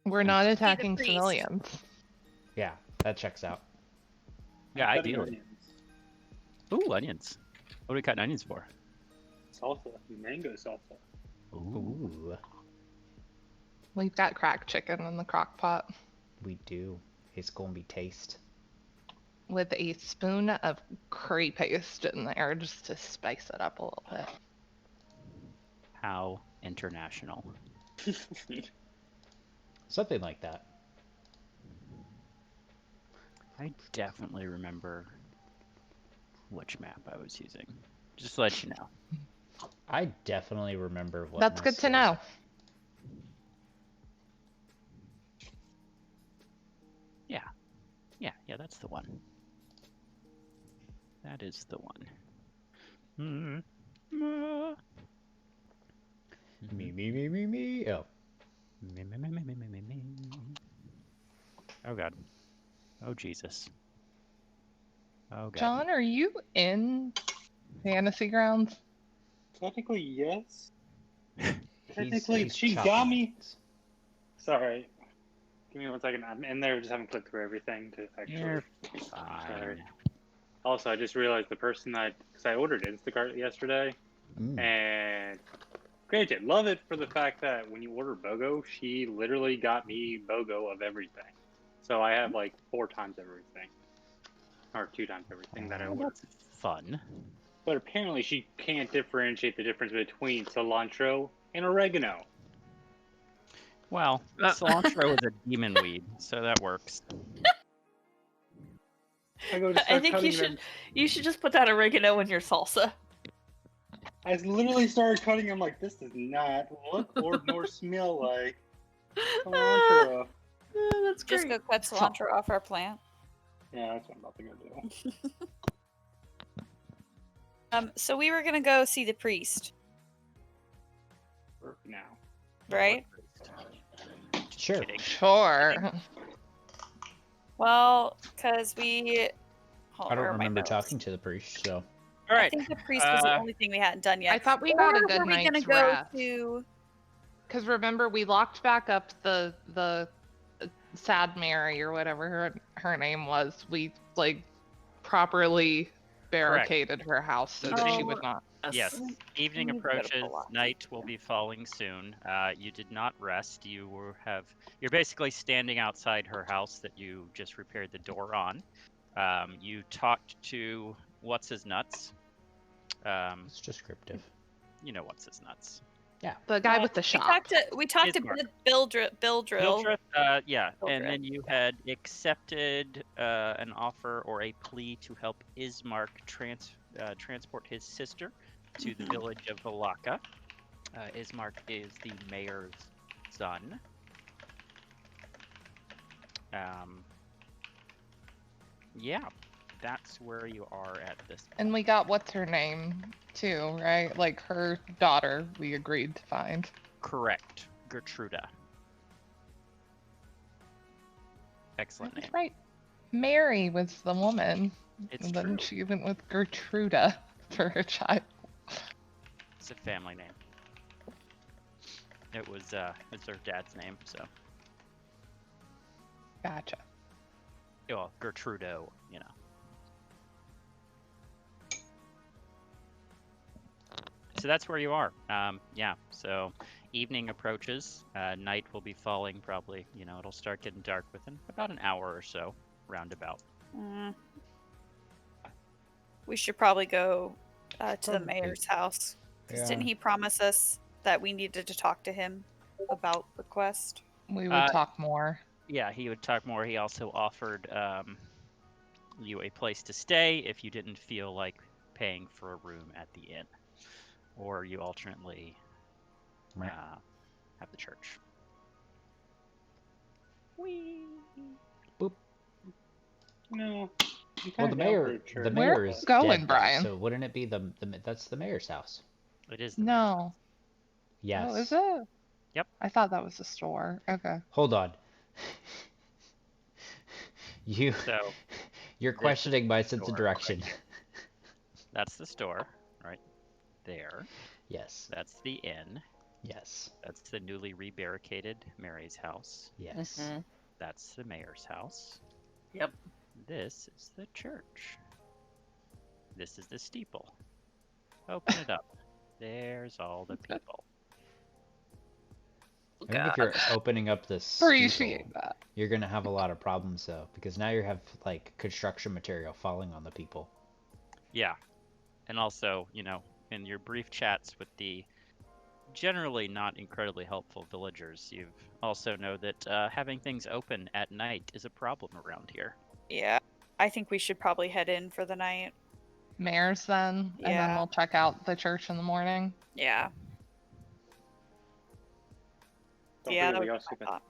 We're not the attacking priest. civilians. Yeah, that checks out. Yeah, I'm cutting ideally. onions. Ooh, onions. What are we cutting onions for? Salsa, mango salsa. Ooh, We've got cracked chicken in the crock pot we do. It's gonna be taste. with a spoon of curry paste in there just to spice it up a little bit. How international. Something like that. I definitely remember which map I was using. Just to let you know. I definitely remember what. That's my good to skills know. are. Yeah, that's the one. That is the one. Mm. Me. Oh, Me. Oh god. Oh Jesus. Oh god. John, are you in Fantasy Grounds? Technically, yes. he's Technically, she chopping got me. onions. Sorry. Give me 1 second. I'm in there, just haven't clicked through everything to actually. You're Sorry. fine. Also, I just realized the person because I ordered Instacart yesterday, and granted, love it for the fact that when you order BOGO, she literally got me BOGO of everything. So I have like 4 times everything, or 2 times everything that I Well, ordered. that's fun. But apparently, she can't differentiate the difference between cilantro and oregano. Well, cilantro is a demon weed, so that works. I go to I start think cutting you should just put that oregano in your salsa. I literally started cutting. I'm like, this does not look or nor smell like cilantro. That's great. Just go cut cilantro off our plant. Yeah, that's what I'm about to go do. So we were gonna go see the priest, For now. right? Sure. Kidding. Sure. Well, because we. I don't remember talking to the priest, so. All I right. think the priest was the only thing we hadn't done yet. I thought we got a Or good were we gonna night's go rest. to? Because remember, we locked back up the Sad Mary or whatever her name was. We like properly barricaded her house so that she would not. Yes. Evening We need to go to approaches. Palaka. Night will be falling soon. You did not rest. You're basically standing outside her house that you just repaired the door on. You talked to What's His Nuts. It's descriptive. You know What's His Nuts. The guy with the shop. We talked to Ismark. Bill Drill. Mildred, yeah, and Mildred. then you had accepted an offer or a plea to help Ismark transport his sister to the village of Valaka. Ismark is the mayor's son. Yeah, that's where you are at this point. And we got what's her name too, right? Like her daughter we agreed to find. Correct, Gertruda. Excellent name. That's right. Mary was the woman. It's and true. then she went with Gertruda for her child. It's a family name. It's their dad's name, so. Gotcha. Well, Gertrudo, you know. So that's where you are. Yeah, so evening approaches. Night will be falling probably, it'll start getting dark within about an hour or so, roundabout. We should probably go to the Probably. mayor's house. 'Cause Yeah. didn't he promise us that we needed to talk to him about the quest? We would talk more. Yeah, he would talk more. He also offered you a place to stay if you didn't feel like paying for a room at the inn. Or you alternately Right. have the church. Boop. No. Well, the mayor Where is are you going, dead, though, Brian? so wouldn't it be that's the mayor's house? It is the No. Yes. Oh, is it? Yep. I thought that was the store. Okay. Hold on. So You're questioning my sense of store, direction. that's the store right there. Yes. That's the inn. Yes. That's the newly rebarricaded Mary's house. Yes. Mhm. That's the mayor's house. Yep. This is the church. This is the steeple. Open it up. There's all the people. I think if you're opening up this Appreciate steeple, that. you're gonna have a lot of problems though, because now you have like construction material falling on the people. Yeah. And also, in your brief chats with the generally not incredibly helpful villagers, you also know that having things open at night is a problem around here. Yeah. I think we should probably head in for the night. Mayor's then, and then Yeah. we'll check out the church in the morning. Yeah. Don't Yeah, forget, that we was also my thought.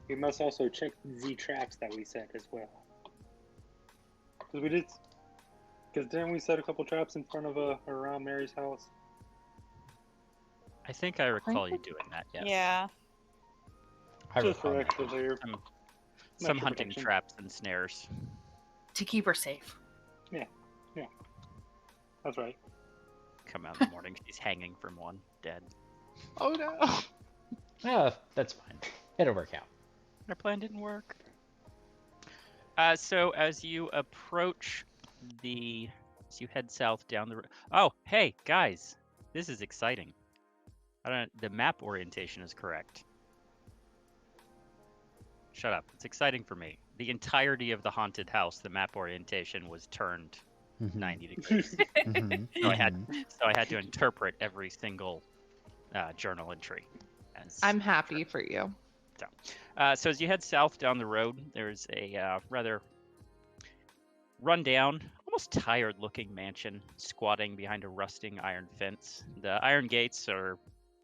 we must also check the traps that we set as well. Because didn't we set a couple traps in front of around Mary's house? I think I recall you doing that, yes. Yeah. I Just for recall extra that. layer. Some extra hunting protection. traps and snares. To keep her safe. That's right. Come out in the morning, she's hanging from one, dead. Oh no. Oh, that's fine. It'll work out. Our plan didn't work. So as you approach as you head south down the road. Oh, hey guys, this is exciting. The map orientation is correct. Shut up. It's exciting for me. The entirety of the haunted house, the map orientation was turned 90 degrees. Mhm, So I had mhm. so I had to interpret every single journal entry. I'm happy for you. So as you head south down the road, there's a rather rundown, almost tired-looking mansion squatting behind a rusting iron fence. The iron gates are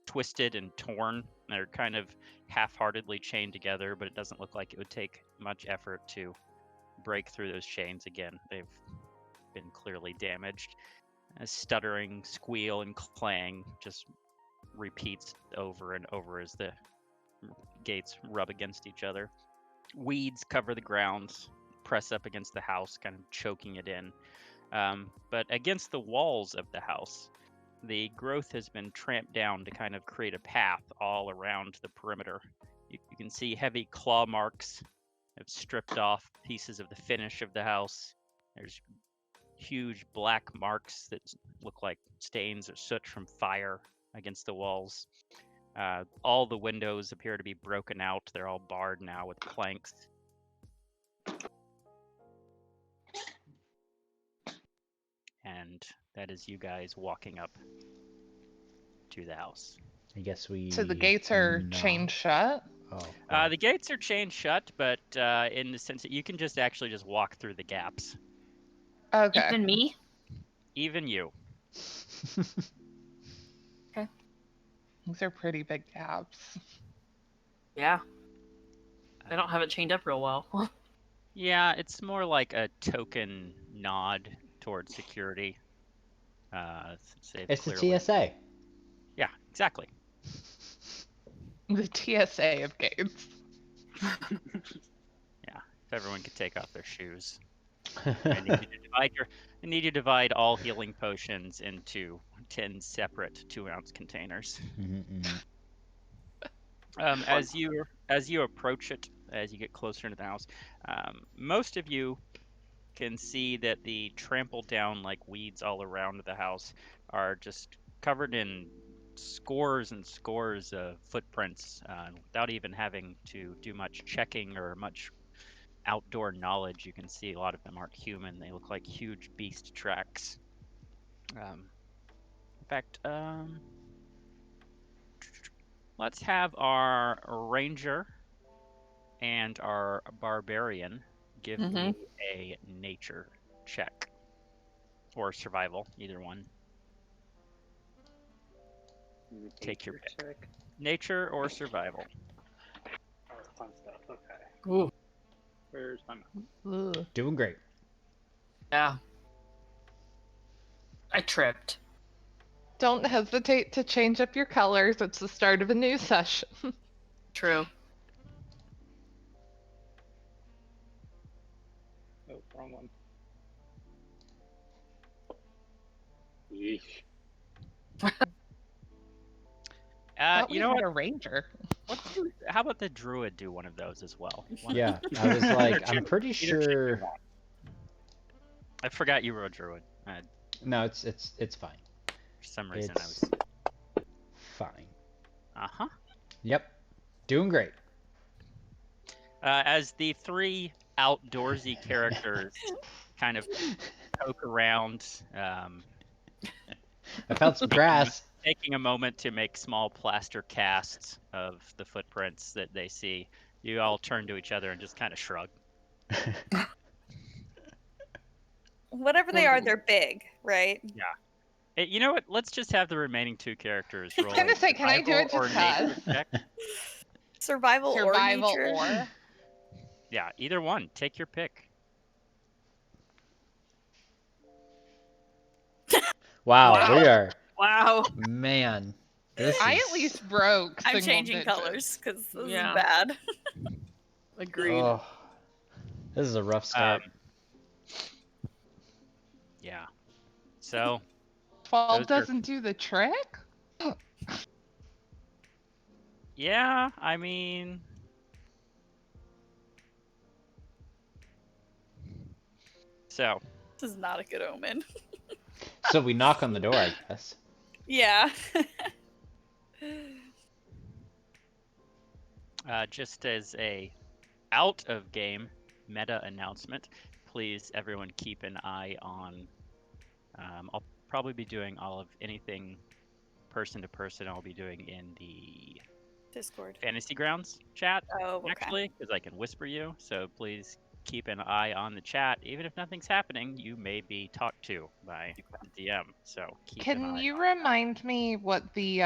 twisted and torn. They're kind of half-heartedly chained together, but it doesn't look like it would take much effort to break through those chains again. They've been clearly damaged. A stuttering squeal and clang just repeats over and over as the gates rub against each other. Weeds cover the grounds, press up against the house, kind of choking it in. But against the walls of the house, the growth has been tramped down to kind of create a path all around the perimeter. You can see heavy claw marks have stripped off pieces of the finish of the house. There's huge black marks that look like stains or soot from fire against the walls. All the windows appear to be broken out. They're all barred now with planks. And that is you guys walking up to the house. I guess we. So the gates are knock. chained shut? Oh. The gates are chained shut, but in the sense that you can just walk through the gaps. Okay. Even me? Even you. These are pretty big gaps. Yeah. I don't have it chained up real well. Yeah, it's more like a token nod towards security. Since they've It's the clearly- TSA. Yeah, exactly. The TSA of gates. If everyone could take off their shoes. I need you to divide all healing potions into 10 separate 2-ounce containers. Mhm, mhm. As you approach it, as you get closer into the house, most of you can see that the trampled down like weeds all around the house are just covered in scores and scores of footprints without even having to do much checking or much outdoor knowledge. You can see a lot of them aren't human. They look like huge beast tracks. In fact, let's have our ranger and our barbarian give me a nature check or survival, either one. Take your pick. Check. Nature or survival. Oh, fun stuff. Okay. Ooh. Where's my map? Ugh. Doing great. Yeah. I tripped. Don't hesitate to change up your colors. It's the start of a new session. True. Oh, wrong one. Yeesh. Thought You we know had what? a ranger. How about the druid do one of those as well? Yeah, I was like, I'm pretty Either sure. chicken or I forgot you were a druid. No, it's fine. For some reason, It's fine. Uh-huh. Yep, doing great. As the three outdoorsy characters kind of poke around, I found some grass. taking a moment to make small plaster casts of the footprints that they see, you all turn to each other and just kind of shrug. Whatever they are, they're big, right? Hey, you know what? Let's just have the remaining two characters roll. gonna say, can I do it survival or just nature 'cause? check. Survival, Survival or nature. or. Yeah, either one. Take your pick. Wow, Wow. we are, Wow. man. This I is, at least broke. I'm single changing digits. colors because this Yeah. is bad. Agreed. Oh, this is a rough start. Yeah. So 12 Those are- doesn't do the trick? yeah, I mean, so This is not a good omen. So we knock on the door, I guess. Yeah. just as a out of game meta announcement, please everyone keep an eye on. I'll probably be doing all of anything person to person. I'll be doing in the Discord. Fantasy Grounds chat. Oh, okay. Actually, because I can whisper you. So please keep an eye on the chat. Even if nothing's happening, you may be talked to by the DM. So keep an Can eye you on remind me what the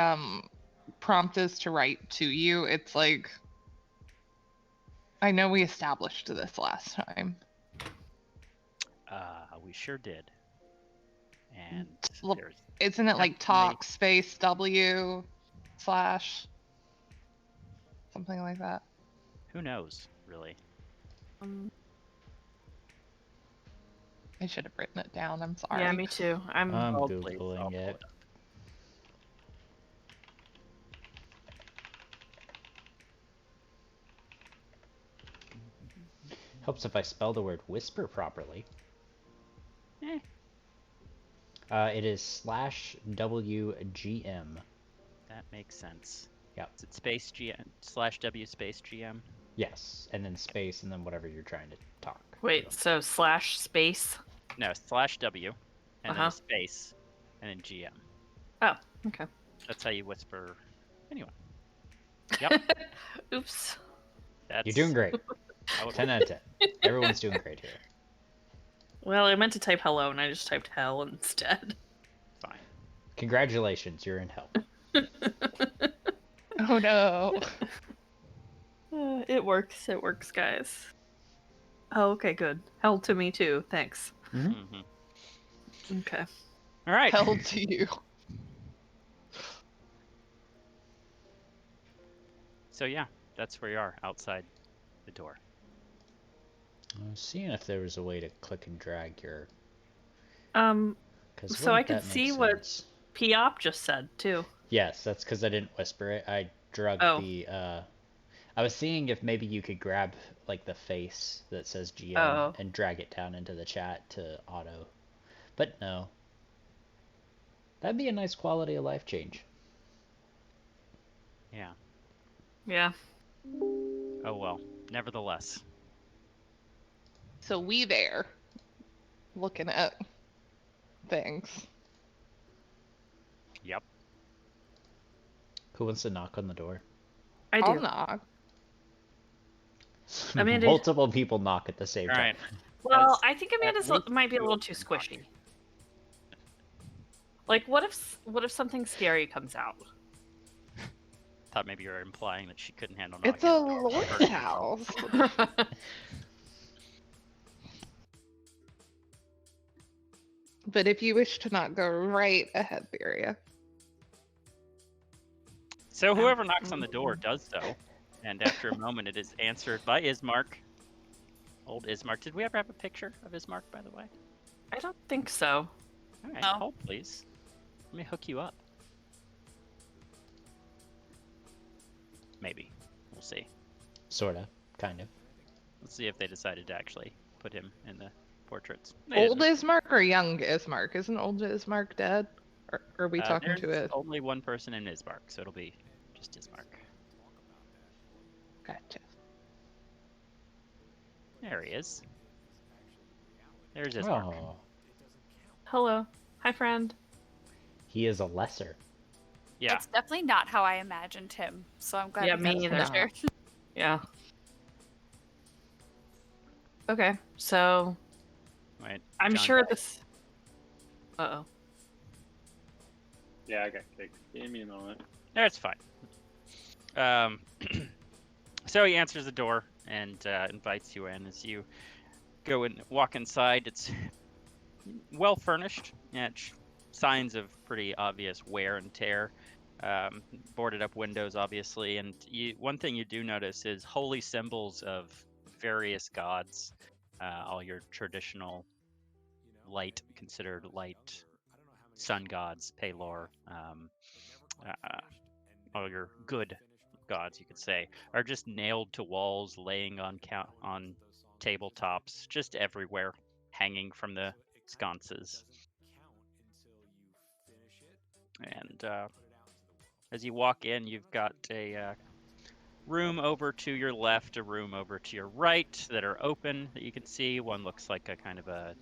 prompt is to write to you? It's like, I know we established this last time. we sure did. And Well, there's Isn't it like Definitely. talk space W slash something like that? who knows, really. I should have written it down. I'm sorry. Yeah, me too. I'm I'm Oh, please, I'll Googling pull it. up. Helps if I spell the word whisper properly. Eh. It is /WGM. That makes sense. Yep. Is it space GM /W space GM? Yes, and then space, and then whatever you're trying to talk. Wait, so slash space? No, /W, and then Uh-huh. a space, and then GM. Oh, okay. That's how you whisper. Anyway. Yep. Oops. That's You're doing great. how it 10 out of 10. Everyone's doing great here. Well, I meant to type hello and I just typed hell instead. fine. Congratulations, you're in hell. Oh no. It works. It works, guys. Oh, okay, good. Hell to me too. Thanks. hmm Okay. All right. Hell to you. So yeah, that's where you are outside the door. I was seeing if there was a way to click and drag your. So Because I could see what Piop just said too. Yes, that's because I didn't whisper it. I drug Oh. the. I was seeing if maybe you could grab like the face that says GM Oh. and drag it down into the chat to auto, but no. That'd be a nice quality of life change. Yeah. Yeah. Oh well. Nevertheless. So we there looking at things. Yep. Who wants to knock on the door? I I'll do. knock. Amanda- Multiple people knock at the same All time. right. Well, As- I think Amanda's least might be a two little of too them squishy. talking. Like, what if something scary comes out? Thought maybe you were implying that she couldn't handle knocking. It's a on the door. lord's house. But if you wish to not go right ahead, Theria. So whoever knocks on the door does so, and after a moment, it is answered by Ismark. Old Ismark. Did we ever have a picture of Ismark, by the way? I don't think so. All right, No. hold please. Let me hook you up. maybe. We'll see. Sorta, kind of. Let's see if they decided to actually put him in the portraits. They Old didn't. Ismark or young Ismark? Isn't old Ismark dead? Or are we talking to There's it? only one person in Ismark, so it'll be just Ismark. Gotcha. There he is. There's Ismark. Oh, Hello. Hi, friend. he is a lesser. Yeah. That's definitely not how I imagined him. So I'm glad Yeah, we me got a neither. picture. Yeah. Okay, so Wait, I'm John sure died. this. Uh-oh. Yeah, I got kicked. Give me a moment. That's fine. So he answers the door and invites you in. As you go and walk inside, it's well furnished. Yeah, signs of pretty obvious wear and tear. Boarded up windows, obviously, and one thing you do notice is holy symbols of various gods. All your traditional considered light sun gods, Pelor, all your good gods, you could say, are just nailed to walls, laying on tabletops, just everywhere, hanging from the sconces. And as you walk in, you've got a room over to your left, a room over to your right that are open that you can see. One looks like a kind of a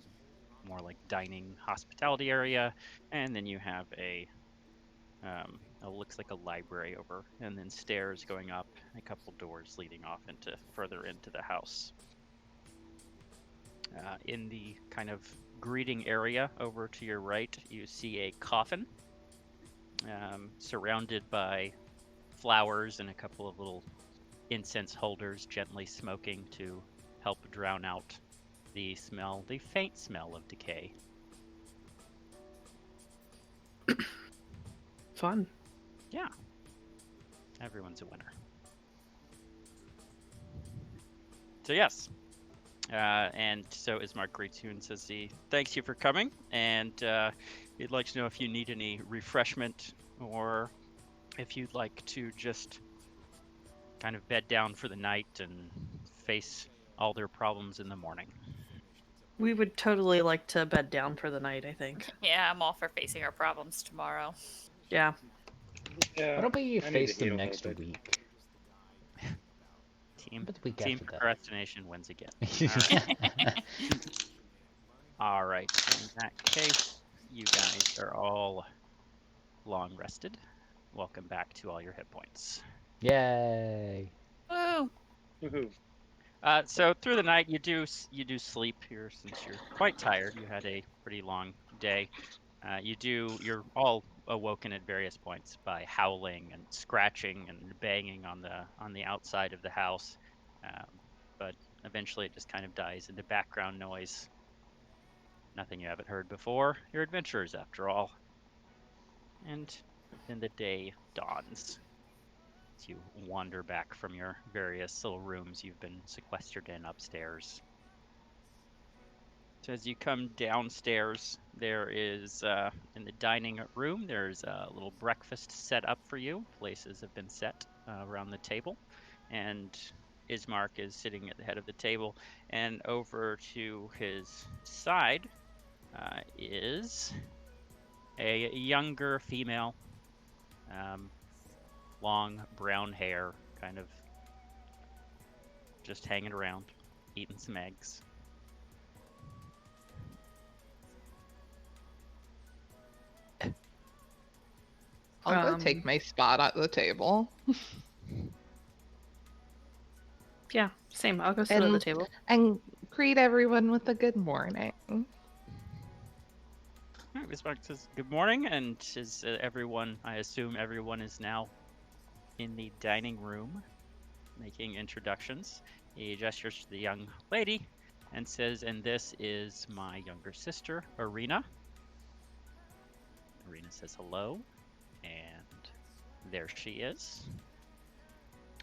more like dining hospitality area, and then you have it looks like a library over, and then stairs going up, a couple doors leading off further into the house. In the kind of greeting area over to your right, you see a coffin surrounded by flowers and a couple of little incense holders gently smoking to help drown out the faint smell of decay. Fun. Yeah. Everyone's a winner. So yes. And so Ismark greets you and says he thanks you for coming, and he'd like to know if you need any refreshment or if you'd like to just kind of bed down for the night and face all their problems in the morning. We would totally like to bed down for the night, I think. Yeah, I'm all for facing our problems tomorrow. Yeah. Yeah. Why don't we I need to face heal them a next little bit. week? Team But the week team after that. procrastination wins again. All right. All right. In that case, you guys are all long rested. Welcome back to all your hit points. Yay! Woo! Woohoo. So through the night, you do sleep here since you're quite tired. You had a pretty long day. You're all awoken at various points by howling and scratching and banging on the outside of the house, but eventually it just kind of dies into background noise. Nothing you haven't heard before. You're adventurers after all. And then the day dawns as you wander back from your various little rooms you've been sequestered in upstairs. So as you come downstairs, there is, in the dining room, there's a little breakfast set up for you. Places have been set around the table, and Ismark is sitting at the head of the table, and over to his side is a younger female, long brown hair, kind of just hanging around, eating some eggs. I'll go take my spot at the table. Yeah, same. I'll go sit at the And- table. And greet everyone with a good morning. Alright, Ismark says good morning, and is everyone, I assume everyone is now in the dining room making introductions. He gestures to the young lady and says, and this is my younger sister, Arena. Arena says hello, and there she is.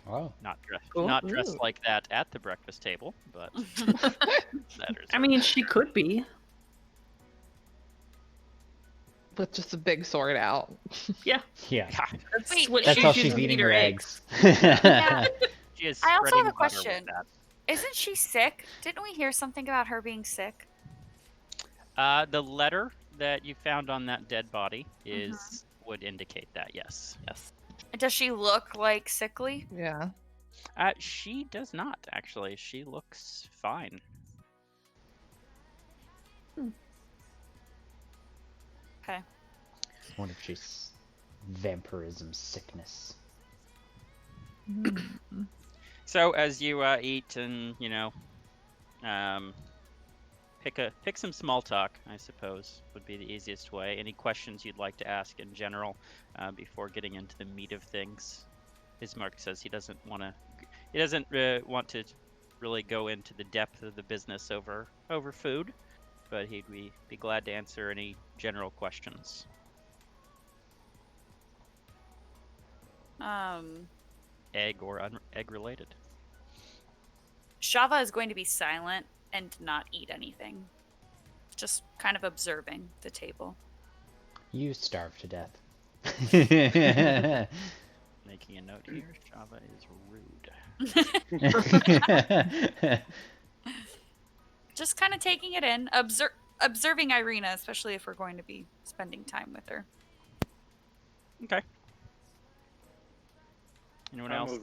Oh, Not dressed, Cool. not dressed Ooh. like that at the breakfast table, but that is I mean, she could be. with just a big sword out. Yeah. That's Wait, what That's she's how using she's to eat eating her her eggs. eggs. Yeah. She is I also have spreading a butter with question. that. Isn't she sick? Didn't we hear something about her being sick? The letter that you found on that dead body would indicate that, yes. Yes. Does she look like sickly? Yeah. She does not, actually. She looks fine. Okay. What if she's vampirism sickness? So as you eat and pick some small talk, I suppose would be the easiest way. Any questions you'd like to ask in general before getting into the meat of things? Ismark says he doesn't want to really go into the depth of the business over food, but he'd be glad to answer any general questions. Egg or egg related. Shava is going to be silent and not eat anything. Just kind of observing the table. You starve to death. Making a note here, Shava is rude. Just kind of taking it in, observing Irina, especially if we're going to be spending time with her. Okay. Anyone else?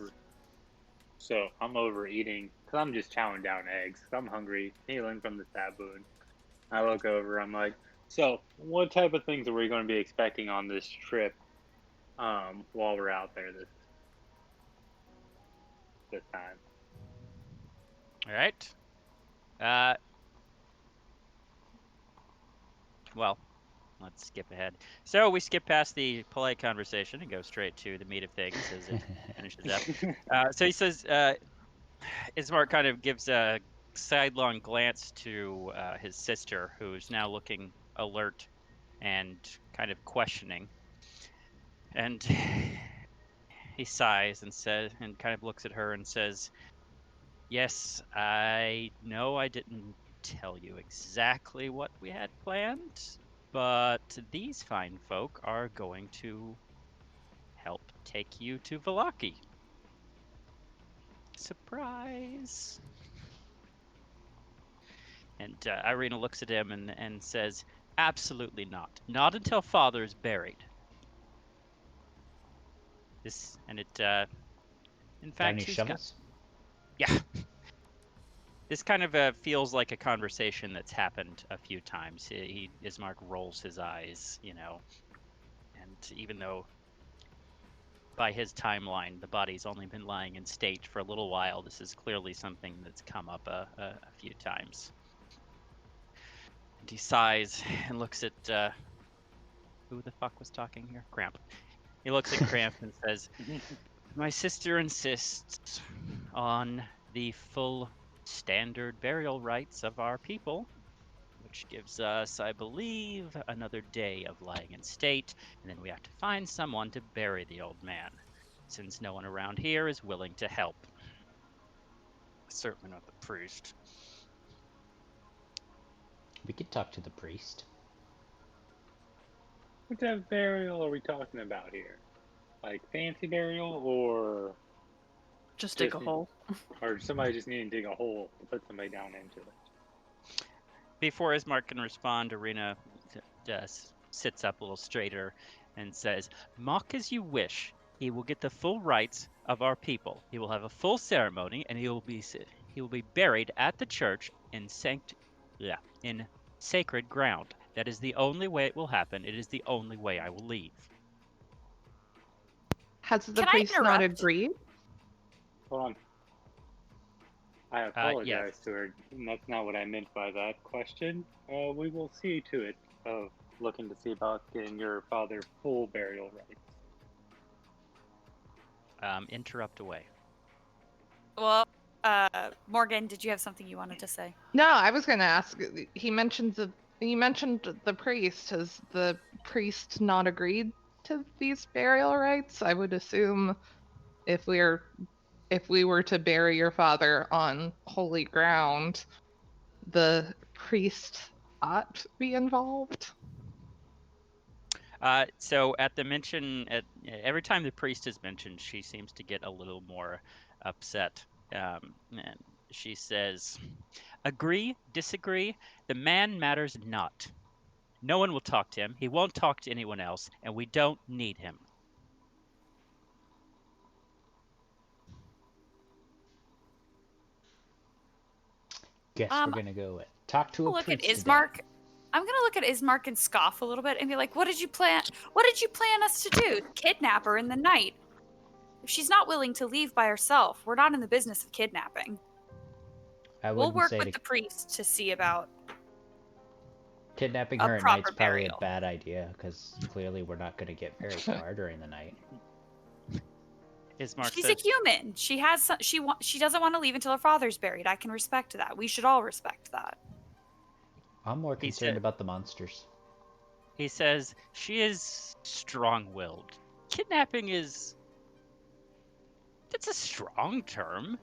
So I'm overeating because I'm just chowing down eggs. 'Cause I'm hungry, healing from the stab wound. I look over. I'm like, so what type of things are we going to be expecting on this trip? While we're out there this time. All right. Well, let's skip ahead. So we skip past the polite conversation and go straight to the meat of things as it finishes up. So he says, Ismark kind of gives a sidelong glance to his sister, who's now looking alert and kind of questioning. And he sighs and kind of looks at her and says, "Yes, I know I didn't tell you exactly what we had planned, but these fine folk are going to help take you to Vallaki. Surprise!" And Irina looks at him and says, "Absolutely not. Not until father is buried." In Got any fact, shovels? yeah. This kind of feels like a conversation that's happened a few times. Ismark rolls his eyes, and even though by his timeline the body's only been lying in state for a little while, this is clearly something that's come up a few times. And he sighs and looks at who the fuck was talking here? Cramp. He looks at Cramp and says, "My sister insists on the full standard burial rites of our people, which gives us, I believe, another day of lying in state, and then we have to find someone to bury the old man, since no one around here is willing to help. Certainly not the priest." We could talk to the priest. What type of burial are we talking about here? Like fancy burial or Just dig a hole. or somebody just needing to dig a hole to put somebody down into it? Before Ismark can respond, Irina sits up a little straighter and says, "Mock as you wish. He will get the full rites of our people. He will have a full ceremony, and he will be buried at the church in sacred ground. That is the only way it will happen. It is the only way I will leave." Has the Can I priest not interrupt? agreed? Hold on. I apologize to her. That's not what I meant by that question. We will see to it of looking to see about getting your father full burial rites. Interrupt away. Well, Morgan, did you have something you wanted to say? No, I was going to ask. He mentioned the priest. Has the priest not agreed to these burial rites? I would assume if we were to bury your father on holy ground, the priest ought to be involved. So at the mention, every time the priest is mentioned, she seems to get a little more upset. And she says, "Agree, disagree, the man matters not. No one will talk to him. He won't talk to anyone else, and we don't need him." Guess we're gonna go talk to a Look at priest. Ismark. I'm gonna look at Ismark and scoff a little bit and be like, "What did you plan? What did you plan us to do? Kidnap her in the night? If she's not willing to leave by herself, we're not in the business of kidnapping. I We'll wouldn't work say with the priest to see about kidnapping a her at proper night's probably burial. a bad idea because clearly we're not gonna get very far during the night. Ismark She's says, a human. She has she doesn't want to leave until her father's buried. I can respect that. We should all respect that. I'm more He concerned said- about the monsters. he says, "She is strong-willed. Kidnapping is... It's a strong term."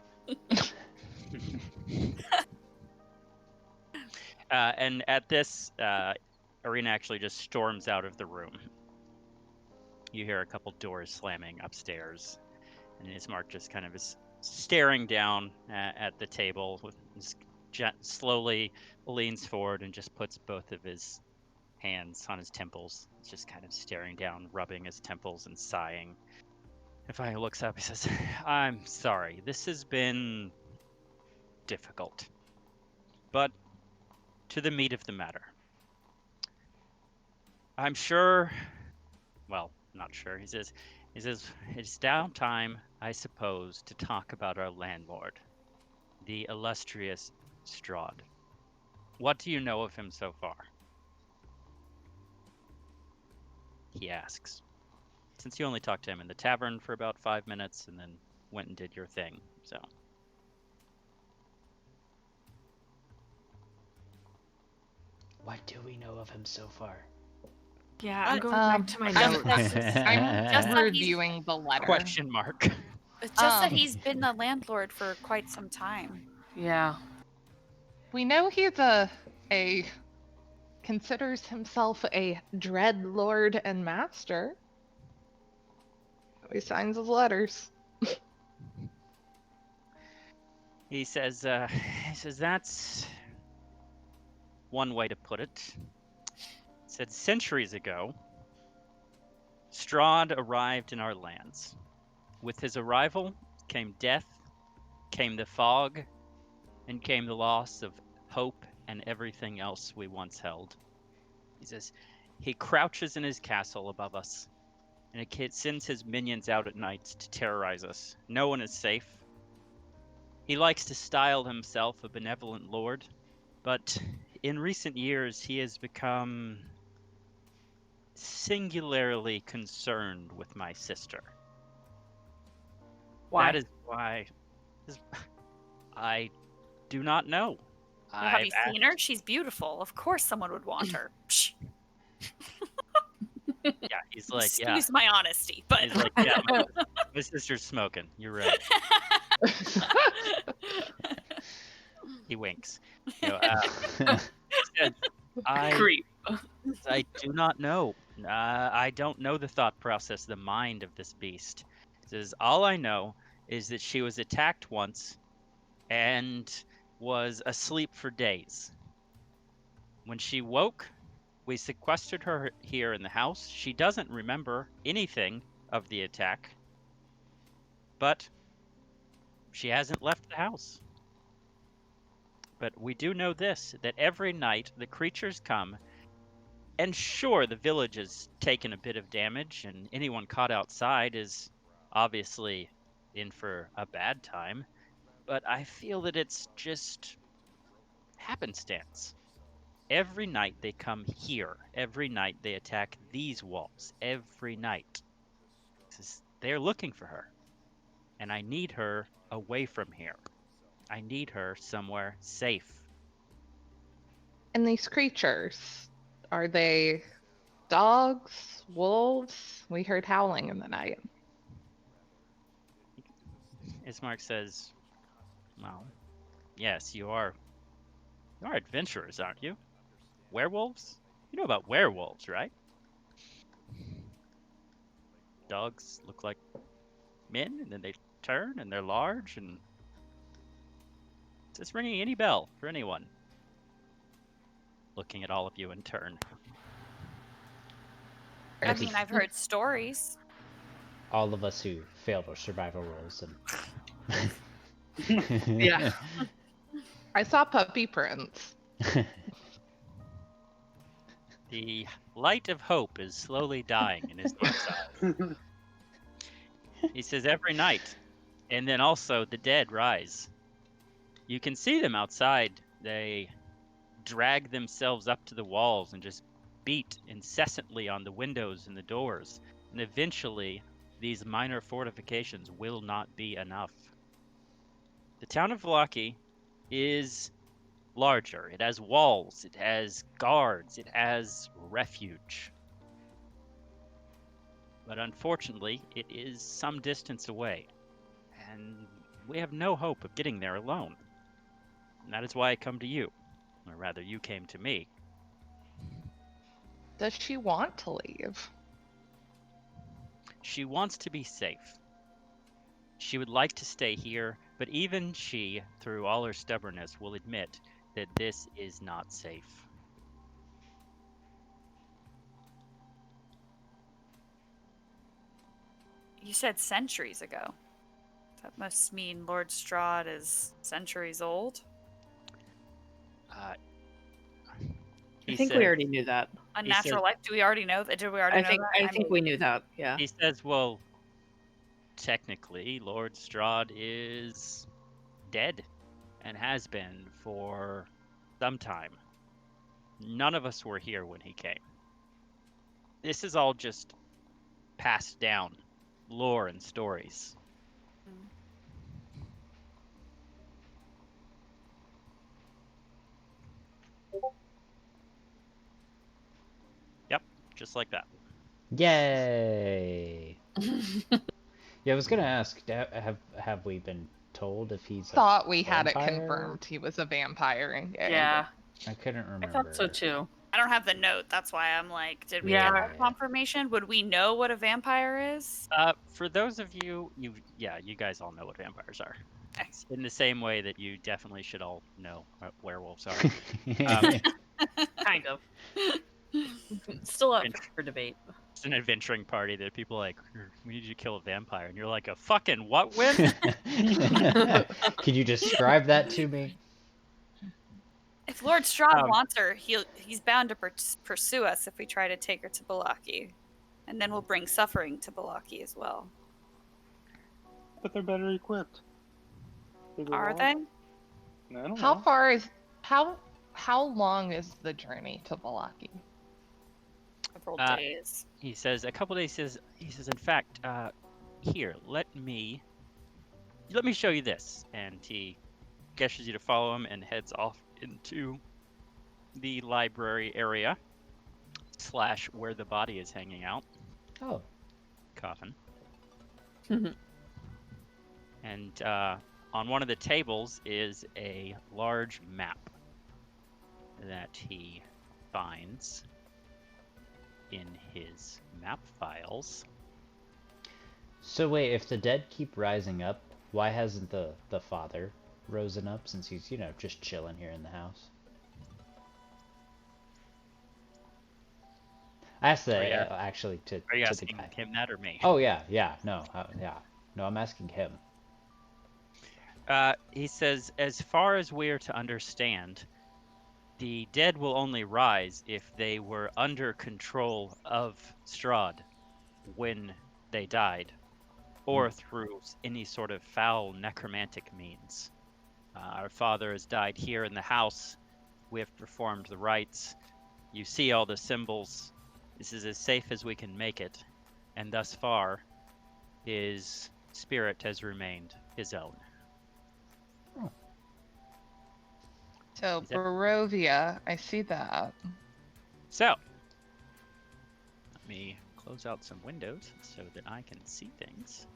And at this, Arena actually just storms out of the room. You hear a couple doors slamming upstairs, and Ismark just kind of is staring down at the table, slowly leans forward and just puts both of his hands on his temples. He's just kind of staring down, rubbing his temples and sighing. And finally looks up, he says, "I'm sorry, this has been difficult. But to the meat of the matter. I'm sure, well, not sure. He says, it's down time, I suppose, to talk about our landlord, the illustrious Strahd. What do you know of him so far?" He asks. Since you only talked to him in the tavern for about 5 minutes and then went and did your thing, so. What do we know of him so far? Yeah, I'm going Um, back to my I'm- notes. I'm Just that he's- reviewing the letter. Question mark. It's just that Um, he's been the landlord for quite some time. Yeah. We know he's a considers himself a dread lord and master. He signs his letters. He says that's one way to put it. He said centuries ago, Strahd arrived in our lands. With his arrival came death, came the fog, and came the loss of hope and everything else we once held. He says he crouches in his castle above us, and it sends his minions out at night to terrorize us. No one is safe. He likes to style himself a benevolent lord, but in recent years he has become singularly concerned with my sister. Why? That is why I do not know. Have you I've seen her? She's beautiful. Of course someone would want her. Psh, Yeah, he's like, yeah. excuse my honesty, but He's like, yeah, my sister's smoking. You're right. He winks. You know, said, Creep. I do not know. I don't know the thought process, the mind of this beast. He says, all I know is that she was attacked once and was asleep for days. When she woke, we sequestered her here in the house. She doesn't remember anything of the attack, but she hasn't left the house. But we do know this, that every night the creatures come, and sure, the village has taken a bit of damage, and anyone caught outside is obviously in for a bad time, but I feel that it's just happenstance. Every night they come here. Every night they attack these walls. Every night. They're looking for her. And I need her away from here. I need her somewhere safe. And these creatures, are they dogs, wolves? We heard howling in the night. Ismark says, well, yes, you are adventurers, aren't you? Werewolves? You know about werewolves, right? dogs look like men, and then they turn, and they're large, and... Is this ringing any bell for anyone? Looking at all of you in turn. I mean, I've heard stories. All of us who failed our survival rolls and Yeah. I saw puppy prints. The light of hope is slowly dying in his eyes. He says every night, and then also the dead rise. You can see them outside. They drag themselves up to the walls and just beat incessantly on the windows and the doors. And eventually, these minor fortifications will not be enough. The town of Vallaki is larger. It has walls, it has guards, it has refuge. But unfortunately, it is some distance away, and we have no hope of getting there alone. And that is why I come to you, or rather, you came to me. Does she want to leave? She wants to be safe. She would like to stay here, but even she, through all her stubbornness, will admit that this is not safe. You said centuries ago. That must mean Lord Strahd is centuries old. I think we already knew that. Unnatural said- life. Do we already know that? Did we already know that? I think we knew that. Yeah. He says, well, technically, Lord Strahd is dead and has been for some time. None of us were here when he came. This is all just passed down, lore and stories. Yep, just like that. Yay! Yeah, I was gonna ask, have we been told if he's a Thought we had it vampire? confirmed he was a vampire in game. Yeah, I couldn't remember. I thought so too. I don't have the note. That's why I'm like, did we Yeah. get that confirmation? Would we know what a vampire is? For those of you, you guys all know what vampires are. In the same way that you definitely should all know what werewolves are. Kind of. Still up for debate. It's an adventuring party that people are like, we need you to kill a vampire. And you're like, a fucking what win? Could you describe that to me? If Lord Strahd wants her, he's bound to pursue us if we try to take her to Vallaki. And then we'll bring suffering to Vallaki as well. But they're better equipped. Are they? I don't How know. far is how long is the journey to Vallaki? Several days. He says, a couple days, he says, in fact, here, let me show you this. And he gestures you to follow him and heads off into the library area / where the body is hanging out. Oh. Coffin. And on one of the tables is a large map that he finds in his map files. So wait, if the dead keep rising up, why hasn't the father risen up since he's, just chilling here in the house? I asked that actually to Are you to asking the guy. him that or me? Oh yeah, no, no, I'm asking him. He says, as far as we're to understand, the dead will only rise if they were under control of Strahd when they died, or through any sort of foul necromantic means. Our father has died here in the house. We have performed the rites. You see all the symbols. This is as safe as we can make it, and thus far, his spirit has remained his own. So Is that- Barovia, I see that. So, let me close out some windows so that I can see things.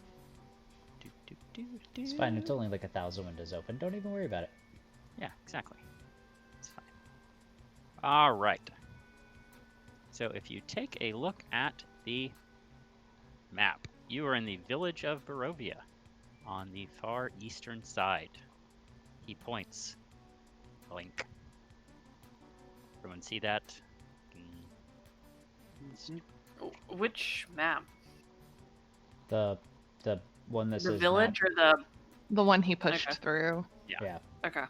It's fine. It's only like 1,000 windows open. Don't even worry about it. Yeah, exactly. It's fine. All right. So if you take a look at the map. You are in the village of Barovia, on the far eastern side. He points. Blink. Everyone see that? Which map? The one that The says village map. or the? The one he pushed Okay. through. Yeah. Okay.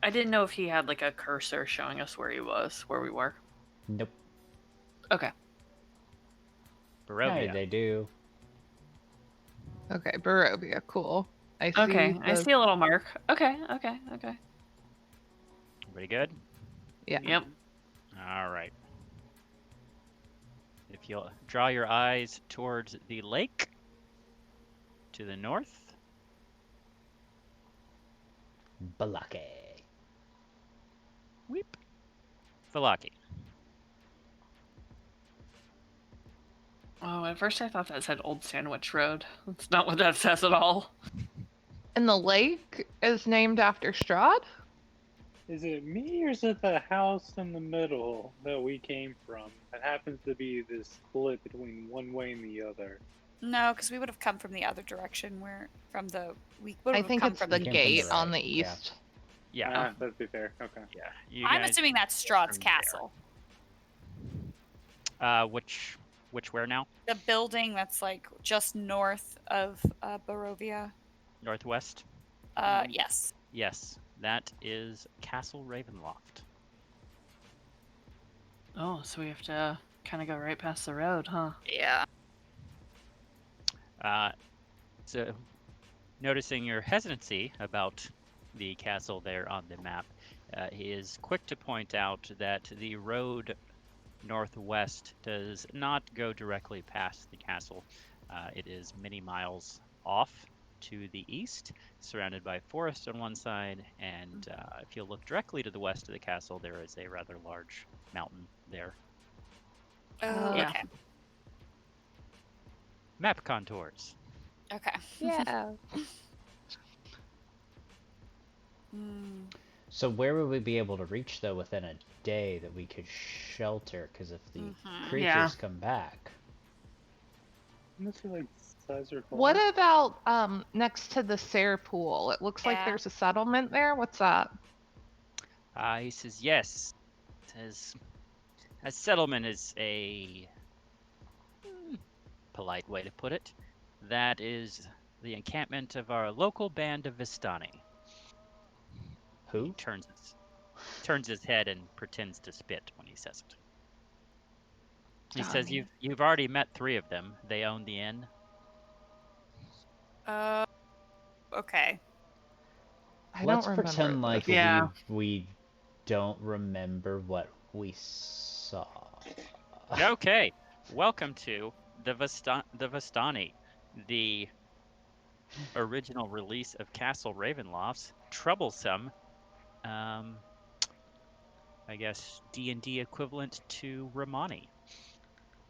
I didn't know if he had like a cursor showing us where he was, where we were. Nope. Okay. Barovia. No, they do. Okay, Barovia, cool. I see. Okay, I the- see a little mark. Okay. Everybody good? Yeah. Yep. All right. If you'll draw your eyes towards the lake to the north. Balake. Weep. Vallaki. Oh, at first I thought that said Old Sandwich Road. That's not what that says at all. And the lake is named after Strahd? Is it me or is it the house in the middle that we came from? That happens to be this split between one way and the other. No, because we would have come from the other direction. We would I have think come it's from the came from the gate on right, the yeah. east. Yeah. That'd be fair. Okay. Yeah. You I'm guys, assuming that's Strahd's from there. castle. which where now? The building that's like just north of Barovia. Northwest? Yes. Yes. That is Castle Ravenloft. Oh, so we have to kind of go right past the road, huh? Yeah. So, noticing your hesitancy about the castle there on the map, he is quick to point out that the road northwest does not go directly past the castle. It is many miles off to the east, surrounded by forest on one side, and if you look directly to the west of the castle, there is a rather large mountain there. Oh, Yeah. okay. Map contours. Okay. Yeah. Hmm. So where would we be able to reach though within a day that we could shelter? Because if the Mhm. creatures Yeah. come back, Unless you're like Sizer What about next to the Sayre pool? It looks like Yeah. there's a settlement there. What's that? He says yes. Says a settlement is a polite way to put it. That is the encampment of our local band of Vistani. who? He turns his head and pretends to spit when he says it. He says Vistani. you've already met 3 of them. They own the inn. Okay. I Let's don't remember. pretend like this. Yeah. we don't remember what we saw. Okay, welcome to the Vistani, the original release of Castle Ravenloft's troublesome, I guess D&D equivalent to Romani.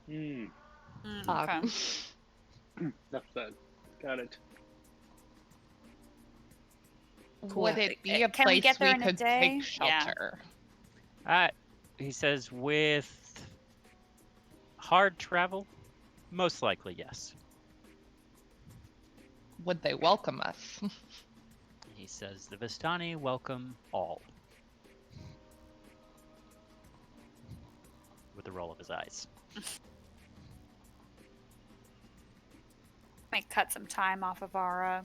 Mm, Fuck. okay. Enough said. Got it. Would it be a Can we place get there we in a could day? take Yeah. shelter? He says with hard travel, most likely yes. Would they welcome us? He says the Vistani welcome all. With a roll of his eyes. Might cut some time off of our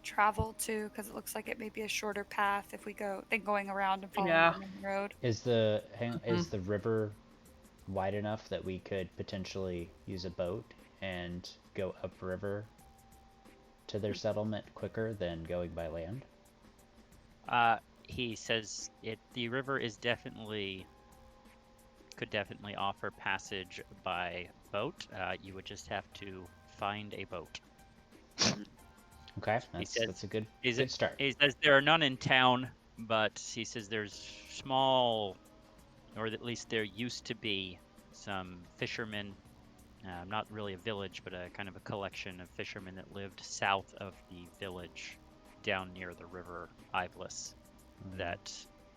travel too, because it looks like it may be a shorter path if we go than going around and following Yeah. the main road. Is the river wide enough that we could potentially use a boat and go upriver to their settlement quicker than going by land? He says the river is could definitely offer passage by boat. You would just have to find a boat. Okay, says- that's a good Is good it? start. He says there are none in town, but he says there's small, or at least there used to be some fishermen. Not really a village, but a kind of a collection of fishermen that lived south of the village, down near the river Ivlis, that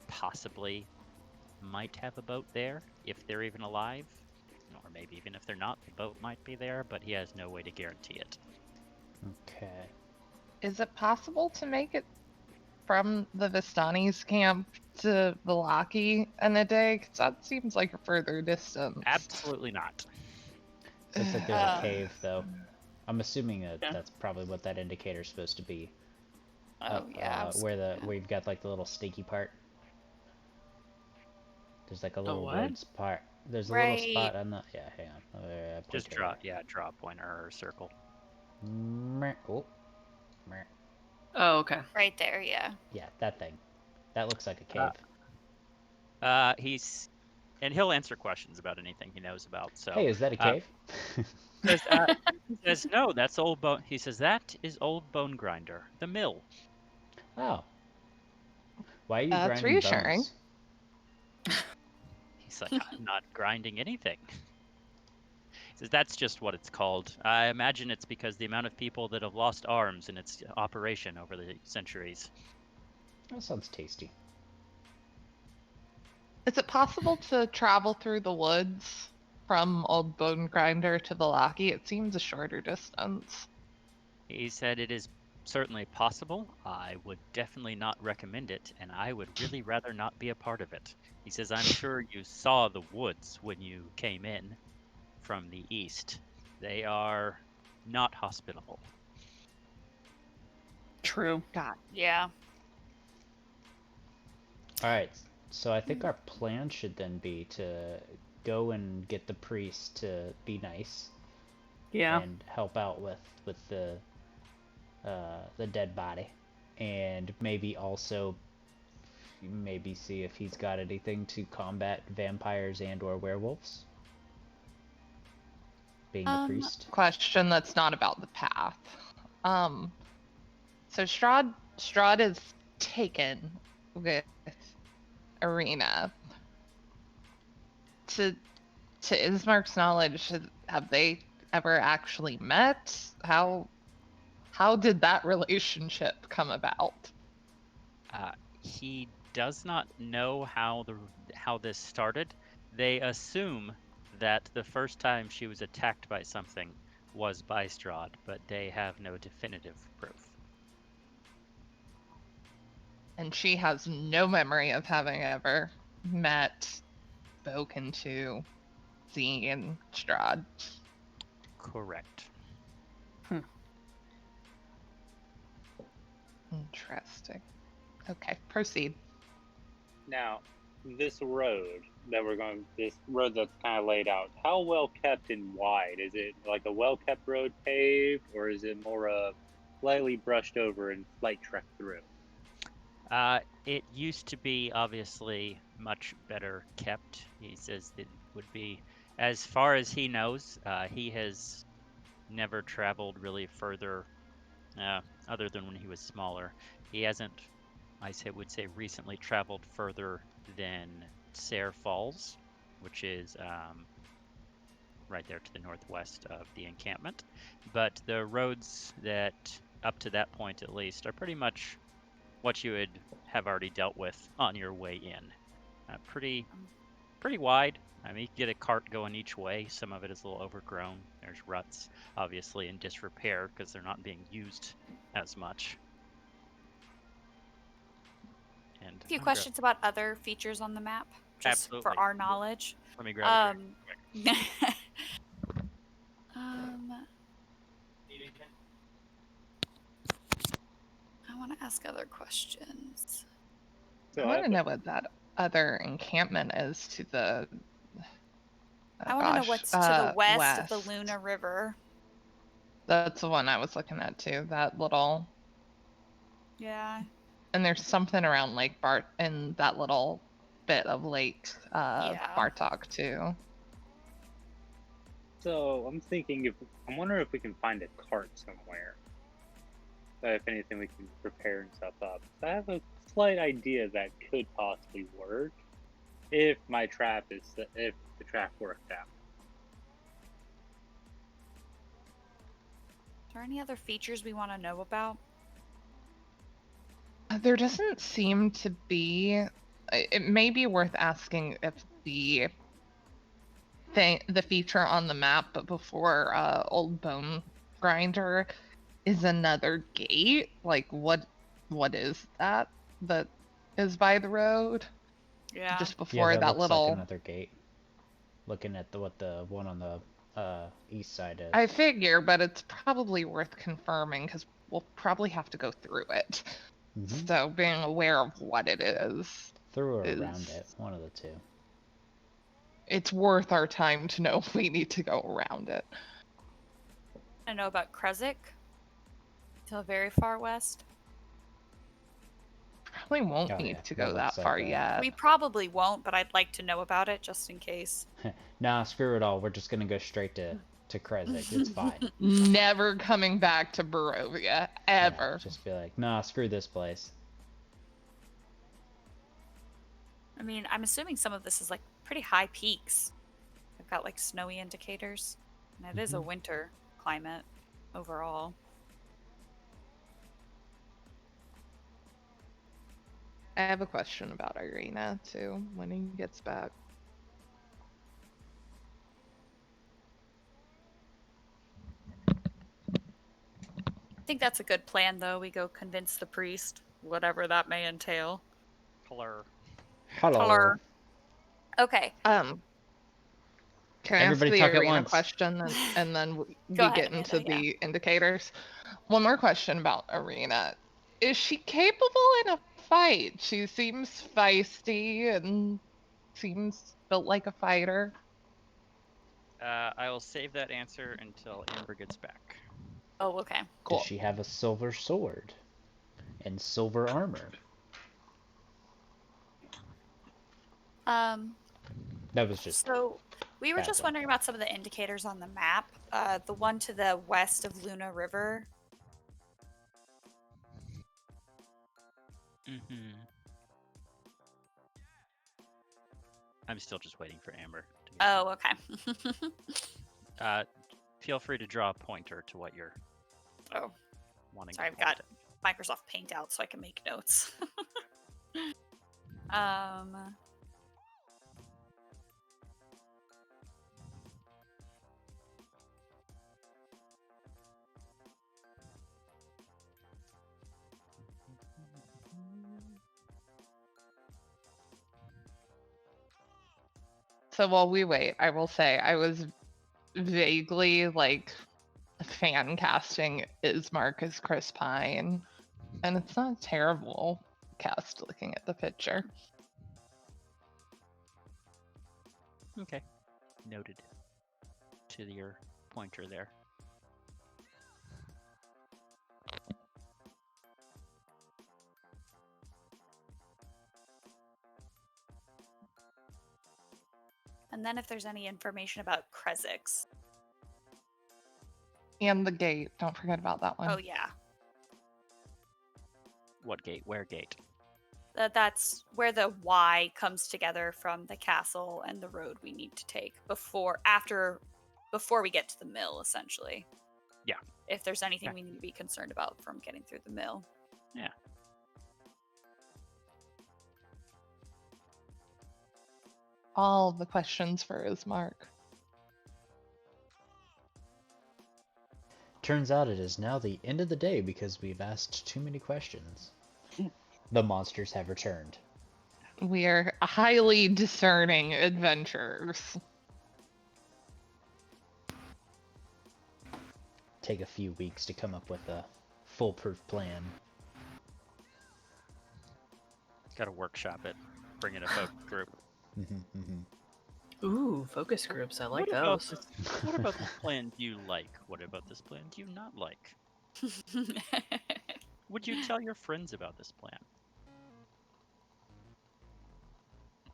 possibly might have a boat there if they're even alive, or maybe even if they're not, the boat might be there, but he has no way to guarantee it. Okay. Is it possible to make it from the Vistani's camp to Vallaki in a day? 'Cause that seems like a further distance. Absolutely not. Looks like there's a Uh, cave, though. I'm assuming that Yeah. that's probably what that indicator's supposed to be. Oh Up, yeah. I was- where you've got like the little stinky part. There's like a little what? wood spot. There's a little spot Right. on the. Yeah, hang on. Just draw a pointer or a circle. Oh. Meh. Oh, okay. Right there. Yeah. Yeah, that thing. That looks like a cave. And he'll answer questions about anything he knows about. So Hey, is that a cave? he says, no, that's Old Bone. He says, that is Old Bone Grinder, the mill. Oh. Why are you That's grinding reassuring. bones? He's like, I'm not grinding anything. He says, that's just what it's called. I imagine it's because the amount of people that have lost arms in its operation over the centuries. That sounds tasty. Is it possible to travel through the woods from Old Bone Grinder to Vallaki? It seems a shorter distance. He said it is certainly possible. I would definitely not recommend it, and I would really rather not be a part of it. He says, I'm sure you saw the woods when you came in from the east. They are not hospitable. True. God. Yeah. Alright, so I think our plan should then be to go and get the priest to be nice Yeah. and help out with the dead body, and maybe also see if he's got anything to combat vampires and or werewolves. Being the priest. Question that's not about the path. So Strahd is taken with Arena. To Ismark's knowledge, have they ever actually met? How did that relationship come about? He does not know how this started. They assume that the first time she was attacked by something was by Strahd, but they have no definitive proof. And she has no memory of having ever met, spoken to, seen Strahd. Correct. Interesting. Okay, proceed. Now, this road this road that's kind of laid out, how well kept and wide? Is it like a well kept road paved, or is it more a lightly brushed over and light trek through? It used to be obviously much better kept. He says it would be, as far as he knows, he has never traveled really further, other than when he was smaller. He hasn't, would say, recently traveled further than Sayre Falls, which is right there to the northwest of the encampment. But the roads that, up to that point at least, are pretty much what you would have already dealt with on your way in. Pretty wide. I mean, you can get a cart going each way. Some of it is a little overgrown. There's ruts, obviously, in disrepair because they're not being used as much. And A few questions about other features on the map, just Absolutely. for our knowledge. Let me grab it. I want to ask other questions. I want to know what that other encampment is to the. I want to know what's to the west of the Luna River. That's the one I was looking at too. That little. Yeah. And there's something around Lake Bart in that little bit of Lake Bartok too. So I'm thinking, I'm wondering if we can find a cart somewhere. If anything, we can prepare and stuff up. I have a slight idea that could possibly work if the trap worked out. Are there any other features we want to know about? There doesn't seem to be. It may be worth asking if the the feature on the map, but before Old Bone Grinder is another gate. Like, what is that is by the road? Yeah. Just Yeah, before that that looks little. like another gate. Looking at what the one on the east side is. I figure, but it's probably worth confirming because we'll probably have to go through it. Mhm. So being aware of what it is, Through or around it, one of the two. it's worth our time to know if we need to go around it. I know about Krezik. Till very far west. Probably won't Oh, need yeah, to that go that looks like far a- yet. We probably won't, but I'd like to know about it just in case. Nah, screw it all. We're just gonna go straight to Krezik. It's fine. Never coming back to Barovia, Yeah, ever. just be like, nah, screw this place. I mean, I'm assuming some of this is like pretty high peaks. I've got like snowy indicators. And it is a winter climate overall. I have a question about Irina too when he gets back. I think that's a good plan, though. We go convince the priest, whatever that may entail. Color. Hello. Color. Okay. Can I Everybody ask talk the at Irina once. question and then we Go ahead, get Amanda, into yeah. the indicators? One more question about Irina. Is she capable in a fight? She seems feisty and seems built like a fighter. I will save that answer until Amber gets back. Oh, okay. Cool. Does she have a silver sword and silver armor? That was just So we were just Baffling. wondering about some of the indicators on the map. The one to the west of Luna River. Mm-hmm. I'm still just waiting for Amber to get Oh, okay. back. Feel free to draw a pointer to what you're Oh, wanting sorry, to I've got point Microsoft Paint out so I can make notes. So while we wait, I will say I was vaguely like fan casting Ismark as Chris Pine, and it's not a terrible cast looking at the picture. Okay. Noted. To your pointer there. And then if there's any information about Krezix. And the gate. Don't forget about that one. Oh, yeah. What gate? Where gate? That's where the Y comes together from the castle and the road we need to take before we get to the mill, essentially. Yeah. If there's anything Okay. we need to be concerned about from getting through the mill. Yeah. All the questions for Ismark. Turns out it is now the end of the day because we've asked too many questions. The monsters have returned. We are highly discerning adventurers. Take a few weeks to come up with a foolproof plan. Gotta workshop it. Bring in a folk group. Ooh, focus groups. I like What about those. this- What about this plan do you like? What about this plan do you not like? Would you tell your friends about this plan?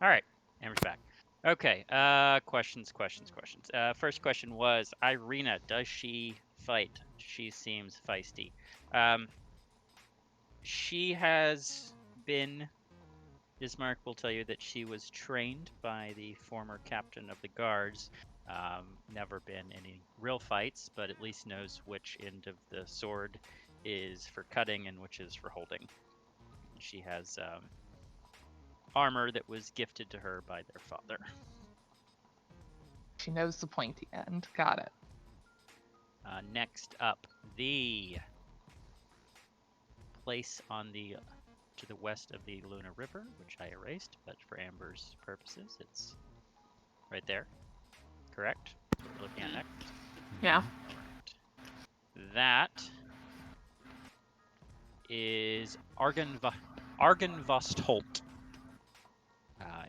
All right, Amber's back. Okay, questions. First question was, Irina, does she fight? She seems feisty. She has been, Ismark will tell you that she was trained by the former captain of the guards. Never been any real fights, but at least knows which end of the sword is for cutting and which is for holding. She has armor that was gifted to her by their father. She knows the pointy end. Got it. Next up, the place on the to the west of the Luna River, which I erased, but for Amber's purposes, it's right there. Correct? We're looking at next. Yeah. That is Argenvostholt.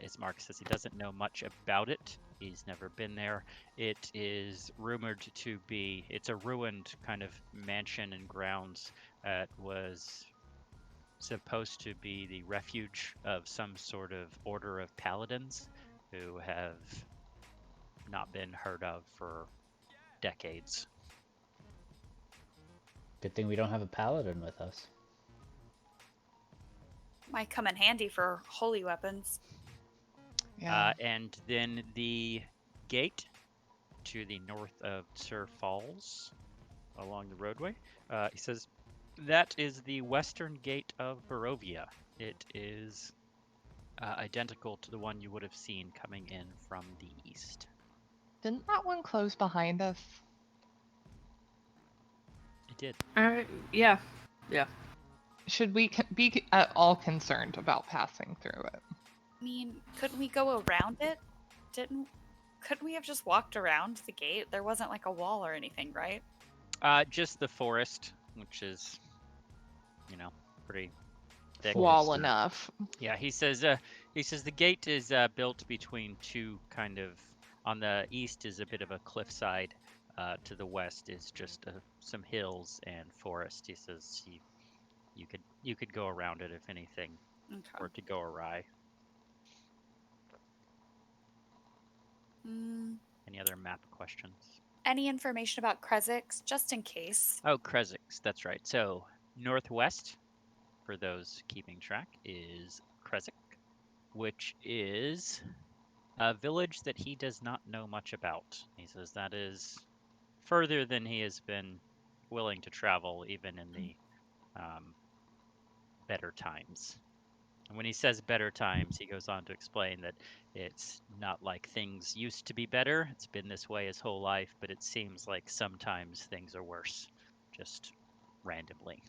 Ismark says he doesn't know much about it. He's never been there. It is rumored to be, it's a ruined kind of mansion and grounds that was supposed to be the refuge of some sort of order of paladins who have not been heard of for decades. Good thing we don't have a paladin with us. Might come in handy for holy weapons. Yeah. And then the gate to the north of Sir Falls along the roadway. He says that is the western gate of Barovia. It is identical to the one you would have seen coming in from the east. Didn't that one close behind us? It did. Yeah. Should we be at all concerned about passing through it? I mean, couldn't we go around it? Couldn't we have just walked around the gate? There wasn't like a wall or anything, right? Just the forest, which is, pretty thick. Wall Forest. enough. Yeah, he says the gate is built between two kind of, on the east is a bit of a cliffside, to the west is just some hills and forest. He says you could go around it if anything were to go awry. Any other map questions? Any information about Krezix, just in case? Oh, Krezix, that's right. So northwest, for those keeping track, is Krezix, which is a village that he does not know much about. He says that is further than he has been willing to travel, even in the better times. And when he says better times, he goes on to explain that it's not like things used to be better. It's been this way his whole life, but it seems like sometimes things are worse, just randomly.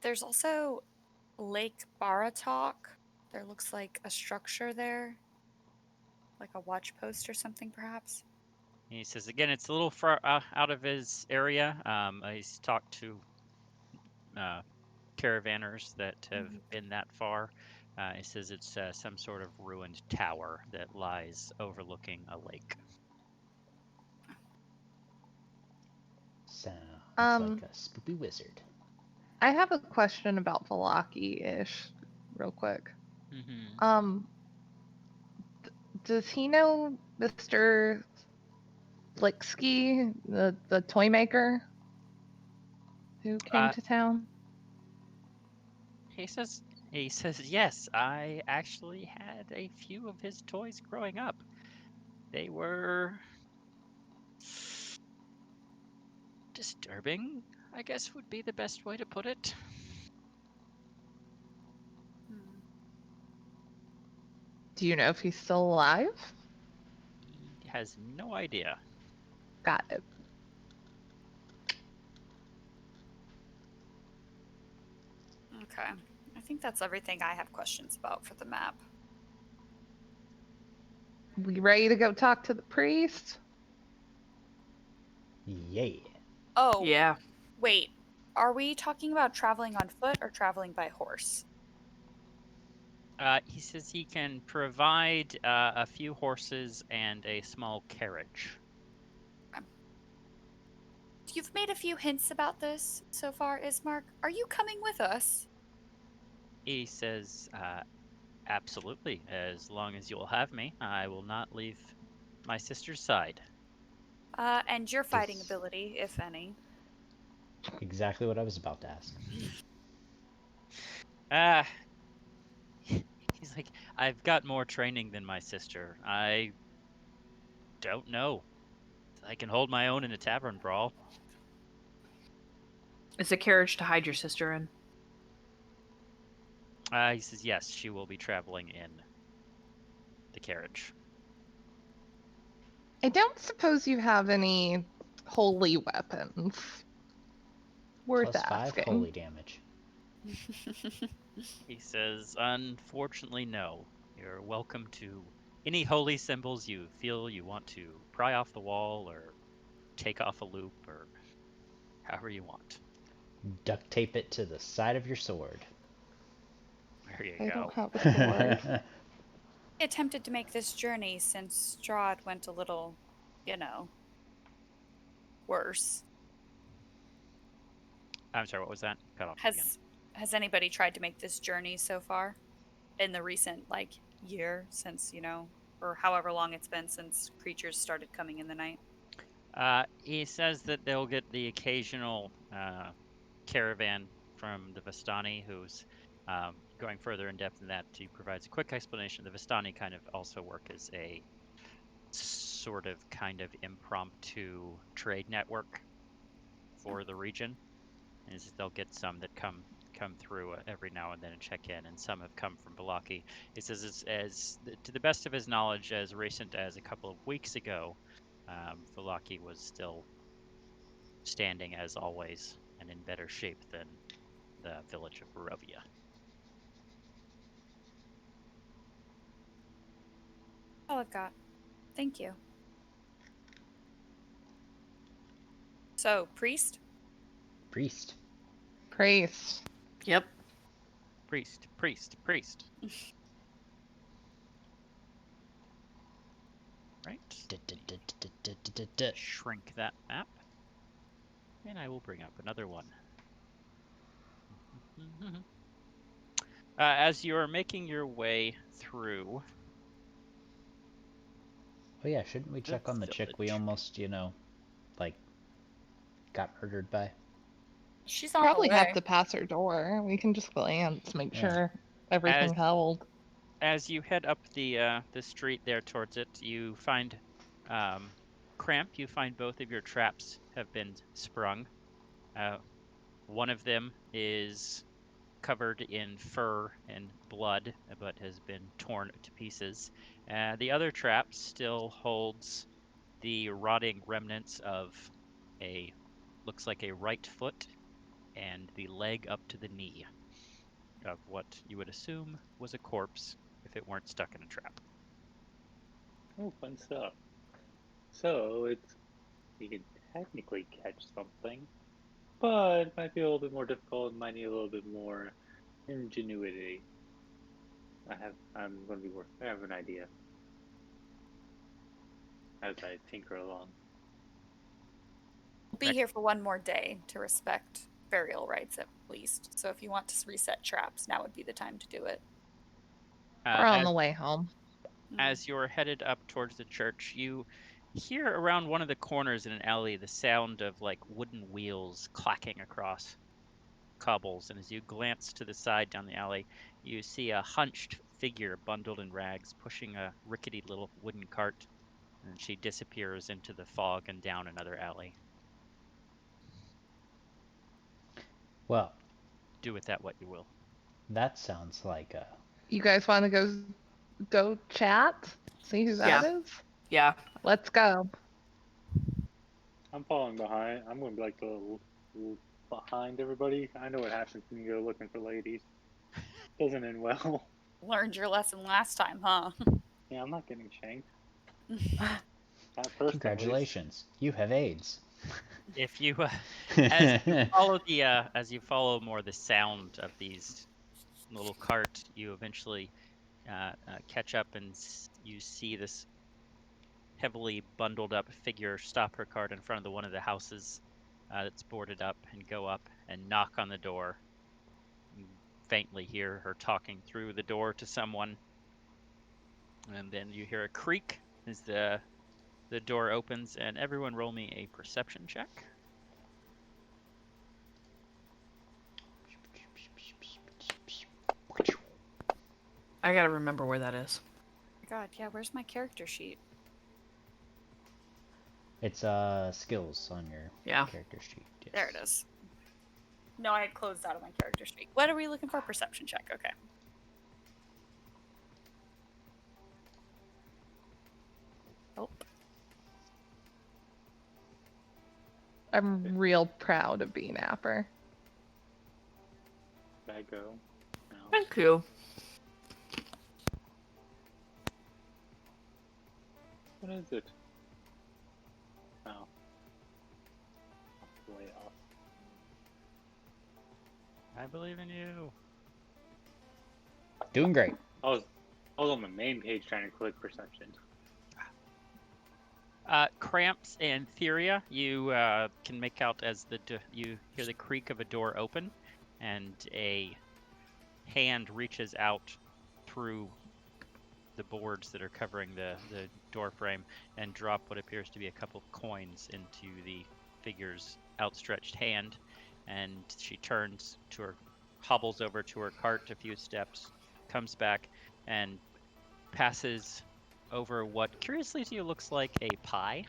There's also Lake Baratok. There looks like a structure there. Like a watch post or something, perhaps? He says, again, it's a little far out of his area. He's talked to caravanners that have been that far. He says it's some sort of ruined tower that lies overlooking a lake. Sounds Um, like a spooky wizard. I have a question about Velaki-ish, real quick. Mm-hmm. Does he know Mr. Lixky, the toy maker who came to town? He says, yes, I actually had a few of his toys growing up. They were disturbing, I guess would be the best way to put it. Do you know if he's still alive? He has no idea. Got it. Okay. I think that's everything I have questions about for the map. We ready to go talk to the priest? Yeah. Oh, Yeah. wait. Are we talking about traveling on foot or traveling by horse? He says he can provide a few horses and a small carriage. You've made a few hints about this so far, Ismark. Are you coming with us? He says, absolutely. As long as you'll have me, I will not leave my sister's side. And your fighting This- ability, if any. Exactly what I was about to ask. He's like, I've got more training than my sister. I don't know. I can hold my own in a tavern brawl. It's a carriage to hide your sister in. He says, yes, she will be traveling in. the carriage. I don't suppose you have any holy weapons. Worth +5 asking. holy damage. He says, unfortunately, no. You're welcome to any holy symbols you feel you want to pry off the wall or take off a loop or however you want. Duct tape it to the side of your sword. There you I go. don't have a sword. I attempted to make this journey since Strahd went a little, worse. I'm sorry, what was that? Cut off again. Has anybody tried to make this journey so far in the recent year since, or however long it's been since creatures started coming in the night? He says that they'll get the occasional caravan from the Vistani who's going further in depth than that. He provides a quick explanation. The Vistani kind of also work as a sort of kind of impromptu trade network for the region. And they'll get some that come through every now and then and check in, and some have come from Vallaki. He says, to the best of his knowledge, as recent as a couple of weeks ago, Vallaki was still standing as always and in better shape than the village of Barovia. All I've got. Thank you. So, priest? Priest. Priest. Yep. Priest. Right. Shrink that map. And I will bring up another one. As you're making your way through... Oh yeah, shouldn't we check on the chick we village. almost, got murdered by? She's on Probably the way. have to pass her door. We can just glance, make Yeah. sure everything held. As you head up the street there towards it, you find Cramp. You find both of your traps have been sprung. One of them is covered in fur and blood, but has been torn to pieces. The other trap still holds the rotting remnants of looks like a right foot and the leg up to the knee of what you would assume was a corpse if it weren't stuck in a trap. Oh, fun stuff. So you can technically catch something, but it might be a little bit more difficult and might need a little bit more ingenuity. I have an idea as I tinker along. Be here for one more day to respect burial rites at least. So if you want to reset traps, now would be the time to do it. We're on the way home. As you're headed up towards the church, you hear around one of the corners in an alley the sound of wooden wheels clacking across cobbles, and as you glance to the side down the alley, you see a hunched figure bundled in rags pushing a rickety little wooden cart, and she disappears into the fog and down another alley. Well, Do with that what you will. that sounds like a... You guys want to go chat? See who that is? Yeah. Let's go. I'm following behind. I'm going to be behind everybody. I know what happens when you go looking for ladies. Doesn't end well. Learned your lesson last time, huh? Yeah, I'm not getting shanked. At first, Congratulations, you have AIDS. If you as you follow more the sound of these little cart, you eventually catch up and you see this heavily bundled up figure stop her cart in front of one of the houses that's boarded up and go up and knock on the door. You faintly hear her talking through the door to someone, and then you hear a creak as the door opens, and everyone roll me a perception check. I gotta remember where that is. God, yeah, where's my character sheet? It's skills on your character sheet. Yes. There it is. No, I had closed out of my character sheet. What are we looking for? Perception check. Okay. Oh, I'm real proud of being Napper. Bago. No. Thank you. What is it? Oh. Way off. I believe in you. Doing great. I was on the main page trying to click perception. Cramps and Theria, you can make out as you hear the creak of a door open, and a hand reaches out through the boards that are covering the door frame and drop what appears to be a couple of coins into the figure's outstretched hand, and she turns to her, hobbles over to her cart a few steps, comes back, and passes over what curiously to you looks like a pie,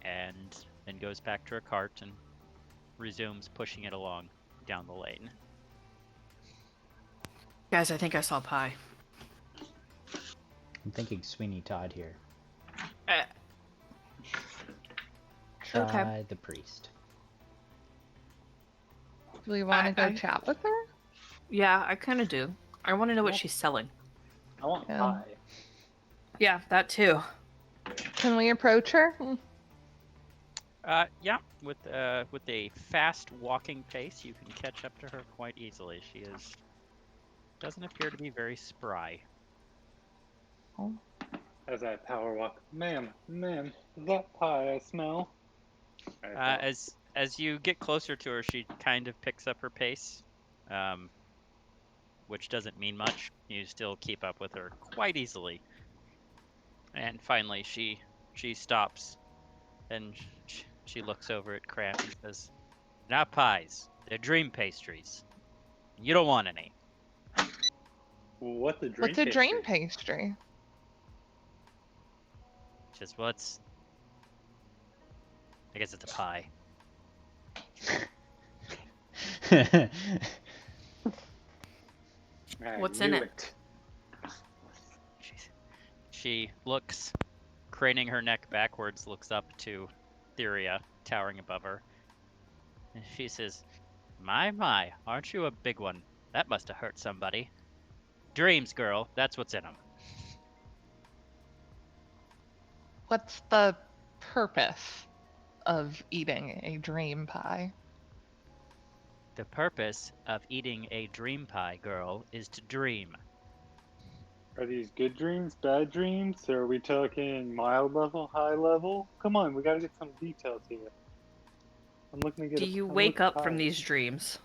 and then goes back to her cart and resumes pushing it along down the lane. Guys, I think I saw pie. I'm thinking Sweeney Todd here. Uh, Try okay. the priest. Do we want to go I- chat with her? Yeah, I kind of do. I want to know what Yeah. she's selling. I want Yeah. pie. Yeah, that too. Can we approach her? Yeah, with a fast walking pace, you can catch up to her quite easily. She doesn't appear to be very spry. As I power walk, ma'am, is that pie I smell? As you get closer to her, she kind of picks up her pace, which doesn't mean much. You still keep up with her quite easily. And finally, she stops, and she looks over at Cramp and says, "Not pies. They're dream pastries. You don't want any." What's a dream? What's a dream pastry? Just what's? I guess it's a pie. What's in it? She looks, craning her neck backwards, looks up to Theria, towering above her. And she says, My, aren't you a big one? That must have hurt somebody. Dreams, girl, that's what's in them. What's the purpose of eating a dream pie? The purpose of eating a dream pie, girl, is to dream. Are these good dreams, bad dreams? Or are we talking mild level, high level? Come on, we gotta get some details here. I'm looking to get. Do you wake up from these dreams?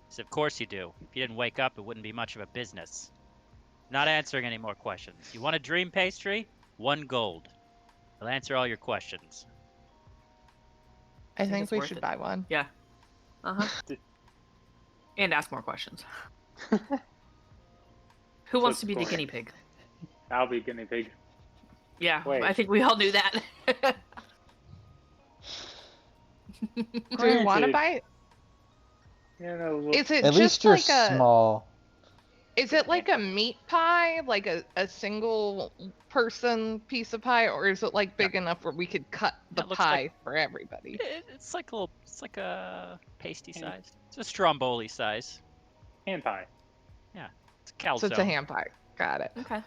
So of course you do. If you didn't wake up, it wouldn't be much of a business. Not answering any more questions. You want a dream pastry? 1 gold. I'll answer all your questions. I think think it's we worth should it. buy one. Yeah. Uh-huh. And ask more questions. Who wants to be the Sorry. guinea pig? I'll be guinea pig. Yeah, Wait. I think we all knew that. Do we want to Granted. buy? Yeah, no, look, Is it At just least you're like a? small. Is it like a meat pie, like a single person piece of pie, or is it like big enough where we could cut the It looks pie like- for everybody? It's like a pasty size. It's a stromboli size. hand pie. It's a calzone. So it's a ham pie. Got it. Okay.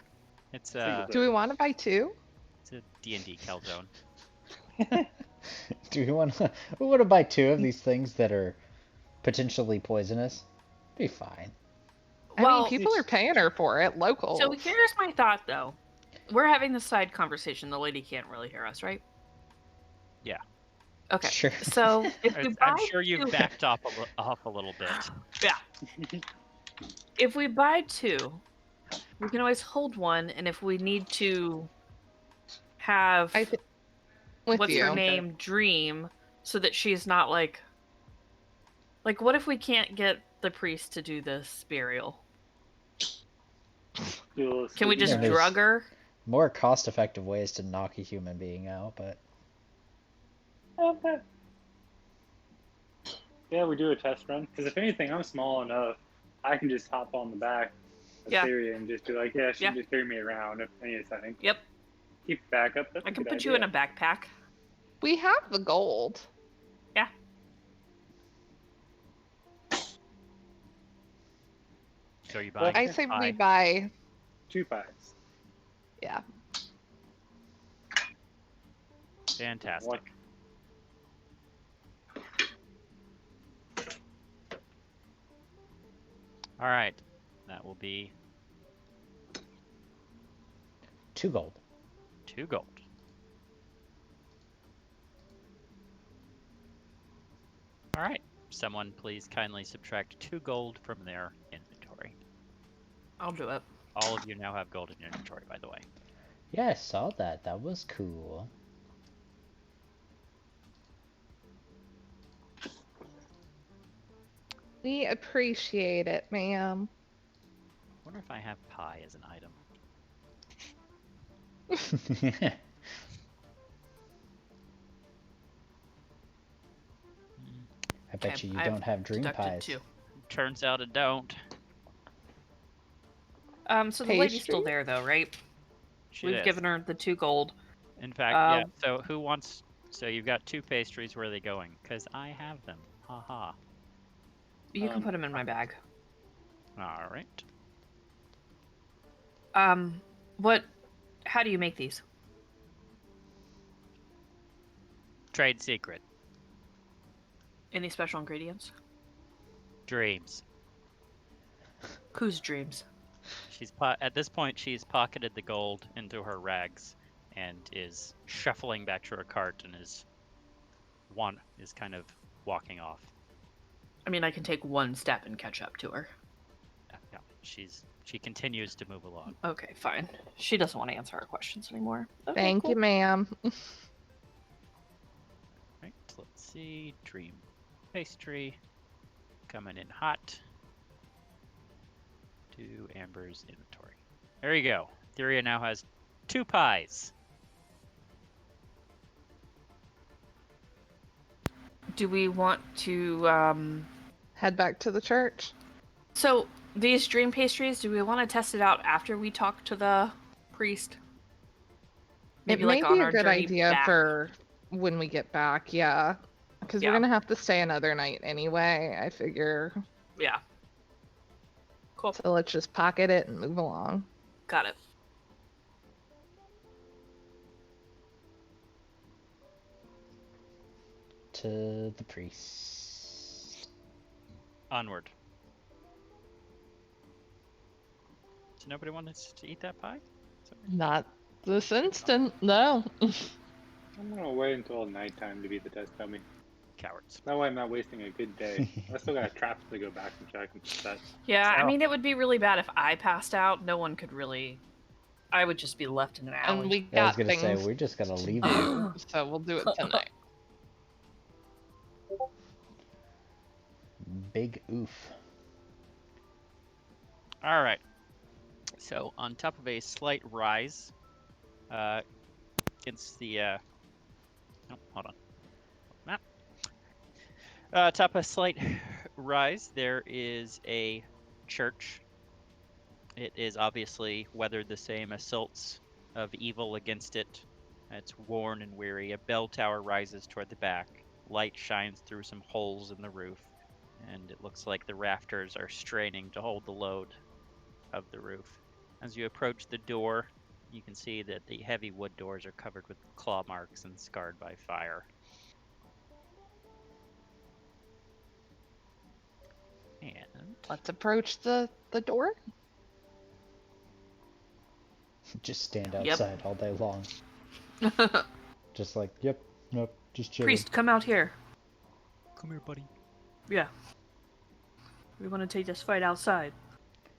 It's Single Do we want to buy 2? it's a D&D calzone. Do we want to buy 2 of these things that are potentially poisonous? Be fine. I Well, mean, people are paying her for it. Local. So here's my thought, though. We're having this side conversation. The lady can't really hear us, right? Yeah. Okay. Sure. So if we buy I'm sure you've two- backed off a little bit. Yeah. If we buy 2, we can always hold one, and if we need to have I think with what's you. her name dream, so that she's not like what if we can't get the priest to do this burial? Can we just Yeah, there's- drug her? More cost-effective ways to knock a human being out, but Yeah, we do a test run. Because if anything, I'm small enough. I can just hop on the back Yeah. Assyria and just be like, yeah, she Yeah. just carry me around if anything. Yep. Keep back up. That's I a can good put you in idea. a backpack. We have the gold. Yeah. So you buying I this say we pie? buy. 2 pies. Yeah. Fantastic. What? All right, that will be 2 gold. 2 gold. All right, someone please kindly subtract 2 gold from their inventory. I'll do it. All of you now have gold in your inventory, by the way. Yeah, I saw that. That was cool. We appreciate it, ma'am. Wonder if I have pie as an item. I bet Okay, you I've don't have dream deducted pies. 2. Turns out I don't. So the lady's still Pastry? there, though, right? She We've is. given her the 2 gold. In fact, yeah. Um, So who wants? So you've got 2 pastries. Where are they going? Because I have them. Haha. You can put them in my bag. All right. What? How do you make these? Trade secret. Any special ingredients? Dreams. Whose dreams? At this point she's pocketed the gold into her rags and is shuffling back to her cart and is kind of walking off. I mean, I can take 1 step and catch up to her. Yeah, she continues to move along. Okay, fine. She doesn't want to answer our questions anymore. Okay, Thank you, cool. ma'am. Right, let's see. Dream pastry coming in hot to Amber's inventory. There you go. Theria now has 2 pies. Do we want to, Head back to the church. So, these dream pastries, do we want to test it out after we talk to the priest? It may on be a our good journey idea back? for when we get back, yeah. Because Yeah. we're gonna have to stay another night anyway, I figure. Yeah. Cool. So let's just pocket it and move along. Got it. To the priest. Onward. So nobody wants to eat that pie? Not this instant, no. I'm gonna wait until nighttime to be the test dummy. Cowards. That way I'm not wasting a good day. I still got traps to go back and check and set. Yeah, I So- mean, it would be really bad if I passed out. No one could really. I would just be left in an alley. And we Yeah, I was got gonna say things we're just gonna leave to you. do, so we'll do it tonight. Big oof. All right. So on top of a slight rise, against the oh, hold on, map. Top of a slight rise, there is a church. It is obviously weathered the same assaults of evil against it. It's worn and weary. A bell tower rises toward the back. Light shines through some holes in the roof, and it looks like the rafters are straining to hold the load of the roof. As you approach the door, you can see that the heavy wood doors are covered with claw marks and scarred by fire. And Let's approach the door. Just stand Yep. outside all day long. Just like, yep, nope, just chilling. Priest, come out here. come here, buddy. Yeah. We want to take this fight outside.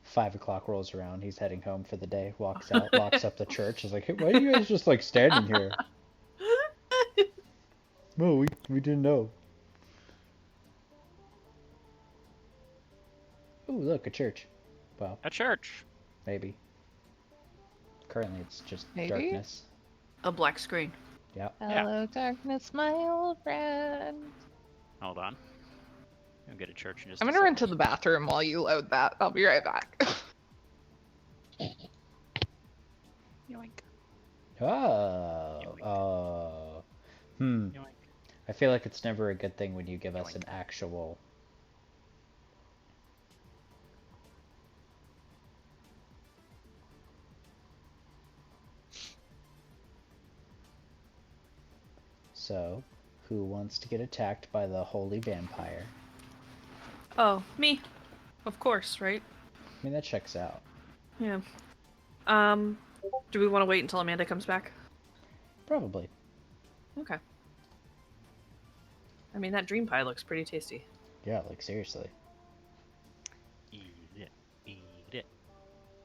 5 o'clock rolls around. He's heading home for the day. Walks out, locks up the church. Is like, hey, why are you guys just like standing here? No, we didn't know. Ooh, look, a church. Well, A church. maybe. Currently, it's just Maybe? darkness. A black screen. Yeah. Hello, darkness, my old friend. Hold on. I'll get a church in just I'm a gonna run second. to the bathroom while you load that. I'll be right back. Yoink. Yoink. I feel like it's never a good thing when you give us an Yoink. actual. So, who wants to get attacked by the holy vampire? Oh, me. Of course, right? I mean, that checks out. Yeah. Do we want to wait until Amanda comes back? Probably. Okay. I mean, that dream pie looks pretty tasty. Yeah, like seriously. Eat it. Eat it.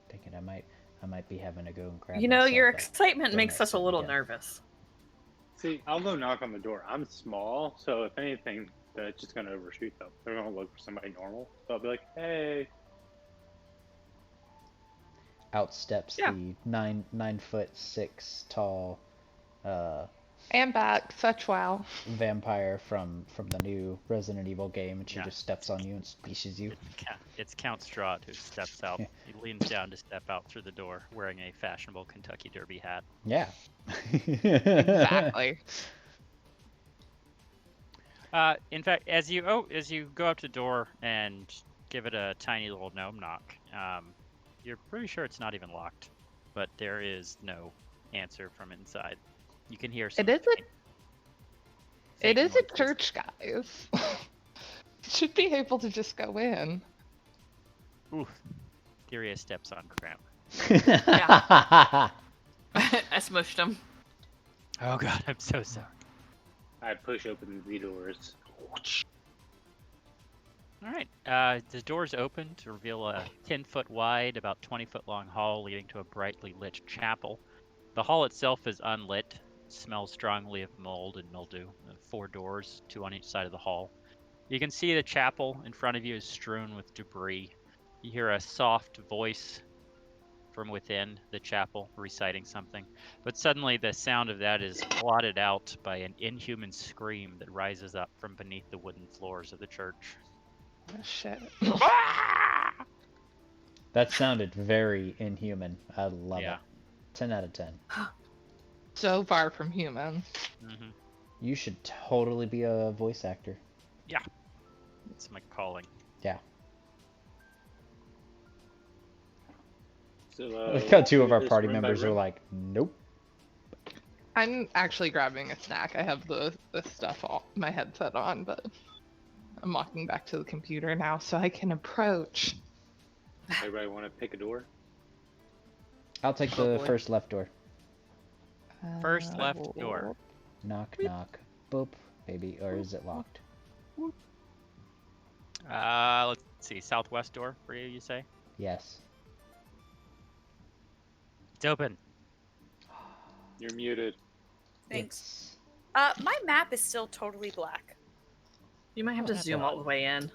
Thinking I might be having to go and grab. You know, your myself a excitement makes donut us a soon little again. nervous. See, I'll go knock on the door. I'm small, so if anything, that's just gonna overshoot them. They're gonna look for somebody normal. So I'll be like, hey. Outsteps Yeah. the 9'6" tall And back, such wow. vampire from the new Resident Evil game, and she Yeah. just steps on you and species you. It's Count Strahd who steps out. He leans down to step out through the door, wearing a fashionable Kentucky Derby hat. Yeah. Exactly. In fact, as you go up to the door and give it a tiny little gnome knock, you're pretty sure it's not even locked, but there is no answer from inside. You can hear some. It faint is a noises. church, guys. Should be able to just go in. Ooh, Theria steps on Cramp. I smushed him. Oh god, I'm so sorry. I push open the doors. All right, the doors open to reveal a 10-foot wide, about 20-foot long hall leading to a brightly lit chapel. The hall itself is unlit, smells strongly of mold and mildew. 4 doors, 2 on each side of the hall. You can see the chapel in front of you is strewn with debris. You hear a soft voice from within the chapel reciting something, but suddenly the sound of that is blotted out by an inhuman scream that rises up from beneath the wooden floors of the church. Oh, shit. That sounded very inhuman. I love Yeah. it. 10 out of 10. So far from human. Mm-hmm. You should totally be a voice actor. It's my calling. So, Look how 2 of our this party room by members are room? like, nope. I'm actually grabbing a snack. I have the stuff all my headset on, but I'm walking back to the computer now so I can approach. Everybody want to pick a door? I'll take Oh, the boy. first left door. First left door. Knock, knock. Boop, baby. Or is it locked? Let's see. Southwest door for you, you say? Yes. It's open. You're muted. Thanks. It's- My map is still totally black. You might have to that's zoom all the way in.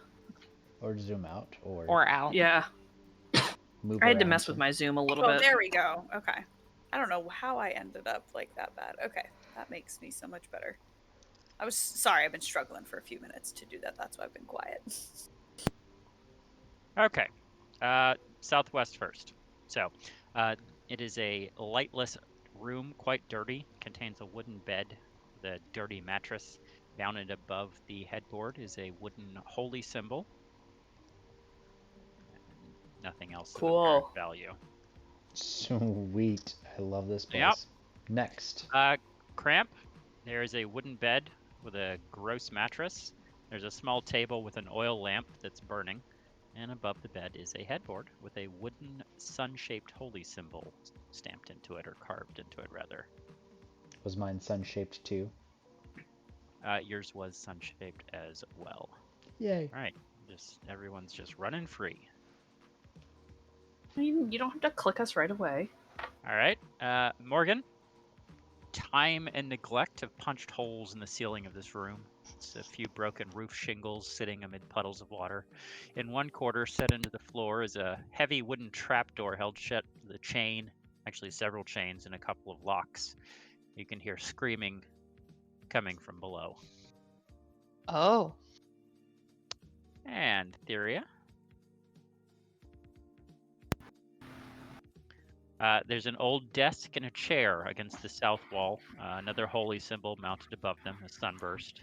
Or zoom out. Or out. Yeah, Move I had to around mess with some. my zoom a little Oh, bit. there we go. Okay. I don't know how I ended up like that bad. Okay, that makes me so much better. I was sorry. I've been struggling for a few minutes to do that. That's why I've been quiet. Okay. Southwest first. So, it is a lightless room, quite dirty. Contains a wooden bed with a dirty mattress. Mounted above the headboard is a wooden holy symbol. Nothing else of apparent Cool. value. Sweet. I love this place. Yep. Next. Cramp. There is a wooden bed with a gross mattress. There's a small table with an oil lamp that's burning. And above the bed is a headboard with a wooden sun-shaped holy symbol stamped into it, or carved into it, rather. Was mine sun-shaped too? Yours was sun-shaped as well. Yay. All right, everyone's just running free. I mean, you don't have to click us right away. All right, Morgan. Time and neglect have punched holes in the ceiling of this room. It's a few broken roof shingles sitting amid puddles of water. In one corner, set into the floor, is a heavy wooden trapdoor held shut with a chain, actually several chains, and a couple of locks. You can hear screaming coming from below. Oh. And Theria. There's an old desk and a chair against the south wall. Another holy symbol mounted above them, a sunburst.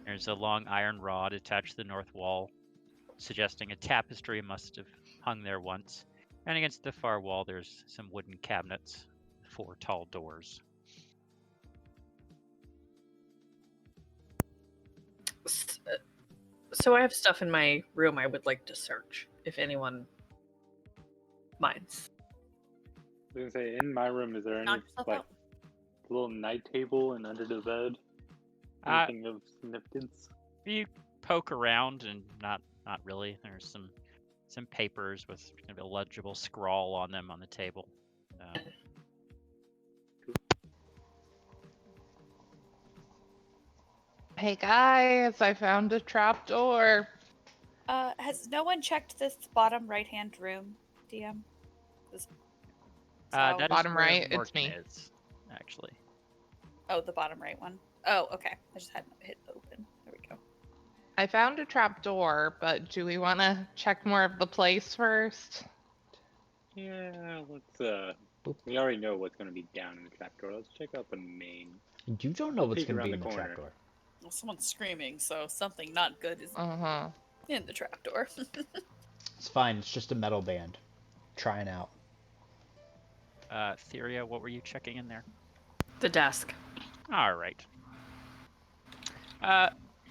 There's a long iron rod attached to the north wall, suggesting a tapestry must have hung there once. And against the far wall, there's some wooden cabinets, 4 tall doors. So I have stuff in my room I would like to search, if anyone minds. I was gonna say, in my room, is there any Knock yourself like out. little night table and under the bed? Uh, Anything of significance? You poke around, and not really. There's some papers with kind of illegible scrawl on them on the table. Hey guys, I found a trap door. Has no one checked this bottom right-hand room, DM? This... That is bottom where right, it's Morgan me. is, actually. Oh, the bottom right one. Oh, okay. I just hadn't hit open. There we go. I found a trap door, but do we want to check more of the place first? Yeah, let's. We already know what's gonna be down in the trapdoor. Let's check out the main. You don't know what's Peek going to be around in the the corner. trapdoor. Well, someone's screaming, so something not good is Uh-huh. in the trapdoor. It's fine. It's just a metal band. Trying out. Theria, what were you checking in there? The desk. All right.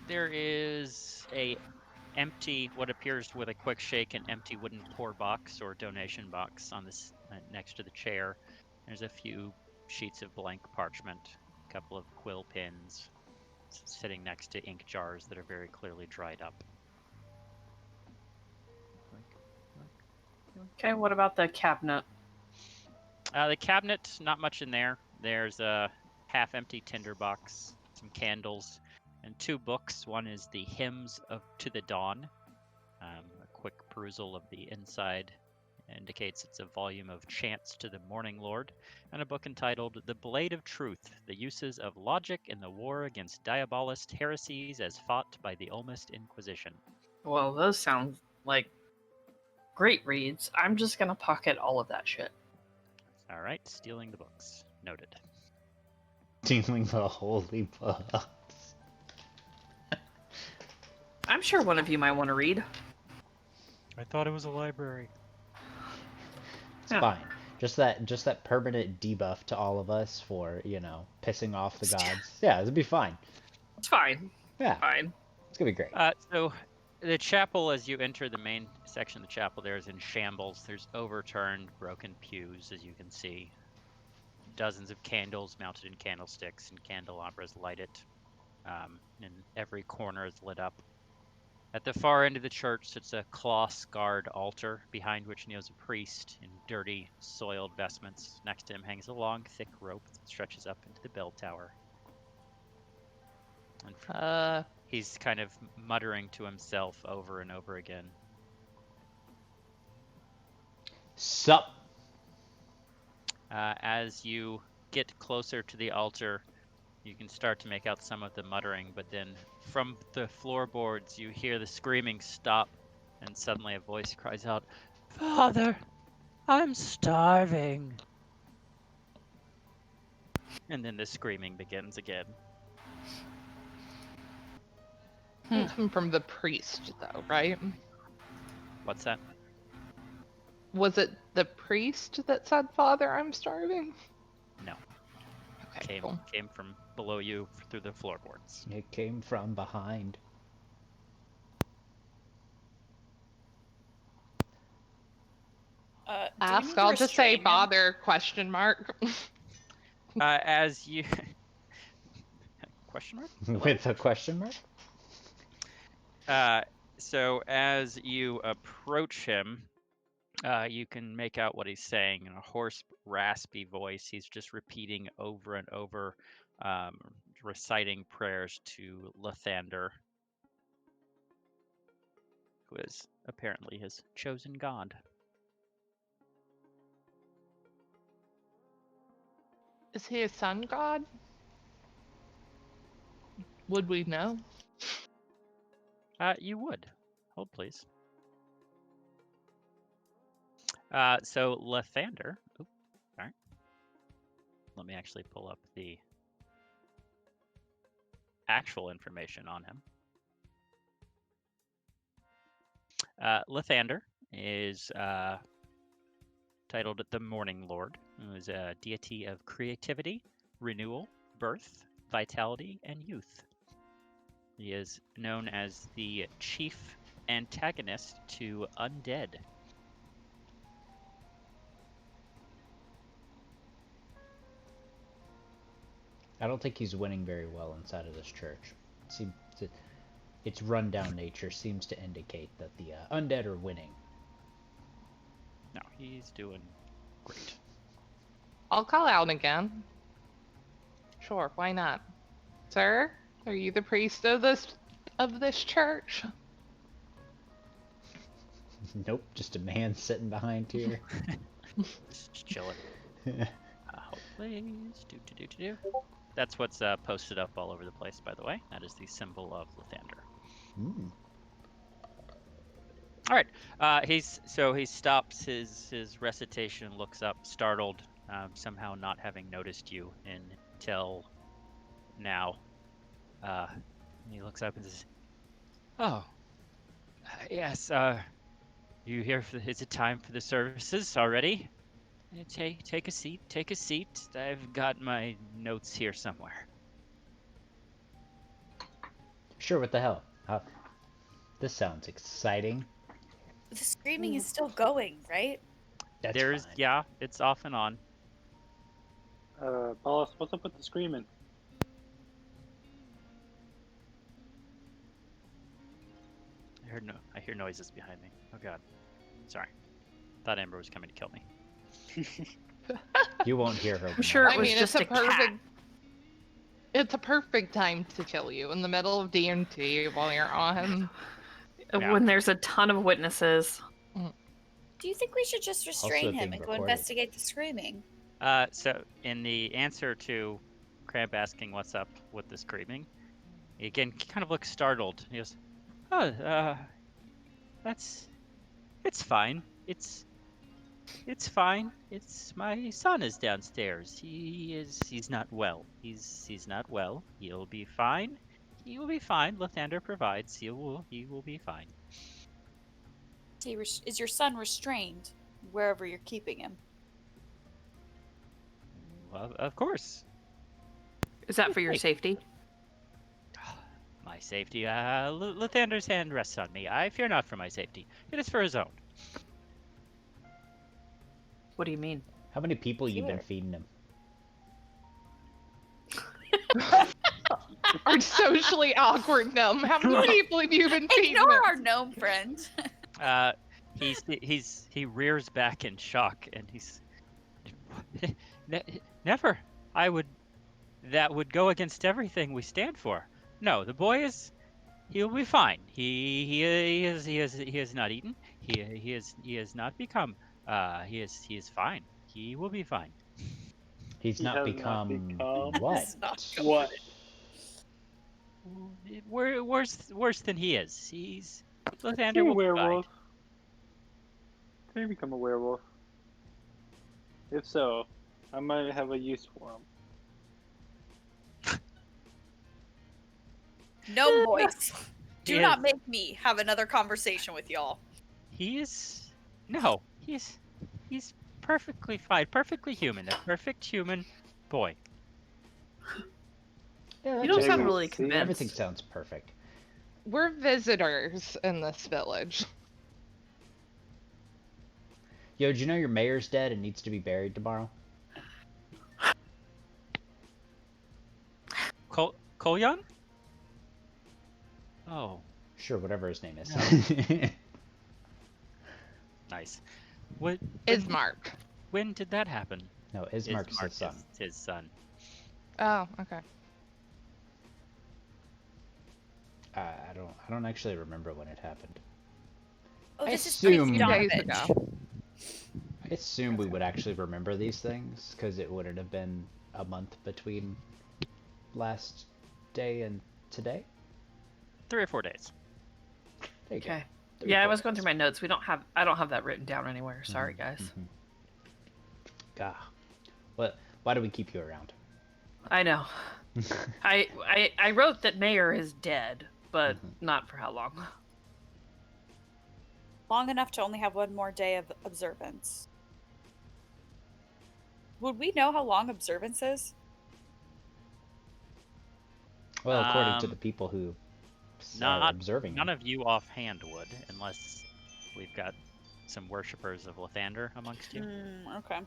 There is a empty, what appears with a quick shake, an empty wooden pour box or donation box on this next to the chair. There's a few sheets of blank parchment, a couple of quill pens, sitting next to ink jars that are very clearly dried up. Okay, what about the cabinet? The cabinet, not much in there. There's a half-empty tinderbox, some candles, and 2 books. One is the Hymns to the Dawn. A quick perusal of the inside indicates it's a volume of chants to the Morning Lord, and a book entitled The Blade of Truth, The Uses of Logic in the War Against Diabolist Heresies as Fought by the Olmist Inquisition. Well, those sound like great reads. I'm just gonna pocket all of that shit. All right, stealing the books. Noted. Dealing the holy books. I'm sure one of you might want to read. I thought it was a library. It's Yeah. fine. Just that permanent debuff to all of us for, pissing off the gods. Yeah, it'll be fine. It's fine. Yeah, Fine. it's gonna be great. So the chapel, as you enter the main section of the chapel, there is in shambles. There's overturned, broken pews, as you can see. Dozens of candles mounted in candlesticks and candelabras light it. And every corner is lit up. At the far end of the church sits a cloth-scarred altar, behind which kneels a priest in dirty, soiled vestments. Next to him hangs a long, thick rope that stretches up into the bell tower. And he's kind of muttering to himself over and over again. Sup? As you get closer to the altar, you can start to make out some of the muttering, but then from the floorboards you hear the screaming stop, and suddenly a voice cries out, "Father, I'm starving." And then the screaming begins again. From the priest, though, right? What's that? Was it the priest that said, "Father, I'm starving"? No. Okay, cool. Came from below you through the floorboards. It came from behind. Do we need Ask, to I'll just say restrain him? "Bother?" question mark. As you... Question mark? With a question mark? So as you approach him, you can make out what he's saying in a hoarse, raspy voice. He's just repeating over and over, reciting prayers to Lathander, who is apparently his chosen god. Is he a sun god? Would we know? You would. Hold, please. So Lathander, Let me actually pull up the actual information on him. Lathander is titled the Morning Lord, who is a deity of creativity, renewal, birth, vitality, and youth. He is known as the chief antagonist to undead. I don't think he's winning very well inside of this church. Its rundown nature seems to indicate that the undead are winning. No, he's doing great. I'll call out again. Sure, why not? Sir, are you the priest of this church? Nope, just a man sitting behind here. Just chilling. Hold please. Do. That's what's posted up all over the place, by the way. That is the symbol of Lathander. Mm. All right. He stops his recitation, looks up, startled, somehow not having noticed you until now. He looks up and says, "Oh, yes. You here for? Is it time for the services already? Take a seat. Take a seat. I've got my notes here somewhere." Sure, what the hell? This sounds exciting. The screaming is still going, right? That's There's fine. yeah, it's off and on. Boss, what's up with the screaming? I hear noises behind me. Oh god. Sorry. Thought Amber was coming to kill me. You won't hear her. I'm sure it I was mean, just it's a cat. It's a perfect time to kill you in the middle of D&T while you're on. Yeah. When there's a ton of witnesses. Do you think we should just restrain him being and go recorded. investigate the screaming? So in the answer to Crab asking what's up with the screaming, he again kind of looks startled. He goes, "Oh, it's fine. It's fine. It's my son is downstairs. He's not well. He's not well. He'll be fine. He will be fine. Lathander provides. He will be fine." Is your son restrained wherever you're keeping him? Well, of course. Is that for your safety? My safety. Lathander's hand rests on me. I fear not for my safety. It is for his own. What do you mean? How many people you've been Here. feeding him? Our socially awkward gnome. How many people have you been feeding? Ignore our gnome friend. He rears back in shock and he's never. That would go against everything we stand for. No, the boy he'll be fine. He has not eaten. He has not become he is fine. He will be fine. He's He not has not become become- what? What? Worse than he is. He's Is he Lathander a will be fine. werewolf? Can he become a werewolf? If so, I might have a use for him. No voice. Do He not is- make me have another conversation with y'all. He's perfectly fine, perfectly human, a perfect human boy. Yeah, You don't Okay, sound we really see. convinced. Everything sounds perfect. We're visitors in this village. Yo, did you know your mayor's dead and needs to be buried tomorrow? Kolyan? Oh, Sure, whatever his name is. nice. What? Ismark. When did that happen? No, Ismark's his son. is his son. Oh, okay. I don't actually remember when it happened. Oh, I this is assume- Priest Few days Donovich. ago. I assume we would actually remember these things because it wouldn't have been a month between last day and today. 3 or 4 days. There you go. Okay. Three, Yeah, I 4 was going days. through my notes. I don't have that written down anywhere. Sorry, guys. Mhm. God. Why do we keep you around? I know. I wrote that Mayor is dead, but not for how long. Long enough to only have one more day of observance. Would we know how long observance is? Well, according to the people who are observing None him. of you offhand would, unless we've got some worshippers of Lathander amongst you. Okay.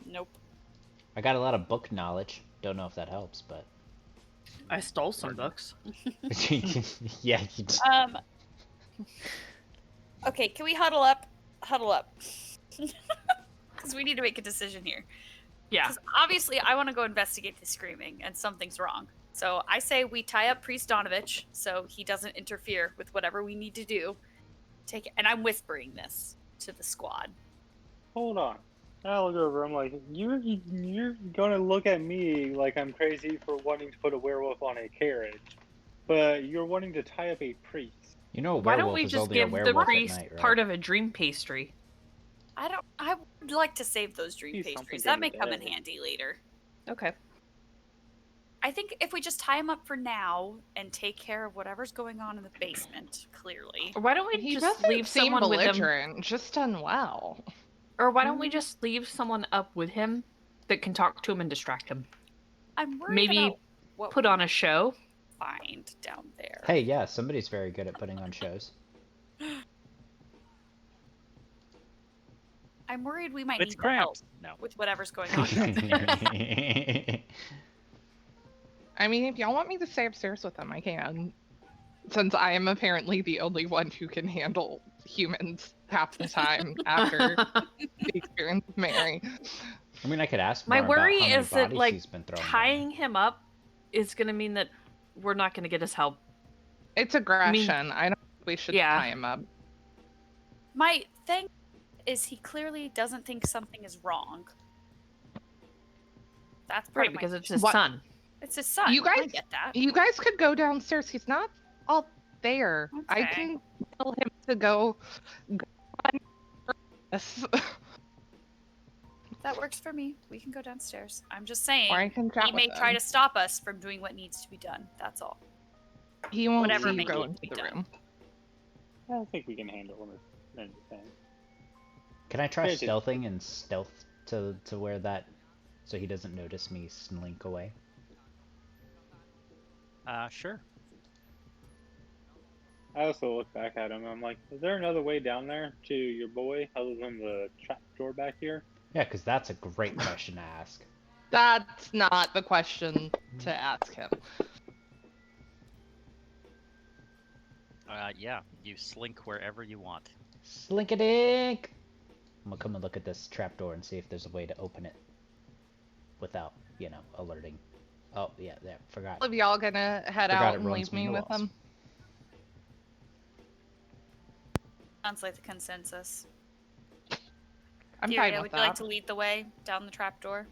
Nope. I got a lot of book knowledge. Don't know if that helps, but I stole some books. yeah. You Okay, can we huddle up? Huddle up. Because we need to make a decision here. Yeah. Because obviously I want to go investigate the screaming, and something's wrong. So I say we tie up Priest Donovich so he doesn't interfere with whatever we need to do. And I'm whispering this to the squad. Hold on. I look over. I'm like, you're gonna look at me like I'm crazy for wanting to put a werewolf on a carriage, but you're wanting to tie up a priest. You know, a Why don't werewolf we is just only a give the werewolf priest at night, right? part of a dream pastry? I would like to save those dream He's pastries. something That may to come in do. handy later. Okay. I think if we just tie him up for now and take care of whatever's going on in the basement, clearly. Or why don't we He just doesn't leave seem someone with him? belligerent, just unwell. Or why don't we just leave someone up with him that can talk to him and distract him? I'm worried Maybe about what Put on a show. we find down there. Hey, yeah, somebody's very good at putting on shows. I'm worried we might It's need the help cramps. No. with whatever's going on downstairs. I mean, if y'all want me to stay upstairs with them, I can. Since I am apparently the only one who can handle humans half the time after the experience with Mary. I mean, I could ask My more worry about how many is that, bodies like, he's been throwing down. tying him up is going to mean that we're not going to get his help. It's aggression. I don't think we should Yeah. tie him up. My thing is he clearly doesn't think something is wrong. That's part Right, of my because it's his What? son. It's his son. You I guys- get that. You guys could go downstairs. He's not all there. I Okay. can tell him to go on this. That works for me. We can go downstairs. I'm just saying Or I can chat he may with try him. to stop us from doing what needs to be done. That's all. He won't whatever see you may go need to into be the done. room. I think we can handle anything. Can I try Yeah, dude. stealthing and stealth to where that, so he doesn't notice me slink away? Sure. I also look back at him. I'm like, is there another way down there to your boy other than the trap door back here? Yeah, because that's a great question to ask. That's not the question to ask him. Yeah, you slink wherever you want. Slink-a-dink! I'm gonna come and look at this trapdoor and see if there's a way to open it without, alerting. Oh, yeah, there, forgot. All of y'all gonna head Forgot out it and ruins leave me my with walls. him? Sounds like the consensus. I'm Furia, fine would with you like that. to lead the way down the trapdoor?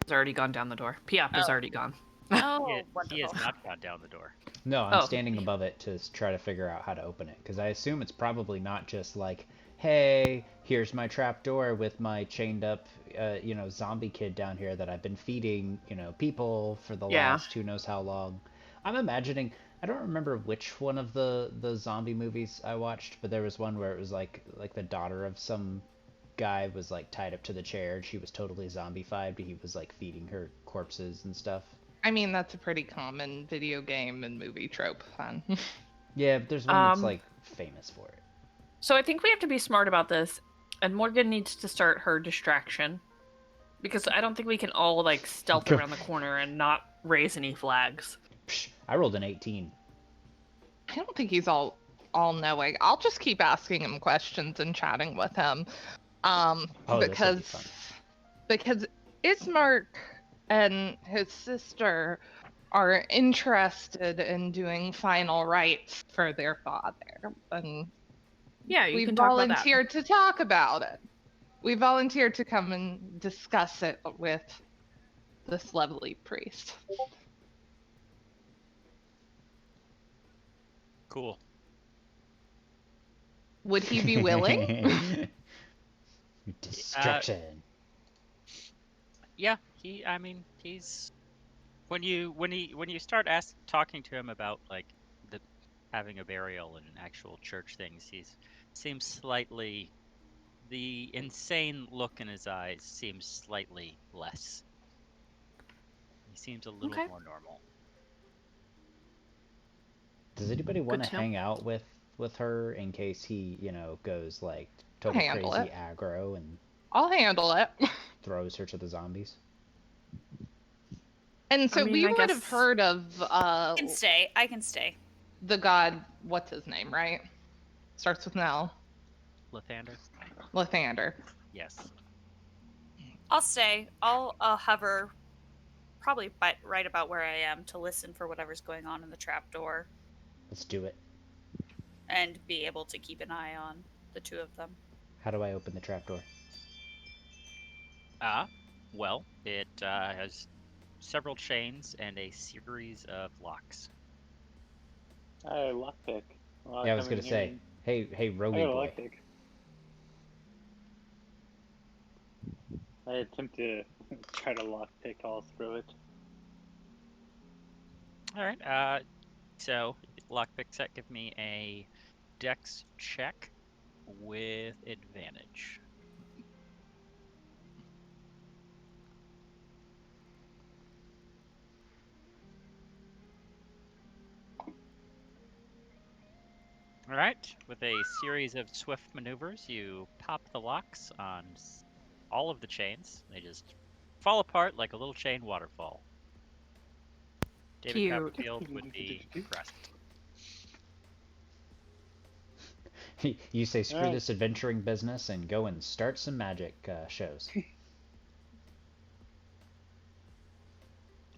He's already gone down the door. Piaf is Oh. already gone. Oh, He has wonderful. not got down the door. No, I'm Oh. standing above it to try to figure out how to open it, because I assume it's probably not just like, hey, here's my trapdoor with my chained up, zombie kid down here that I've been feeding, people for the Yeah. last who knows how long. I'm imagining, I don't remember which one of the zombie movies I watched, but there was one where it was like the daughter of some guy was like tied up to the chair and she was totally zombified, but he was like feeding her corpses and stuff. I mean, that's a pretty common video game and movie trope. Then. Yeah, but there's one that's Um, like famous for it. So I think we have to be smart about this, and Morgan needs to start her distraction, because I don't think we can all like stealth Go. around the corner and not raise any flags. Psh, I rolled an 18. I don't think he's all knowing. I'll just keep asking him questions and chatting with him. Oh, this will be Because fun. Ismark and his sister are interested in doing final rites for their father, and Yeah, you we can talk about that. volunteered to talk about it. We volunteered to come and discuss it with this lovely priest. Cool. Would he be willing? Distraction. Yeah, I mean, he's when you start talking to him about like the having a burial and actual church things, seems slightly the insane look in his eyes seems slightly less. He seems a little Okay. more normal. Does anybody want to to know. hang out with her in case he, goes like I'll total handle crazy it. aggro and I'll handle it. throws her to the zombies? And so we I would have guess- heard of I can stay. I can stay. the god, what's his name, right? Starts with an L. Lathander? Lathander. Yes. I'll stay. I'll hover probably right about where I am to listen for whatever's going on in the trapdoor Let's do it. and be able to keep an eye on the two of them. How do I open the trapdoor? Well, it has several chains and a series of locks. Lockpick. Well, Yeah, I was come in gonna here say, and- hey, I Rogue got a boy. lockpick. I attempt to try to lockpick all through it. All right. So lockpick set, give me a dex check with advantage. All right. With a series of swift maneuvers, you pop the locks on all of the chains. They just fall apart like a little chain waterfall. David Cute. Copperfield would be impressed. You say screw Alright. this adventuring business and go and start some magic shows.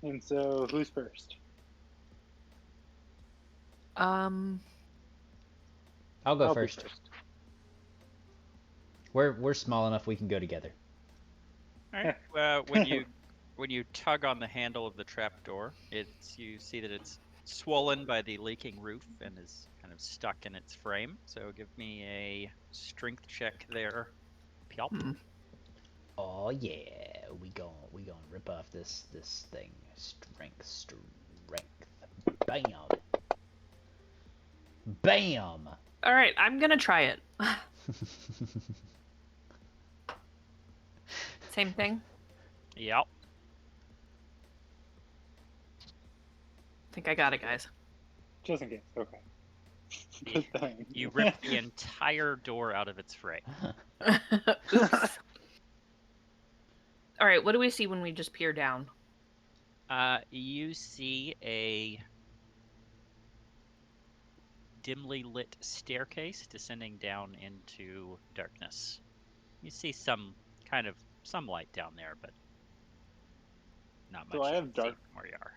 And so, who's first? I'll go I'll be first. We're small enough we can go together. All right. When you tug on the handle of the trapdoor, you see that it's swollen by the leaking roof and is kind of stuck in its frame. So give me a strength check there. Pjop. Oh yeah, we gon' rip off this thing. Strength. Bam. Bam. All right, I'm gonna try it. Same thing. Yep. I think I got it, guys. Just in case. Okay. Good thing. You rip the entire door out of its frame. Oops. All right, what do we see when we just peer down? You see a dimly lit staircase descending down into darkness. You see some light down there, but not much. So I you have can see dark- from where you are.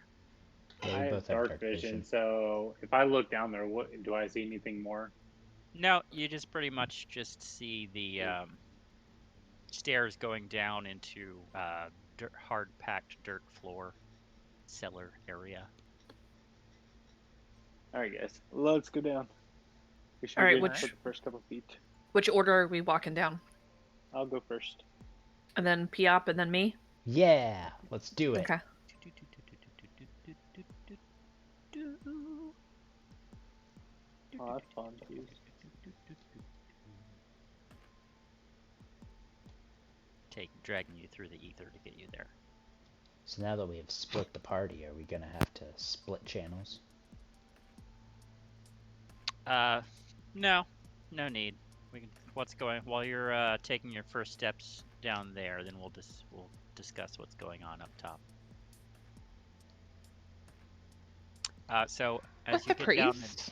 Yeah, I we have both have dark vision, so if I look down there, what do I see anything more? No, you just pretty much just see the stairs going down into hard-packed dirt floor cellar area. All right, guys, let's go down. We should All right, get which- for the first couple feet. Which order are we walking down? I'll go first. And then Piop, and then me? Yeah, let's do it. Okay. Oh, that's fun. Geez. Dragging you through the ether to get you there. So now that we have split the party, are we gonna have to split channels? No need. We can. While you're taking your first steps down there, then we'll discuss what's going on up top. So as With you the get down, priest.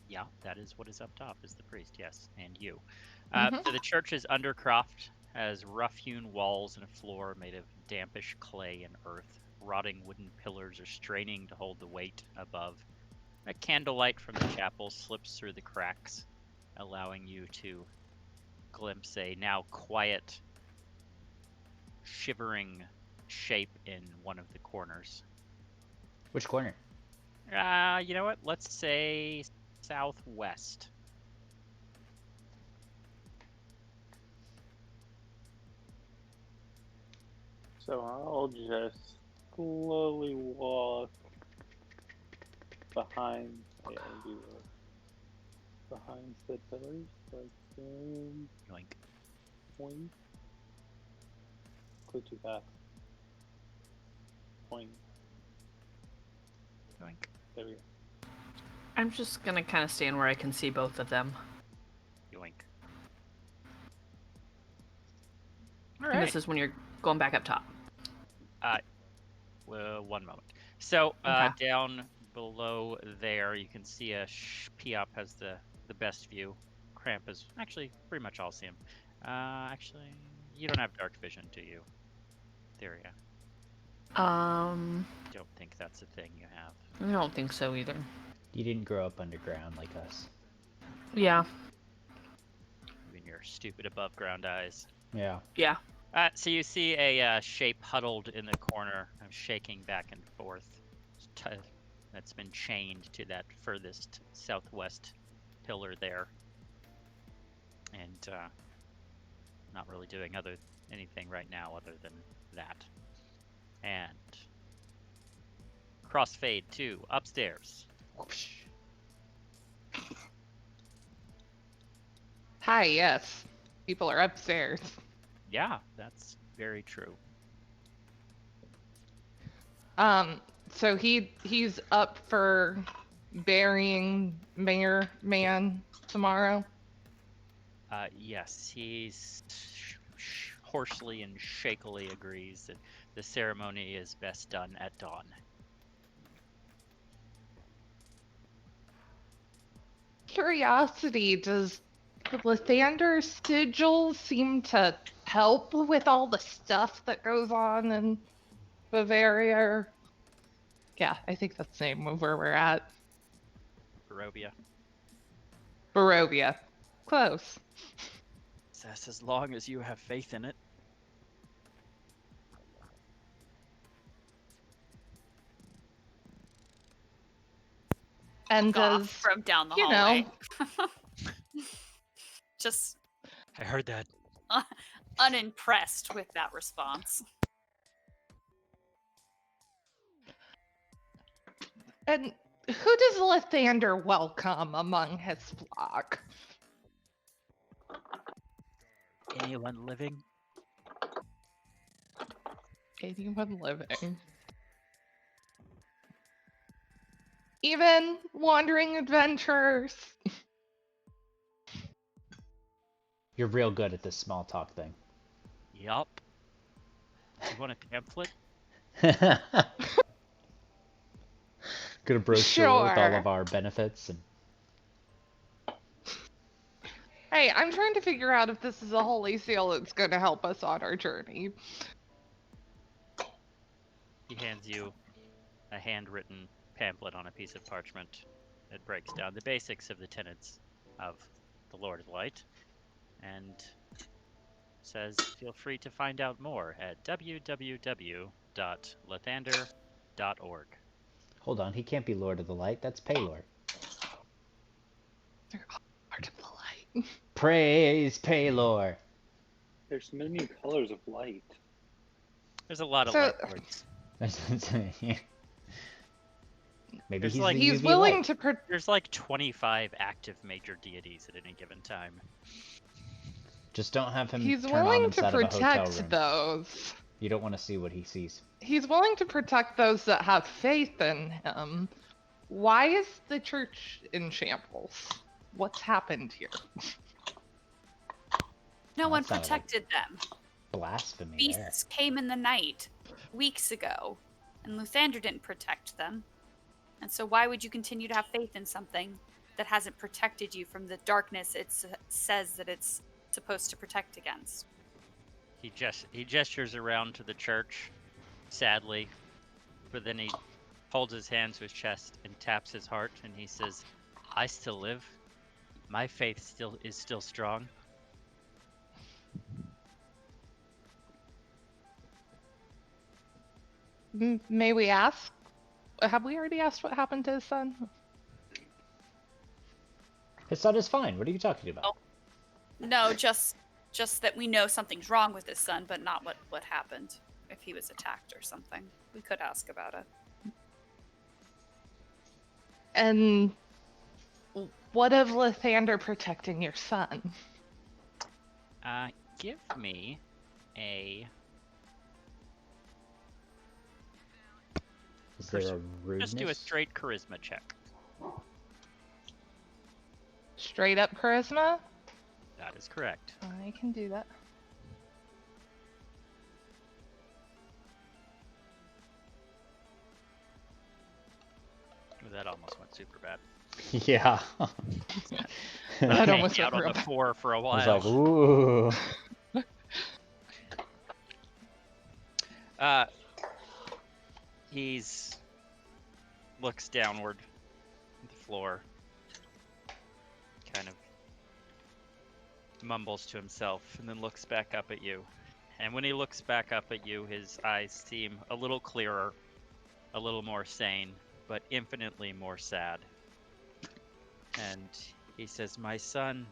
yeah, that is what is up top. Is the priest? Yes, and you. Mhm. So the church's undercroft has rough-hewn walls and a floor made of dampish clay and earth. Rotting wooden pillars are straining to hold the weight above. A candlelight from the chapel slips through the cracks, allowing you to glimpse a now quiet, shivering shape in one of the corners. Which corner? You know what? Let's say southwest. So I'll just slowly walk behind. Yeah, I'll do behind the pillars, like Yoink. point. Click too fast. Point. Yoink. There we go. I'm just gonna kind of stand where I can see both of them. Yoink. And this is when you're going back up top. Well, one moment. So Okay. down below there, you can see Piop has the best view. Cramp is actually pretty much all see him. Actually, you don't have dark vision, do you? Theria. Don't think that's a thing you have. I don't think so either. You didn't grow up underground like us. Yeah. I mean, your stupid above ground eyes. Yeah. Yeah. So you see a shape huddled in the corner, shaking back and forth. That's been chained to that furthest southwest pillar there, and not really doing anything right now other than that. And crossfade to upstairs. Whoosh. Hi, yes. People are upstairs. Yeah, that's very true. So he's up for burying Mayor Man tomorrow. Yes, he's hoarsely and shakily agrees that the ceremony is best done at dawn. Curiosity, does the Lathander sigil seem to help with all the stuff that goes on in Bavaria? Yeah, I think that's the name of where we're at. Barovia. Barovia. Close. That's as long as you have faith in it. And Off does, from down the you hallway. know, Just I heard that. unimpressed with that response. and who does Lathander welcome among his flock? Anyone living? Anyone living. Even wandering adventurers. You're real good at this small talk thing. Yup. You want a pamphlet? Gonna brochure with all Sure. of our benefits and Hey, I'm trying to figure out if this is a holy seal that's going to help us on our journey. He hands you a handwritten pamphlet on a piece of parchment. It breaks down the basics of the tenets of the Lord of Light and says feel free to find out more at www.lathander.org. hold on, he can't be Lord of the Light. That's Paylor. They're all part of the light. Praise Paylor. There's many colors of light. There's a lot of So- light words. Maybe There's he's like- the He's UV willing light. to There's like 25 active major deities at any given time. Just don't have him He's turn on willing to inside of a hotel protect room. those. You don't want to see what he sees. He's willing to protect those that have faith in him. Why is the church in shambles? What's happened here? No one That sounded like protected them. Blasphemy there. Beasts came in the night weeks ago, and Lathander didn't protect them. And so why would you continue to have faith in something that hasn't protected you from the darkness it says that it's supposed to protect against? He gestures around to the church, sadly, but then he holds his hand to his chest and taps his heart, and he says, "I still live. My faith is still strong." May we ask? Have we already asked what happened to his son? His son is fine. What are you talking about? Oh. No, just that we know something's wrong with his son, but not what happened. if he was attacked or something. We could ask about it. And what of Lathander protecting your son? Give me a. Is there a rudeness? Just do a straight charisma check. Straight up charisma? That is correct. I can do that. That almost went super bad. Yeah. That Hanging almost out went on real the 4 for a I while. was like, ooh. He's looks downward at the floor, kind of mumbles to himself, and then looks back up at you. And when he looks back up at you, his eyes seem a little clearer, a little more sane, but infinitely more sad. And he says, "My son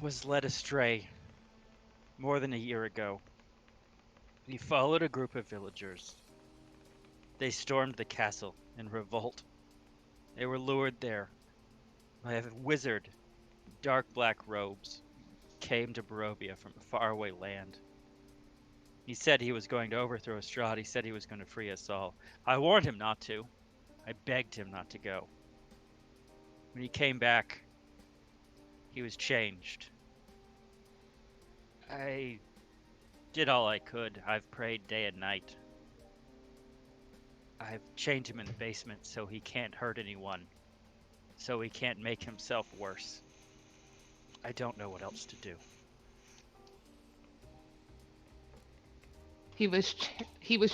was led astray more than a year ago. He followed a group of villagers. They stormed the castle in revolt. They were lured there by a wizard in dark black robes. Came to Barovia from a faraway land. He said he was going to overthrow Strahd. He said he was going to free us all. I warned him not to. I begged him not to go. When he came back, he was changed. I did all I could. I've prayed day and night. I've chained him in the basement so he can't hurt anyone, so he can't make himself worse. I don't know what else to do." He was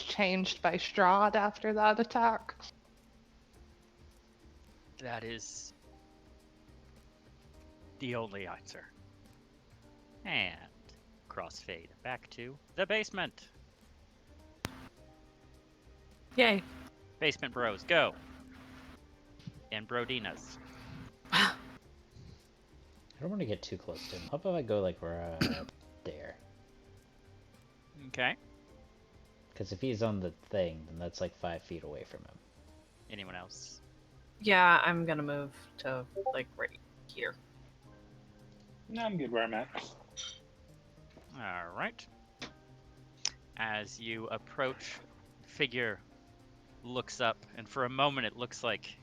changed by Strahd after that attack. That is the only answer. And crossfade back to the basement. Yay. Basement bros, go. And Brodinas. I don't want to get too close to him. How about I go like right there? Okay. Because if he's on the thing, then that's like 5 feet away from him. Anyone else? Yeah, I'm gonna move to like right here. No, I'm good where I'm at. All right. As you approach, figure looks up, and for a moment it looks like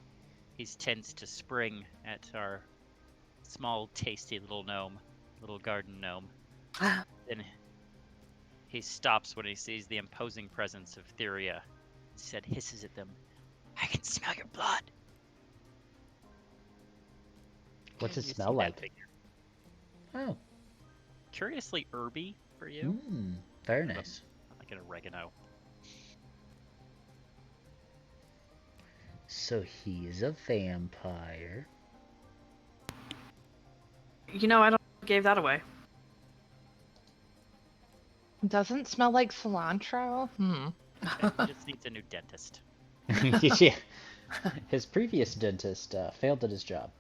he's tense to spring at our small, tasty little gnome, little garden gnome. Then he stops when he sees the imposing presence of Theria. Instead, hisses at them. "I can smell your blood." What's And it you smell see that like? figure. Oh. Curiously herby for you, Very nice. like an oregano. So he's a vampire. You know, I don't gave that away. Doesn't smell like cilantro? He just needs a new dentist. Yeah. His previous dentist failed at his job.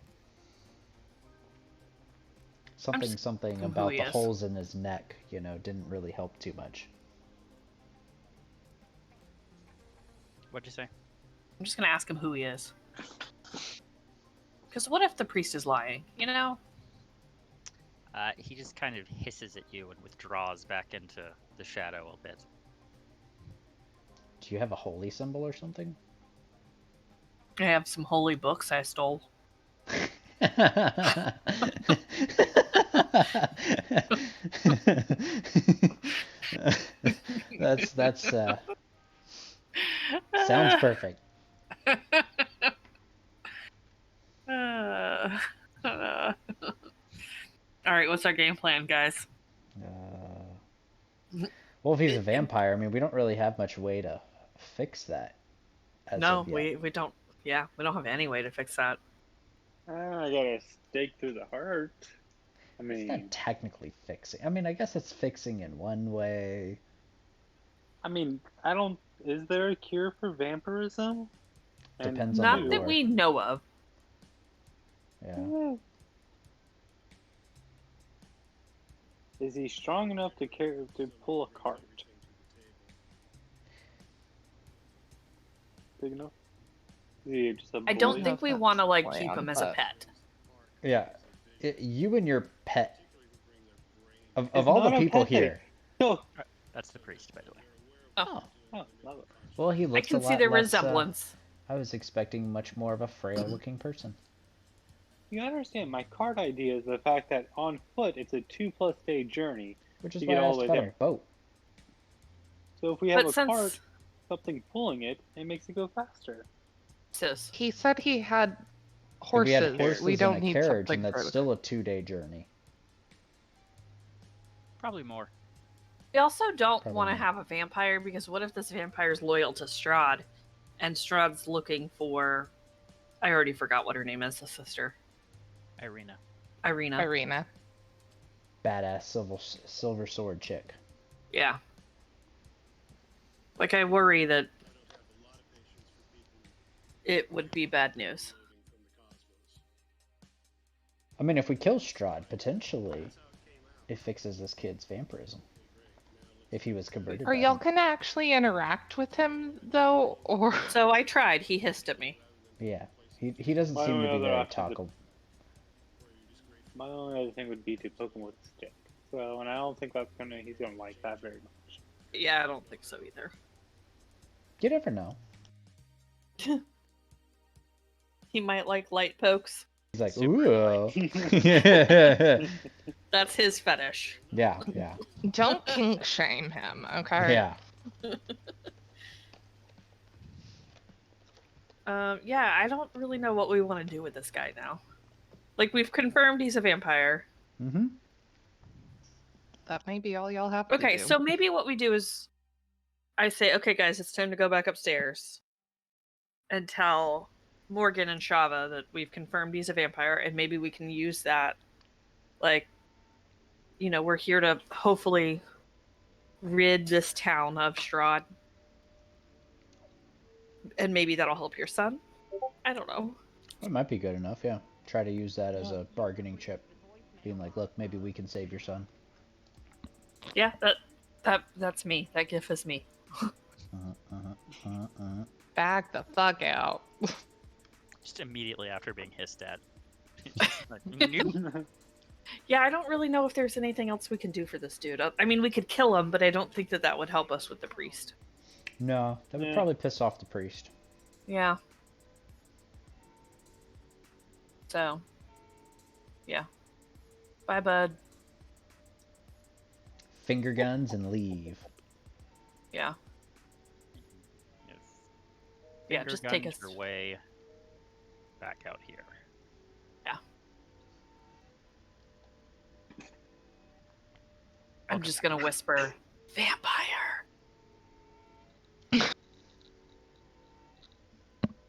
Something who about he the is. holes in his neck, didn't really help too much. What'd you say? I'm just gonna ask him who he is. Because what if the priest is lying? You know? He just kind of hisses at you and withdraws back into the shadow a bit. Do you have a holy symbol or something? I have some holy books I stole. that's sounds perfect. All right, what's our game plan, guys? Well, if he's a vampire, I mean, we don't really have much way to fix that. No, we don't. Yeah, we don't have any way to fix that. I got a stake through the heart. I It's mean, not technically fixing. I mean, I guess it's fixing in one way. I don't. Is there a cure for vampirism? And Depends on Not the that lore. we know of. Yeah. Is he strong enough to pull a cart? Big enough? Is he just a I don't bully? think we That's want to the like keep plan, him as a but- pet. Yeah. You and your pet. Of It's all the not a people pet. here. Oh, That's the priest, by the way. Oh. oh, love it. Well, he I looks a can see lot the less, resemblance. I was expecting much more of a frail-looking person. You gotta understand, my cart idea is the fact that on foot it's a 2+ day journey. Which is You why get I all asked the way about a there. boat. So if we have But a since cart, something pulling it, it makes it go faster. sis, He said he had If horses. we had horses We don't and a need carriage, something and that's for still a 2-day journey. Probably more. we also don't Probably want to not. have a vampire because what if this vampire is loyal to Strahd, and Strahd's looking for, I already forgot what her name is, the sister, Irina. Irina. Irina. Badass silver sword chick. Yeah. Like I worry that it would be bad news. I mean, if we kill Strahd, potentially, it fixes this kid's vampirism. If he was converted. Are by y'all him. gonna actually interact with him though, or So I tried. He hissed at me. Yeah. He doesn't My seem only to be other very option is- talkable. My only other thing would be to poke him with a stick. So, and I don't think he's gonna like that very much. Yeah, I don't think so either. You never know. He might like light pokes. He's like, Super ooh. That's his fetish. yeah. don't kink shame him, okay? Yeah. Yeah, I don't really know what we want to do with this guy now. Like, we've confirmed he's a vampire. Mm-hmm. That may be all y'all have to Okay, do. so maybe what we do is I say, okay, guys, it's time to go back upstairs and tell Morgan and Shava that we've confirmed he's a vampire, and maybe we can use that. Like, you know, we're here to hopefully rid this town of Strahd. And maybe that'll help your son. I don't know. It might be good enough, yeah. Try to use that as a bargaining chip. Being like, look, maybe we can save your son. Yeah, that's me. That gif is me. Back the fuck out. Just immediately after being hissed at. Like, nope. Yeah, I don't really know if there's anything else we can do for this dude. I mean, we could kill him, but I don't think that would help us with the priest. No, that would Yeah. probably piss off the priest. Yeah. So, yeah. Bye, bud. Finger guns and leave. Yeah. If Yeah, finger just take guns us. your way back out here. I'm just gonna whisper, vampire.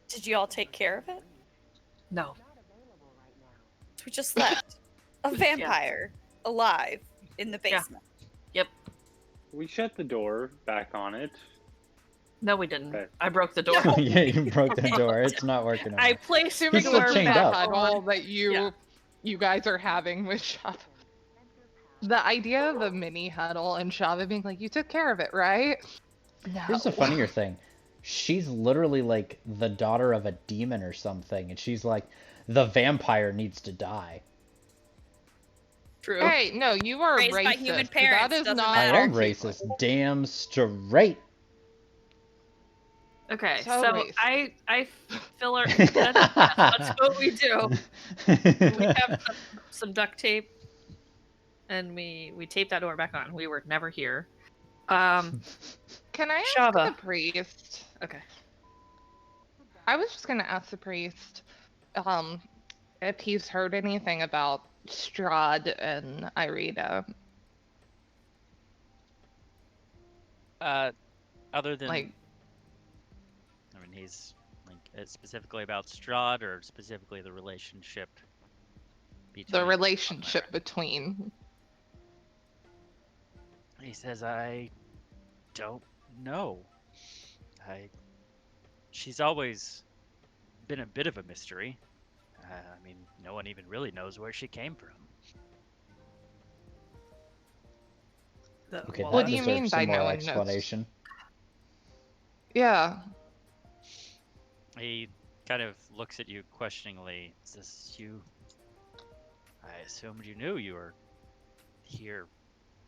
Did you all take care of it? No. We just left a vampire alive in the Yeah. basement. We shut the door back on it. No, we didn't. Okay. I broke the door. Yeah, you broke the door. It's not working. I anymore. placed the Assuming still door chained that up. back huddle on. that Yeah. you guys are having with Shava. The idea of a mini huddle and Shava being like, "You took care of it, right?" No. Here's the funnier thing. She's literally like the daughter of a demon or something, and she's like, the vampire needs to die. True. Hey, no, you are Raised racist. by human parents, That is doesn't not. I matter. am racist. Damn straight. Okay, So so racist. I fill our. That's what we do. We have some duct tape, and we tape that door back on. We were never here. Can I ask Shava. the priest? Okay. I was just gonna ask the priest, if he's heard anything about Strahd and Irina. Other than, Like, I mean, he's like specifically about Strahd or specifically the relationship between the them relationship there? between. He says, I don't know. She's always been a bit of a mystery. I mean, no one even really knows where she came from. Okay, well, What that do you deserves mean some by more no one knows? explanation. Yeah. He kind of looks at you questioningly. Says, "You? I assumed you knew you were here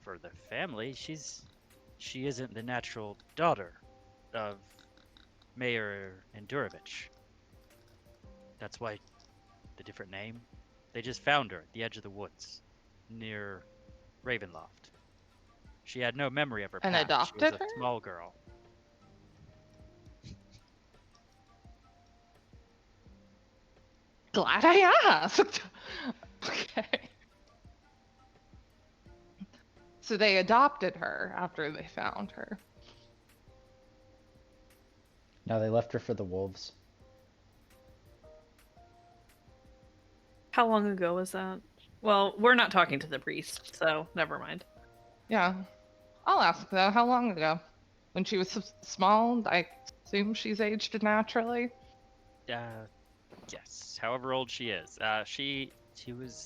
for the family. She isn't the natural daughter of Mayor Endurovich. That's why the different name. They just found her at the edge of the woods, near Ravenloft. She had no memory of her And past. She was adopted a her? small girl. Glad I asked. Okay. So they adopted her after they found her. No, they left her for the wolves. How long ago was that? Well, we're not talking to the priest, so never mind. Yeah. I'll ask though, how long ago? When she was small, I assume she's aged naturally. Yes, however old she is.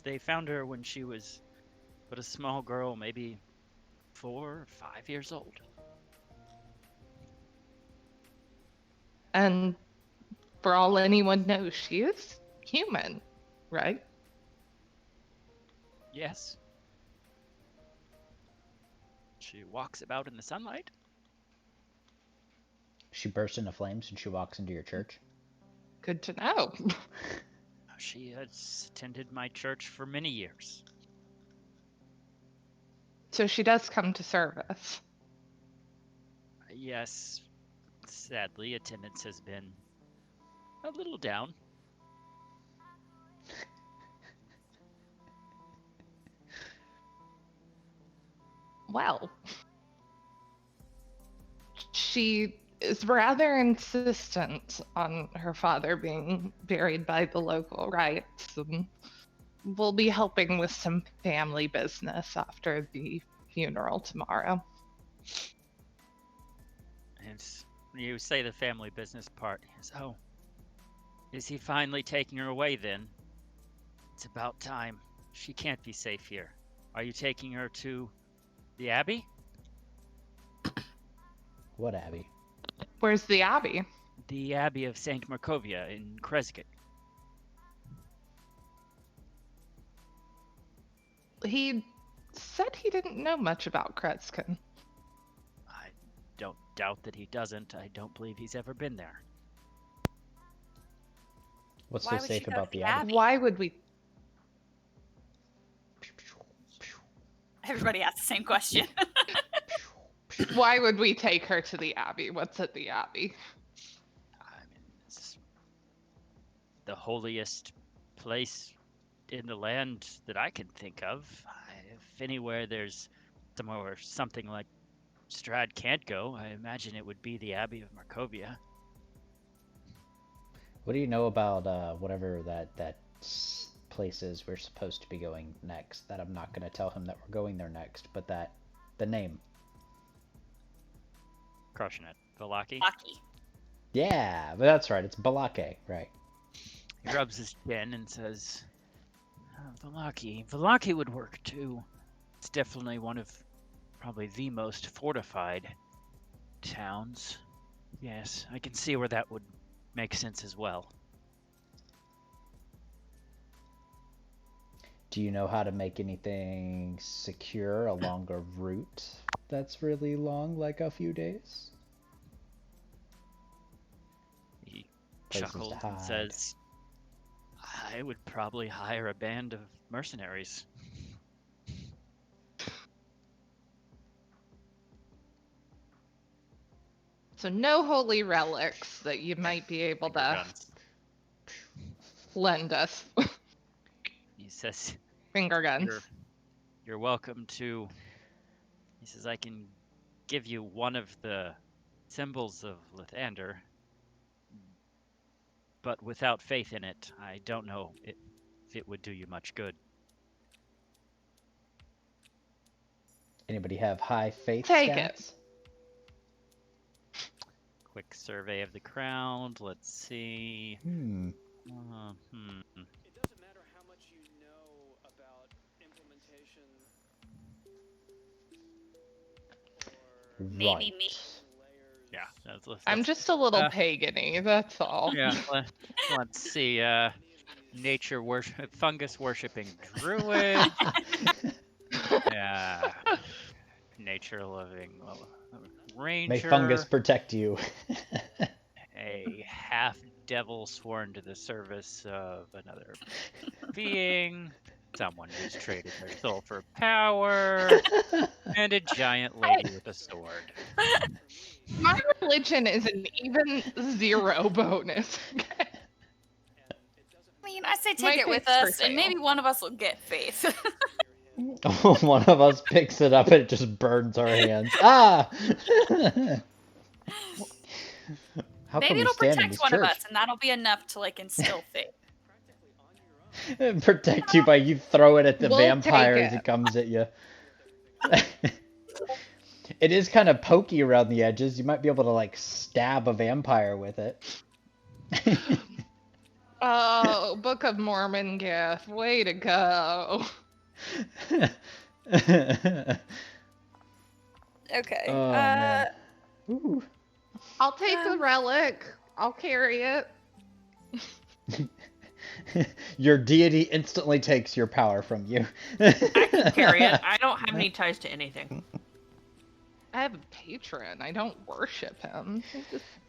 They found her when she was but a small girl, maybe 4 or 5 years old. And for all anyone knows, she is human, right? Yes. She walks about in the sunlight. She bursts into flames and she walks into your church. Good to know. She has attended my church for many years. So she does come to service. Yes, sadly, attendance has been a little down. Well, she is rather insistent on her father being buried by the local rites, and we'll be helping with some family business after the funeral tomorrow. And when you say the family business part, oh, is he finally taking her away then? It's about time. She can't be safe here. Are you taking her to the Abbey? What abbey? Where's the Abbey? The Abbey of St. Markovia in Kresget. He said he didn't know much about Kretzkin. I don't doubt that he doesn't. I don't believe he's ever been there. What's Why so would safe she go about to the the abbey? Why would we? Everybody asked the same question. Why would we take her to the Abbey? What's at the Abbey? I mean, it's the holiest place in the land that I can think of. If anywhere there's somewhere where something like Strahd can't go, I imagine it would be the Abbey of Markovia. What do you know about whatever that place is we're supposed to be going next? That I'm not going to tell him that we're going there next, but the name. Crushing it. Valaki? Lucky. Yeah, but that's right. It's Balake, right? He rubs his chin and says, oh, Valaki. Valaki would work too. It's definitely one of probably the most fortified towns. Yes, I can see where that would make sense as well. Do you know how to make anything secure along a route that's really long, like a few days? He Places to chuckles and hide. says, I would probably hire a band of mercenaries. So no holy relics that you might be able Finger to guns. lend us. He says, Finger guns. You're welcome to. He says, I can give you one of the symbols of Lathander, but without faith in it, I don't know if it would do you much good. Anybody have high faith Take stats? it. Quick survey of the crowd. Let's see. It doesn't matter how much you know about implementation. Maybe me. Yeah, let's, I'm let's- just a little uh, pagany, that's all. yeah. Let's see. Nature worship, fungus worshipping druid. Yeah. Nature loving ranger. May fungus protect you. A half devil sworn to the service of another being. Someone who's traded their soul for power. And a giant lady with a sword. My religion is an even 0 bonus. I mean, I say My take it with faith's for us, and maybe sale. one of us will get faith. One of us picks it up and it just burns our hands. Ah! How maybe come we it'll stand in protect this one of church? us, and that'll be enough to like instill faith. Protect you by you throw it at the We'll vampire take as it. it comes at you. It is kind of pokey around the edges. You might be able to like stab a vampire with it. Oh, Book of Mormon gift. Way to go. Okay. Oh, man. Ooh. I'll take the relic. I'll carry it. Your deity instantly takes your power from you. I can carry it. I don't have any ties to anything. I have a patron. I don't worship him.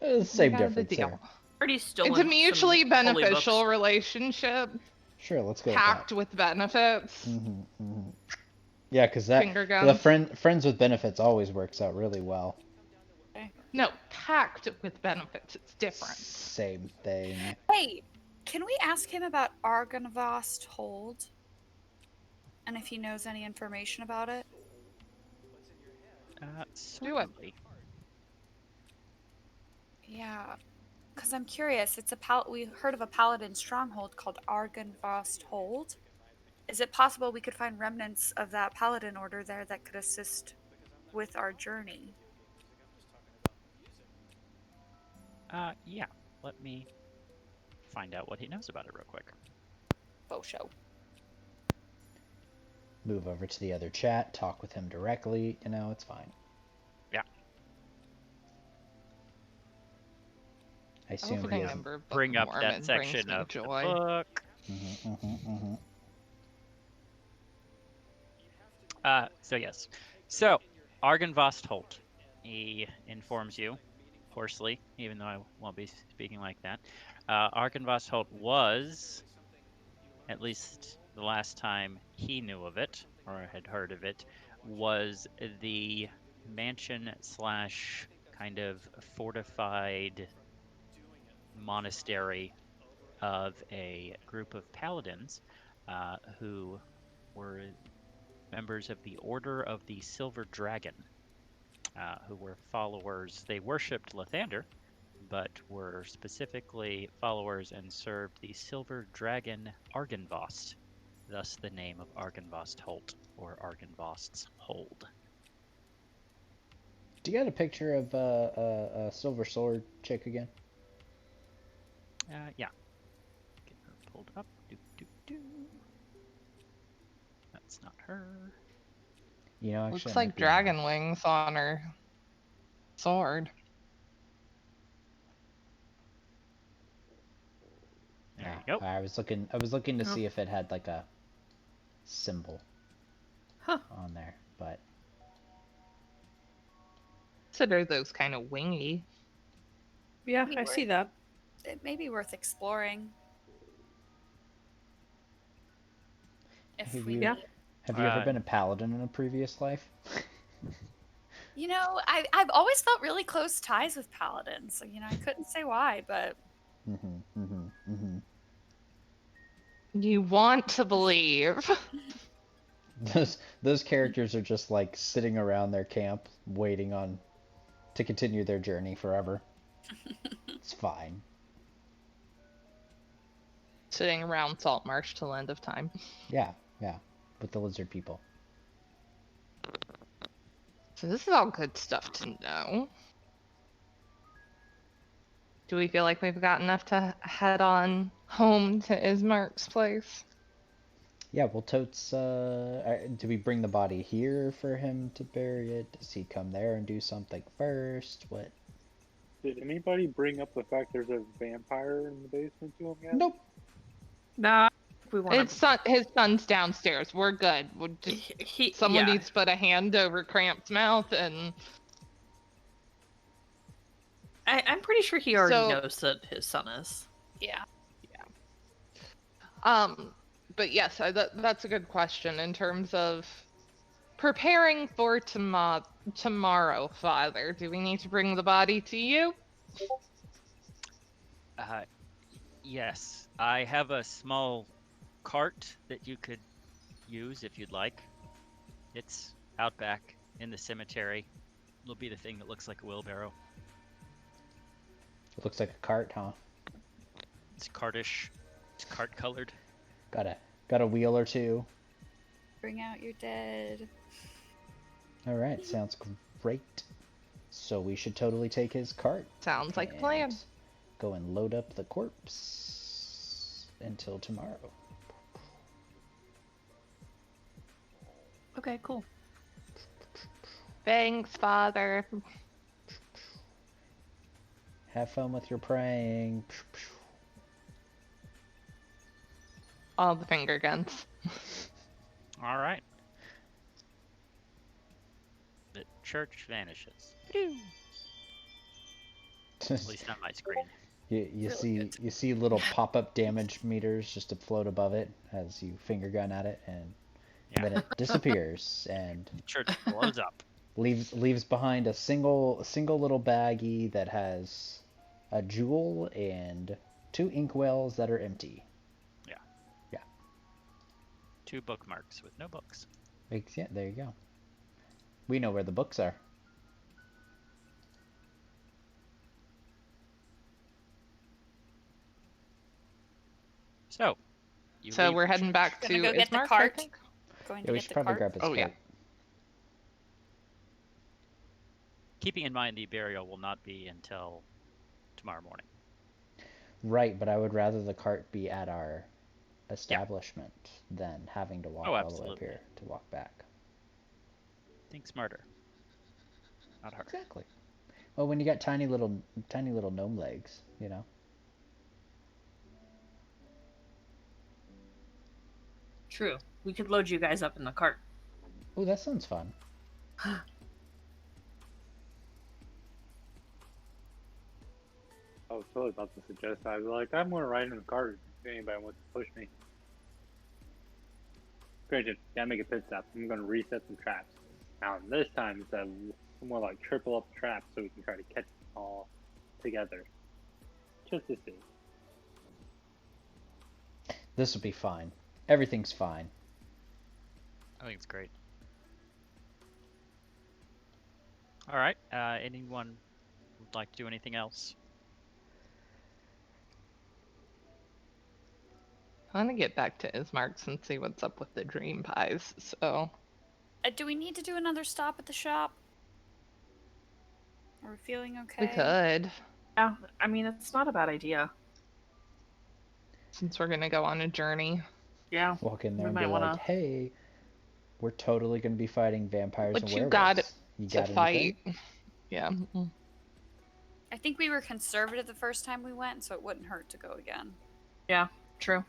It's just Same kind of the difference deal. there. Already stolen. It's a some mutually holy beneficial books. relationship, Sure, let's go packed with benefits. with that. Yeah, because that Finger the guns. friends with benefits always works out really well. No, packed with benefits. It's different. Same thing. Hey, can we ask him about Argonvost Hold? And if he knows any information about it? Certainly. Yeah, because I'm curious. It's we heard of a paladin stronghold called Argonvost Hold. Is it possible we could find remnants of that paladin order there that could assist with our journey? Yeah. Let me find out what he knows about it real quick. Faux show. Move over to the other chat, talk with him directly. You know, it's fine. Yeah. I assume Opening he a isn't. member of Book Bring of up Mormon that section brings me of joy. the book. So yes. So, Argonvost Holt. He informs you, hoarsely, even though I won't be speaking like that. Argonvost Holt was, at least the last time he knew of it, or had heard of it, was the mansion slash kind of fortified monastery of a group of paladins who were members of the Order of the Silver Dragon, who were followers. They worshipped Lathander, but were specifically followers and served the Silver Dragon Argonvost, thus the name of Argonvost Holt, or Argonvost's Hold. Do you got a picture of a silver sword chick again? Yeah. Get her pulled up. That's not her. You know, actually, Looks it like might be dragon wings on her sword. There you go. I was looking to Oh. see if it had like a symbol Huh. on there, but Consider those kind of wingy. Yeah, Maybe I see that. It may be worth exploring. If Have we you- meet. have you ever Uh, been a paladin in a previous life? You know, I've always felt really close ties with paladins. So, you know, I couldn't say why, but You want to believe. Those characters are just like sitting around their camp waiting to continue their journey forever. It's fine. Sitting around Salt Marsh till end of time. Yeah, with the lizard people. So this is all good stuff to know. Do we feel like we've got enough to head on home to Ismark's place? Yeah, well, Totes, do we bring the body here for him to bury it? Does he come there and do something first? What? Did anybody bring up the fact there's a vampire in the basement to him yet? Nope. Nah, we want His son's downstairs. We're good. We'll just someone yeah. needs to put a hand over Cramp's mouth and I'm pretty sure he already So- knows that his son is. Yeah. But yes, that's a good question in terms of preparing for tomorrow, Father. Do we need to bring the body to you? Yes, I have a small cart that you could use if you'd like. It's out back in the cemetery. It'll be the thing that looks like a wheelbarrow. It looks like a cart, huh? It's cartish. It's cart colored. Got a wheel or two. Bring out your dead. All right, sounds great. So we should totally take his cart. Sounds like a plan. and Go and load up the corpse until tomorrow. Okay, cool. Thanks, Father. Have fun with your praying. All the finger guns. All right. The church vanishes. At least on my screen. You see little pop-up damage meters just to float above it as you finger gun at it, and Yeah. then it disappears and The church blows up. leaves behind a single little baggie that has a jewel and 2 inkwells that are empty. 2 bookmarks with no books. Yeah, there you go. We know where the books are. So, So leave we're the heading church. back Gonna to go get the Ismark, I cart. think? Going Yeah, to we get should the probably cart. grab his Oh, yeah. cart. Keeping in mind the burial will not be until tomorrow morning. Right, but I would rather the cart be at our establishment than having to walk Oh, all the way up absolutely. here to walk back. Think smarter. Not hard. Exactly. Well, when you got tiny little gnome legs, you know. True. We could load you guys up in the cart. Oh, that sounds fun. I was totally about to suggest that. I was like, I'm going to ride in the car if anybody wants to push me. Granted, gotta make a pit stop. I'm going to reset some traps. Now, this time, it's more like triple up the traps so we can try to catch them all together. Just to see. This will be fine. Everything's fine. I think it's great. All right. Anyone would like to do anything else? I want to get back to Ismark's and see what's up with the dream pies. So Do we need to do another stop at the shop? Are we feeling okay? we could, Yeah, I mean, it's not a bad idea. since we're gonna go on a journey. Yeah. Walk in there We and might be wanna- like, hey, we're totally going to be fighting vampires But and you werewolves. got it You To got fight. anything? Yeah. I think we were conservative the first time we went, so it wouldn't hurt to go again. Yeah, true.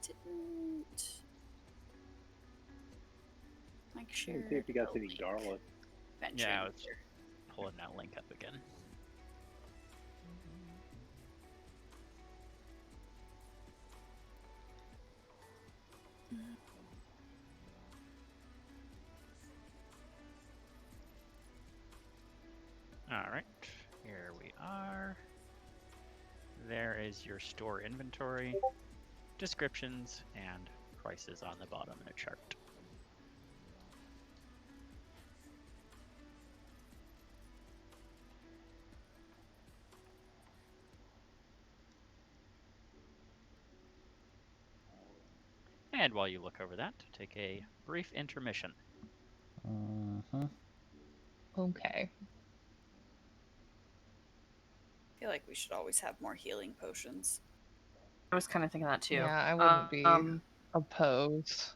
Didn't. Like, Let sure. me see if you got any garlic. Yeah, I was pulling that link up again. Alright, here we are. There is your store inventory, descriptions, and prices on the bottom in a chart. And while you look over that, take a brief intermission. Uh-huh. Okay. I feel like we should always have more healing potions. I was kind of thinking that too. Yeah, I wouldn't be. oppose.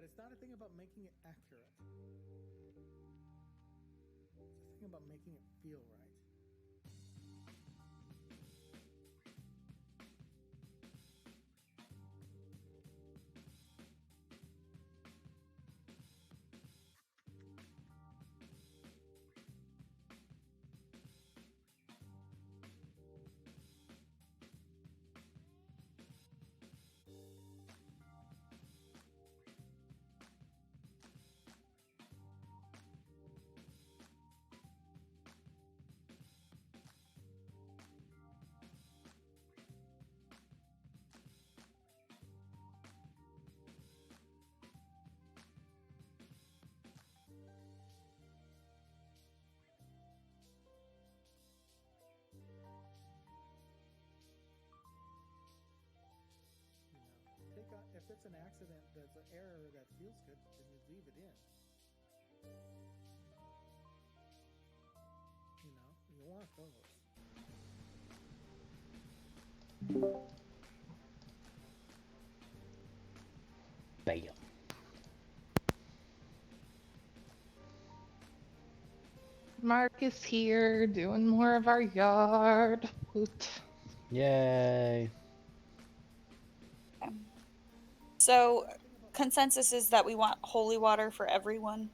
but it's not a thing about making it accurate. It's a thing about making it feel right. If it's an accident that's an error that feels good, then you leave it in. You know, you want those. Bam. Mark is here doing more of our yard. Woot. Yay. So, consensus is that we want holy water for everyone.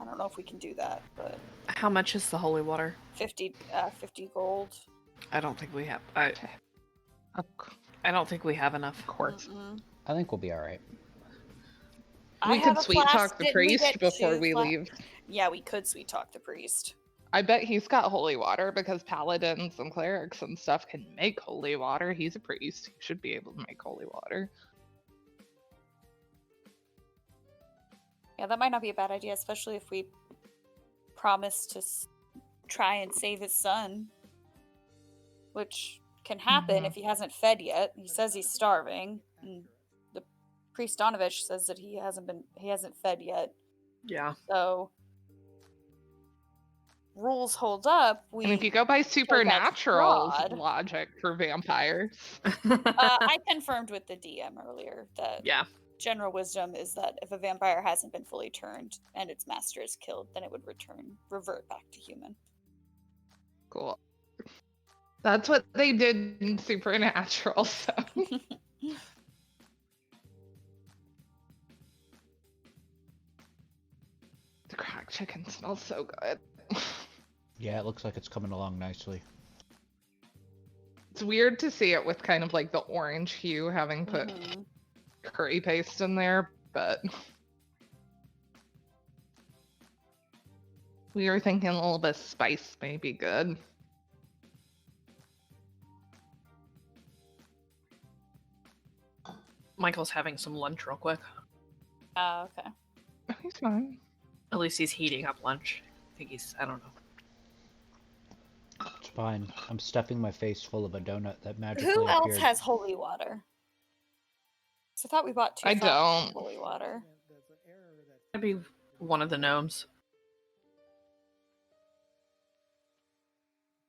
I don't know if we can do that, but How much is the holy water? 50 gold. I don't think we have. Of I don't think we have enough. course. Mm-mm. I think we'll be alright. I We have could a sweet flask. talk the Didn't we priest get before two we fla- leave. Yeah, we could sweet talk the priest. I bet he's got holy water because paladins and clerics and stuff can make holy water. He's a priest. He should be able to make holy water. Yeah, that might not be a bad idea, especially if we promise to try and save his son, which can happen Mhm. if he hasn't fed yet. He says he's starving, and the priest Donovich says that he hasn't fed yet. Yeah. So rules hold up. And if you go by supernatural fraud. logic for vampires, I confirmed with the DM earlier that Yeah. general wisdom is that if a vampire hasn't been fully turned and its master is killed, then it would revert back to human. cool. That's what they did in Supernatural, so. The cracked chicken smells so good. Yeah, it looks like it's coming along nicely. It's weird to see it with kind of like the orange hue having put Mhm. curry paste in there, but we were thinking a little bit of spice may be good. Michael's having some lunch real quick. Okay. Oh, he's fine. At least he's heating up lunch. I think I don't know. It's fine. I'm stuffing my face full of a donut that magically Who else appeared. has holy water? So I thought we bought two I flasks of don't. holy water. That's an error that That'd be one of the gnomes.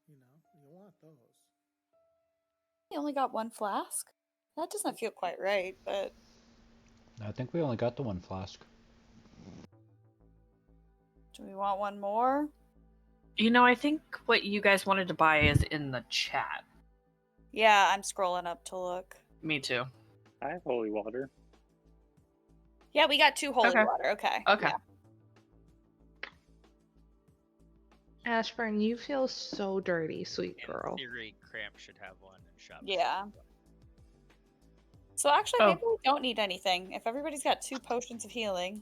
you know, you want those. We only got one flask? That doesn't feel quite right, but I think we only got the one flask. do we want one more? You know, I think what you guys wanted to buy is in the chat. Yeah, I'm scrolling up to look. Me too. I have holy water. Yeah, we got two holy Okay. water. Okay. Okay. Yeah. Ashburn, you feel so dirty, sweet girl. In theory, Cramp should have one in shop. Yeah. So actually, Oh. maybe we don't need anything. If everybody's got 2 potions of healing.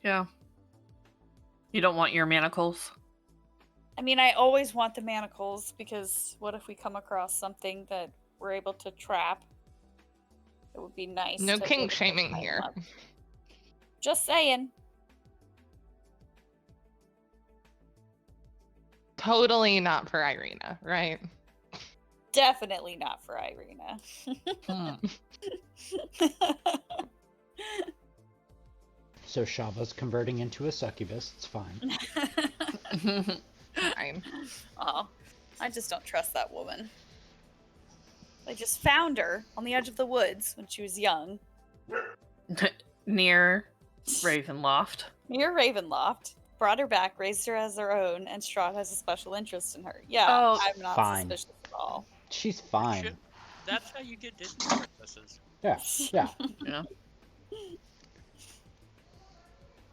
Yeah. You don't want your manacles? I mean, I always want the manacles because what if we come across something that we're able to trap? It would be nice. No to be kink able to shaming tie them here. up. Just saying. Totally not for Irina, right? Definitely not for Irina. So Shava's converting into a succubus. It's fine. Fine. Oh, I just don't trust that woman. I just found her on the edge of the woods when she was young. near Ravenloft. Near Ravenloft. Brought her back, raised her as her own, and Strahd has a special interest in her. Yeah, Oh, I'm not fine. suspicious at all. She's fine. Shit. That's how you get Disney princesses. Yeah, yeah. Yeah.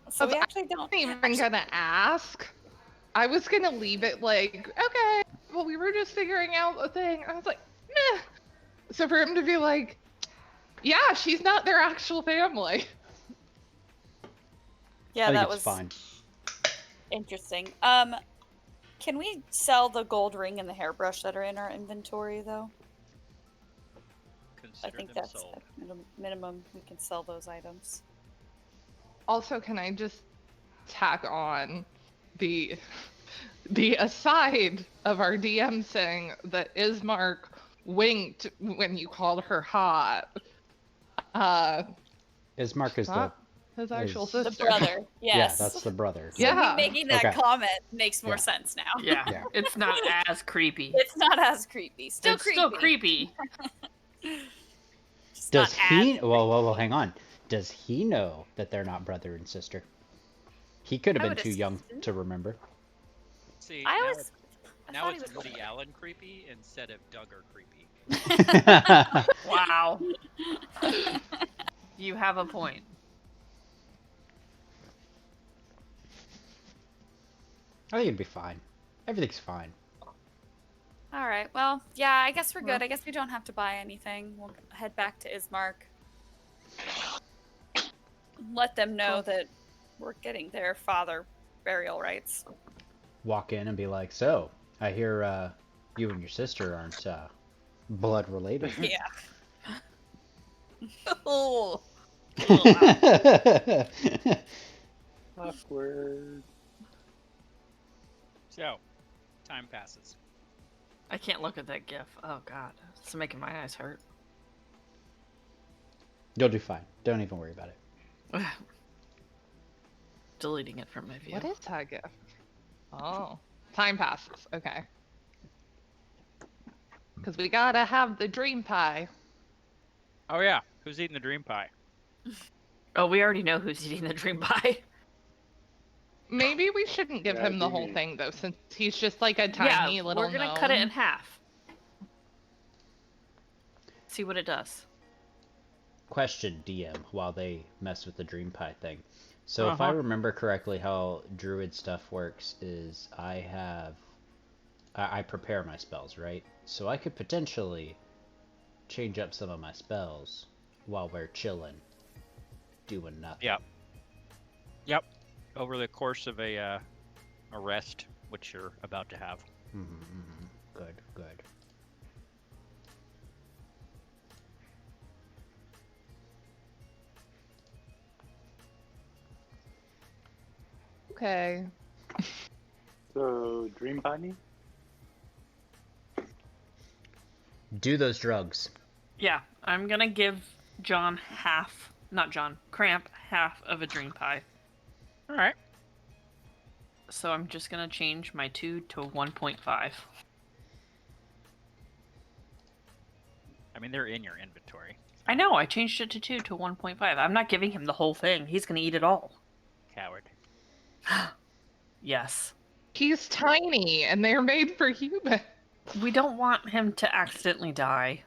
So we actually don't. I'm even gonna ask. I was gonna leave it like, okay, well, we were just figuring out a thing. I was like, meh. So for him to be like, yeah, she's not their actual family. Yeah, I think that it's was fine. interesting. Can we sell the gold ring and the hairbrush that are in our inventory, though? I Consider think them that's sold. at minimum we can sell those items. Also, can I just tack on the aside of our DM saying that Ismark winked when you called her hot? Ismark is the Not his actual is- The sister. brother, yes. yeah, that's the brother. So Yeah. me making that Okay. comment makes more Yeah. sense now. Yeah, Yeah. it's not as creepy. It's not as creepy. Still It's creepy. still creepy. Just Does not he? as Well, hang on. Does he know that they're not brother and sister? He could have I been would too young assume. to remember. See, I now always. it's, I now thought it's he was. Woody Allen creepy instead of Duggar creepy. Wow. You have a point. I think it'd be fine. Everything's fine. All right. Well, yeah. I guess we're good. I guess we don't have to buy anything. We'll head back to Ismark. Let them know that we're getting their father burial rites. Walk in and be like, so, I hear you and your sister aren't blood related. Yeah. Oh. Awkward. So, time passes. I can't look at that gif. Oh god, it's making my eyes hurt. You'll do fine. Don't even worry about it. Deleting it from my view. What is that gift? Oh, time passes. Okay. Because we gotta have the dream pie. Oh yeah, who's eating the dream pie? Oh, we already know who's eating the dream pie. Maybe we shouldn't give Yeah, him the whole maybe. thing though, since he's just like a tiny Yeah, little we're gonna cut it in gnome. half. See what it does. Question, DM, while they mess with the dream pie thing. So if I Uh-huh. remember correctly, how druid stuff works is I prepare my spells, right? So I could potentially change up some of my spells while we're chilling, doing nothing. Yep. Yep. Over the course of a rest, which you're about to have. Good, good. Okay. So, dream bunny? Do those drugs. Yeah, I'm gonna give John half, not John, Cramp half of a dream pie. All right. So I'm just gonna change my 2 to 1.5. I mean, they're in your inventory. I know, I changed it to 2 to 1.5. I'm not giving him the whole thing. He's gonna eat it all. Coward. Yes. He's tiny and they're made for humans. We don't want him to accidentally die.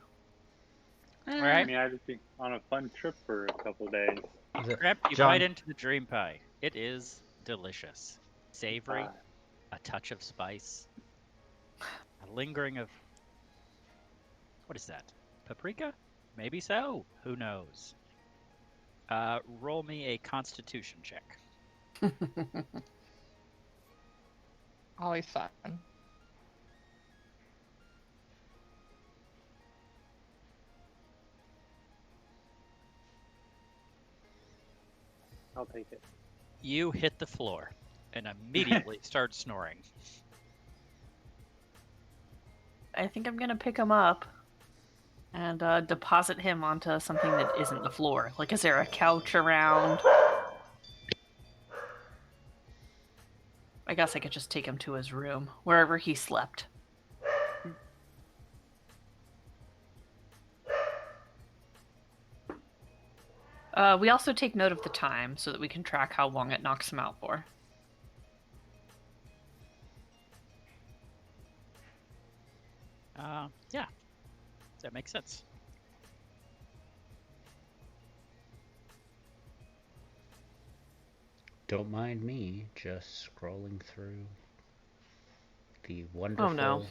All I right. mean, I've just been on a fun trip for a couple days. Crap, you John- bite into the dream pie. It is delicious. Savory, a touch of spice, a lingering of... What is that? Paprika? Maybe so. Who knows? Roll me a constitution check. Always fun. I'll take it. You hit the floor and immediately start snoring. I think I'm gonna pick him up and deposit him onto something that isn't the floor. Like, is there a couch around? I guess I could just take him to his room, wherever he slept. We also take note of the time so that we can track how long it knocks him out for. Yeah, that makes sense. Don't mind me, just scrolling through the wonderful. Oh no.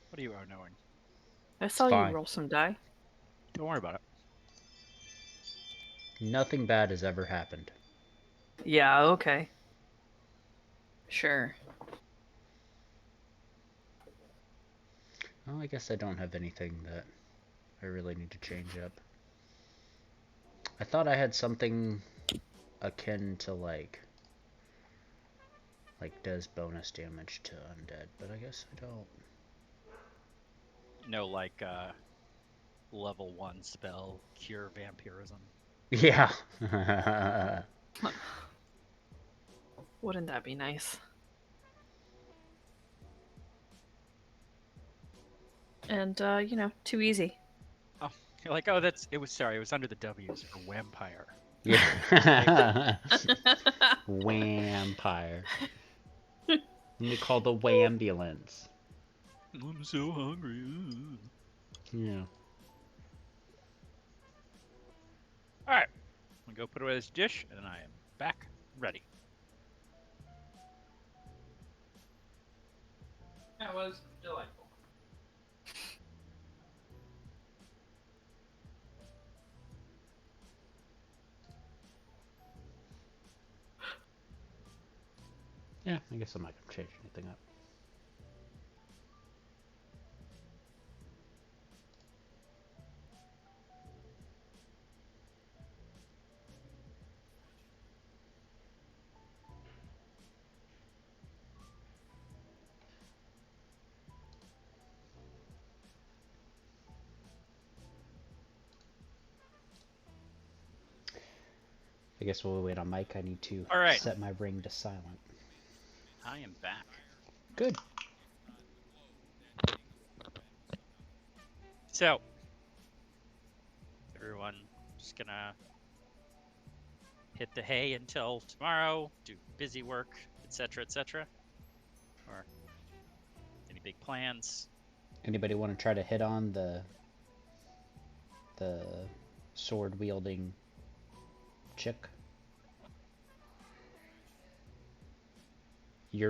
What are you knowing? I saw you fine. roll some die. Don't worry about it. Nothing bad has ever happened. Yeah, okay. Sure. Well, I guess I don't have anything that I really need to change up. I thought I had something akin to like does bonus damage to undead, but I guess I don't. No, like level 1 spell, cure vampirism. Yeah. Wouldn't that be nice? And, too easy. Oh, you're like, oh, it was under the W's for vampire. Yeah. Vampire. Let me call the Wambulance. I'm so hungry. Yeah. Alright. I'm gonna go put away this dish, and I am back ready. That was delightful. Yeah, I guess I'm not gonna change anything up. I guess we'll wait on Mike. I need to set my ring to silent. I am back. Good. So, everyone just gonna hit the hay until tomorrow, do busy work, etc., etc. Or any big plans? Anybody want to try to hit on the sword wielding chick?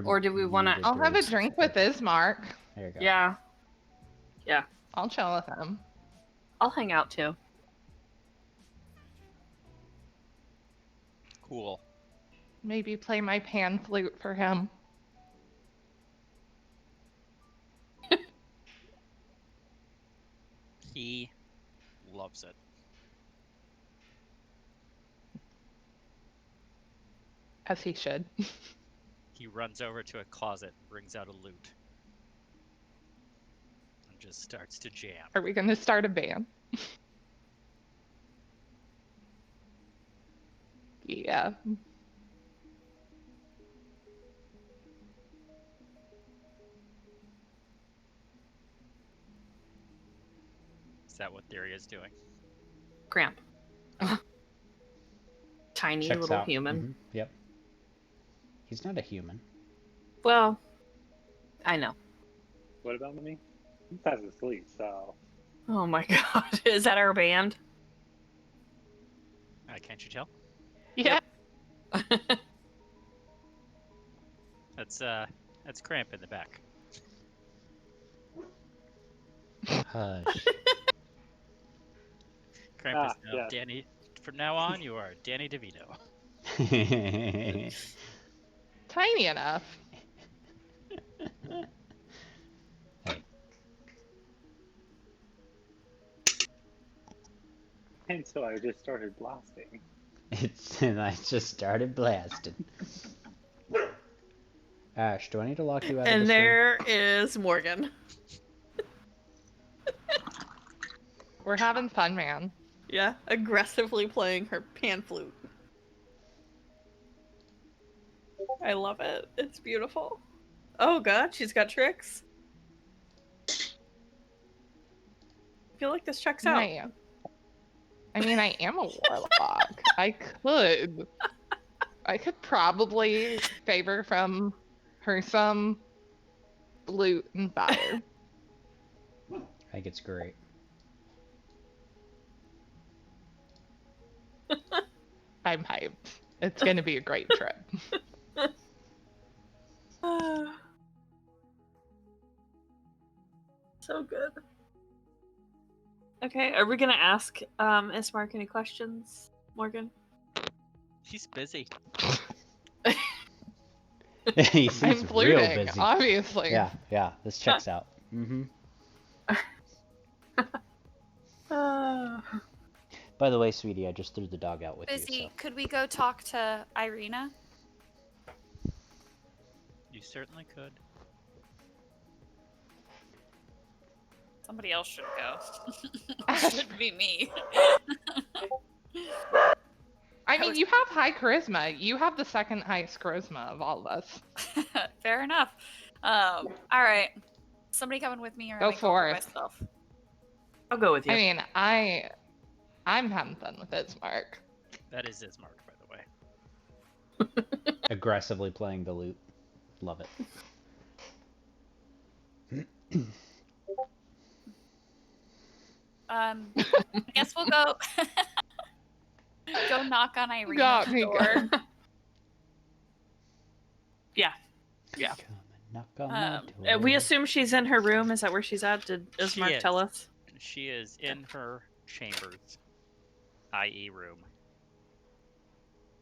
Or do we want to? I'll have a drink with Ismark. There you go. Yeah. Yeah. I'll chill with him. I'll hang out too. Cool. Maybe play my pan flute for him. He loves it. As he should. He runs over to a closet and brings out a lute. And just starts to jam. Are we going to start a band? Yeah. Is that what Theria is doing? Cramp. Tiny Checks little out. human. Mm-hmm. Yep. He's not a human. Well, I know. What about me? I'm fast asleep, so. Oh my god. Is that our band? Can't you tell? Yeah. That's Cramp in the back. Hush. Cramp is now Danny. From now on, you are Danny DeVito. Tiny enough. Hey. And so I just started blasting. And I just started blasting. Ash, do I need to lock you out of And this there is Morgan. We're having fun, man. Yeah, aggressively playing her pan flute. I love it. It's beautiful. Oh god, she's got tricks. feel like this checks out. I mean, I am a warlock. I could probably favor from her some loot and fire. I think it's great. I'm hyped. It's gonna be a great trip. So good. Okay, are we gonna ask Ismark any questions, Morgan? She's busy. He seems I'm real looting, busy. obviously. Yeah, this checks out. Mm-hmm. By the way, sweetie, I just threw the dog out with Busy, you. So. could we go talk to Irina? You certainly could. Somebody else should go. Should be me. I mean, you have high charisma. You have the second highest charisma of all of us. Fair enough. All right. Somebody coming with me, or Go am I going for by it. myself? I'll go with you. I mean, I'm having fun with Ismark. That is Ismark, by the way. Aggressively playing the lute. Love it. I guess we'll go. Go knock on Irina's Got me door. Yeah. Come and knock on my door. We assume she's in her room. Is that where she's at? Did She Ismark is. tell us? She is in her chambers, i.e. room.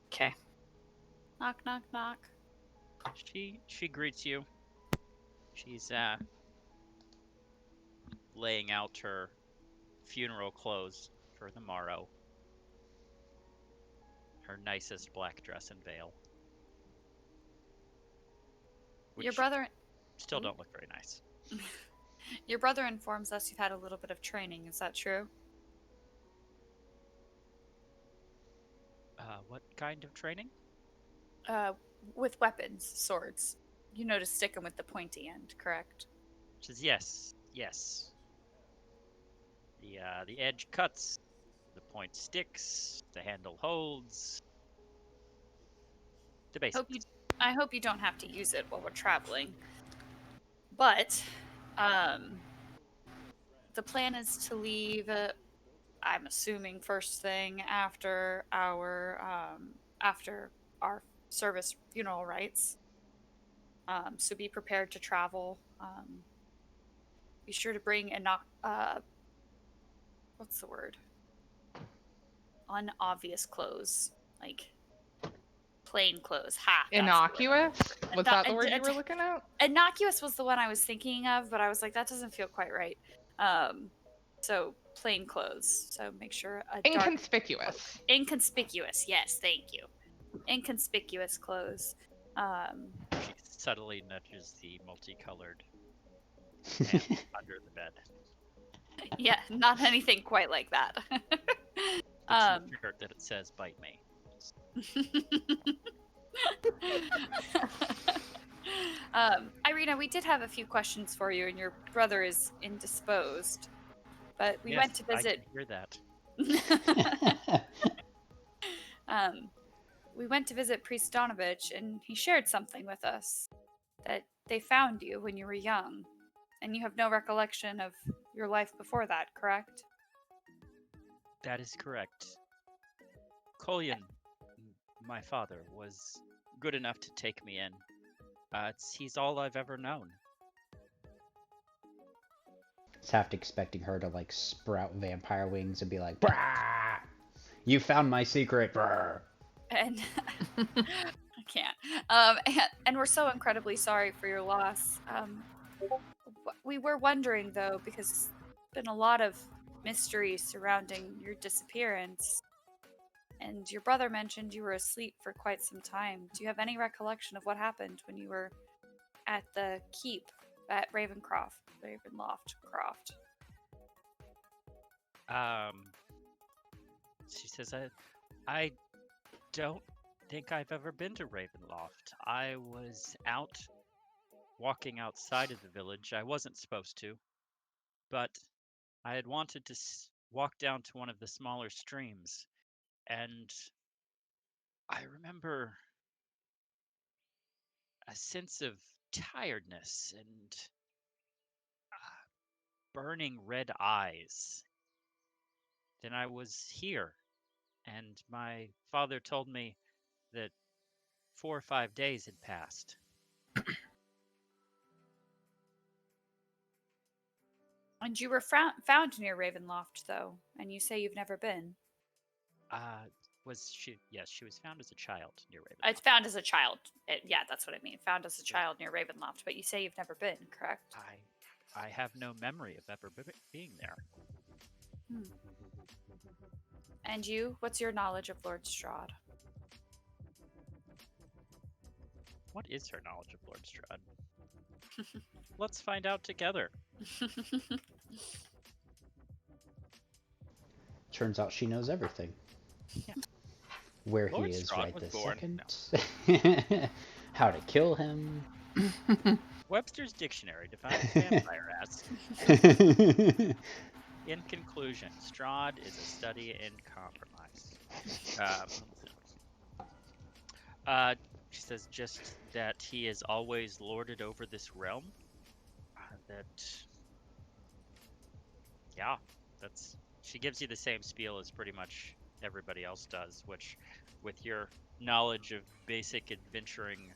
Okay. Knock, knock, knock. She greets you. She's laying out her funeral clothes for the morrow. Her nicest black dress and veil. Your Which brother. still don't look very nice. Your brother informs us you've had a little bit of training. Is that true? What kind of training? With weapons, swords. You know to stick them with the pointy end, correct? She says yes. The edge cuts, the point sticks, the handle holds. The basics. I hope you don't have to use it while we're traveling. But, the plan is to leave. I'm assuming first thing after our service funeral rites. So be prepared to travel. Be sure to bring what's the word? Unobvious clothes, like plain clothes. Innocuous? Was that the word you were Inno- looking at? Innocuous was the one I was thinking of, but I was like, that doesn't feel quite right. So plain clothes. So make sure Inconspicuous. Inconspicuous. Yes, thank you. Inconspicuous clothes. She subtly nudges the multicolored hand under the bed. Yeah, not anything quite like that. It's the shirt that it says "Bite me." Irina, we did have a few questions for you, and your brother is indisposed. But we went to visit. I can hear that. We went to visit Priest Donovich, and he shared something with us that they found you when you were young, and you have no recollection of your life before that, correct? That is correct. Kolyan, my father, was good enough to take me in. He's all I've ever known. It's half expecting her to like sprout vampire wings and be like, "Brah! You found my secret." Brah. And I can't. And we're so incredibly sorry for your loss. We were wondering though, because there's been a lot of mystery surrounding your disappearance. And your brother mentioned you were asleep for quite some time. Do you have any recollection of what happened when you were at the keep at Ravenloft Croft? She says, I don't think I've ever been to Ravenloft. I was out walking outside of the village. I wasn't supposed to, but I had wanted to walk down to one of the smaller streams, and I remember a sense of tiredness and burning red eyes. Then I was here, and my father told me that 4 or 5 days had passed. And you were found near Ravenloft, though, and you say you've never been. Was she? Yes, she was found as a child near Raven. It's found as a child. Yeah, that's what I mean. Found as a child near Ravenloft, but you say you've never been, correct? I have no memory of ever being there. And you? What's your knowledge of Lord Strahd? What is her knowledge of Lord Strahd? Let's find out together. Turns out she knows everything. Yeah. Where Lord he is Strahd right was this born. second. How to kill him. Webster's dictionary defines vampire as, in conclusion, Strahd is a study in compromise. She says just that he has always lorded over this realm. She gives you the same spiel as pretty much everybody else does, which, with your knowledge of basic adventuring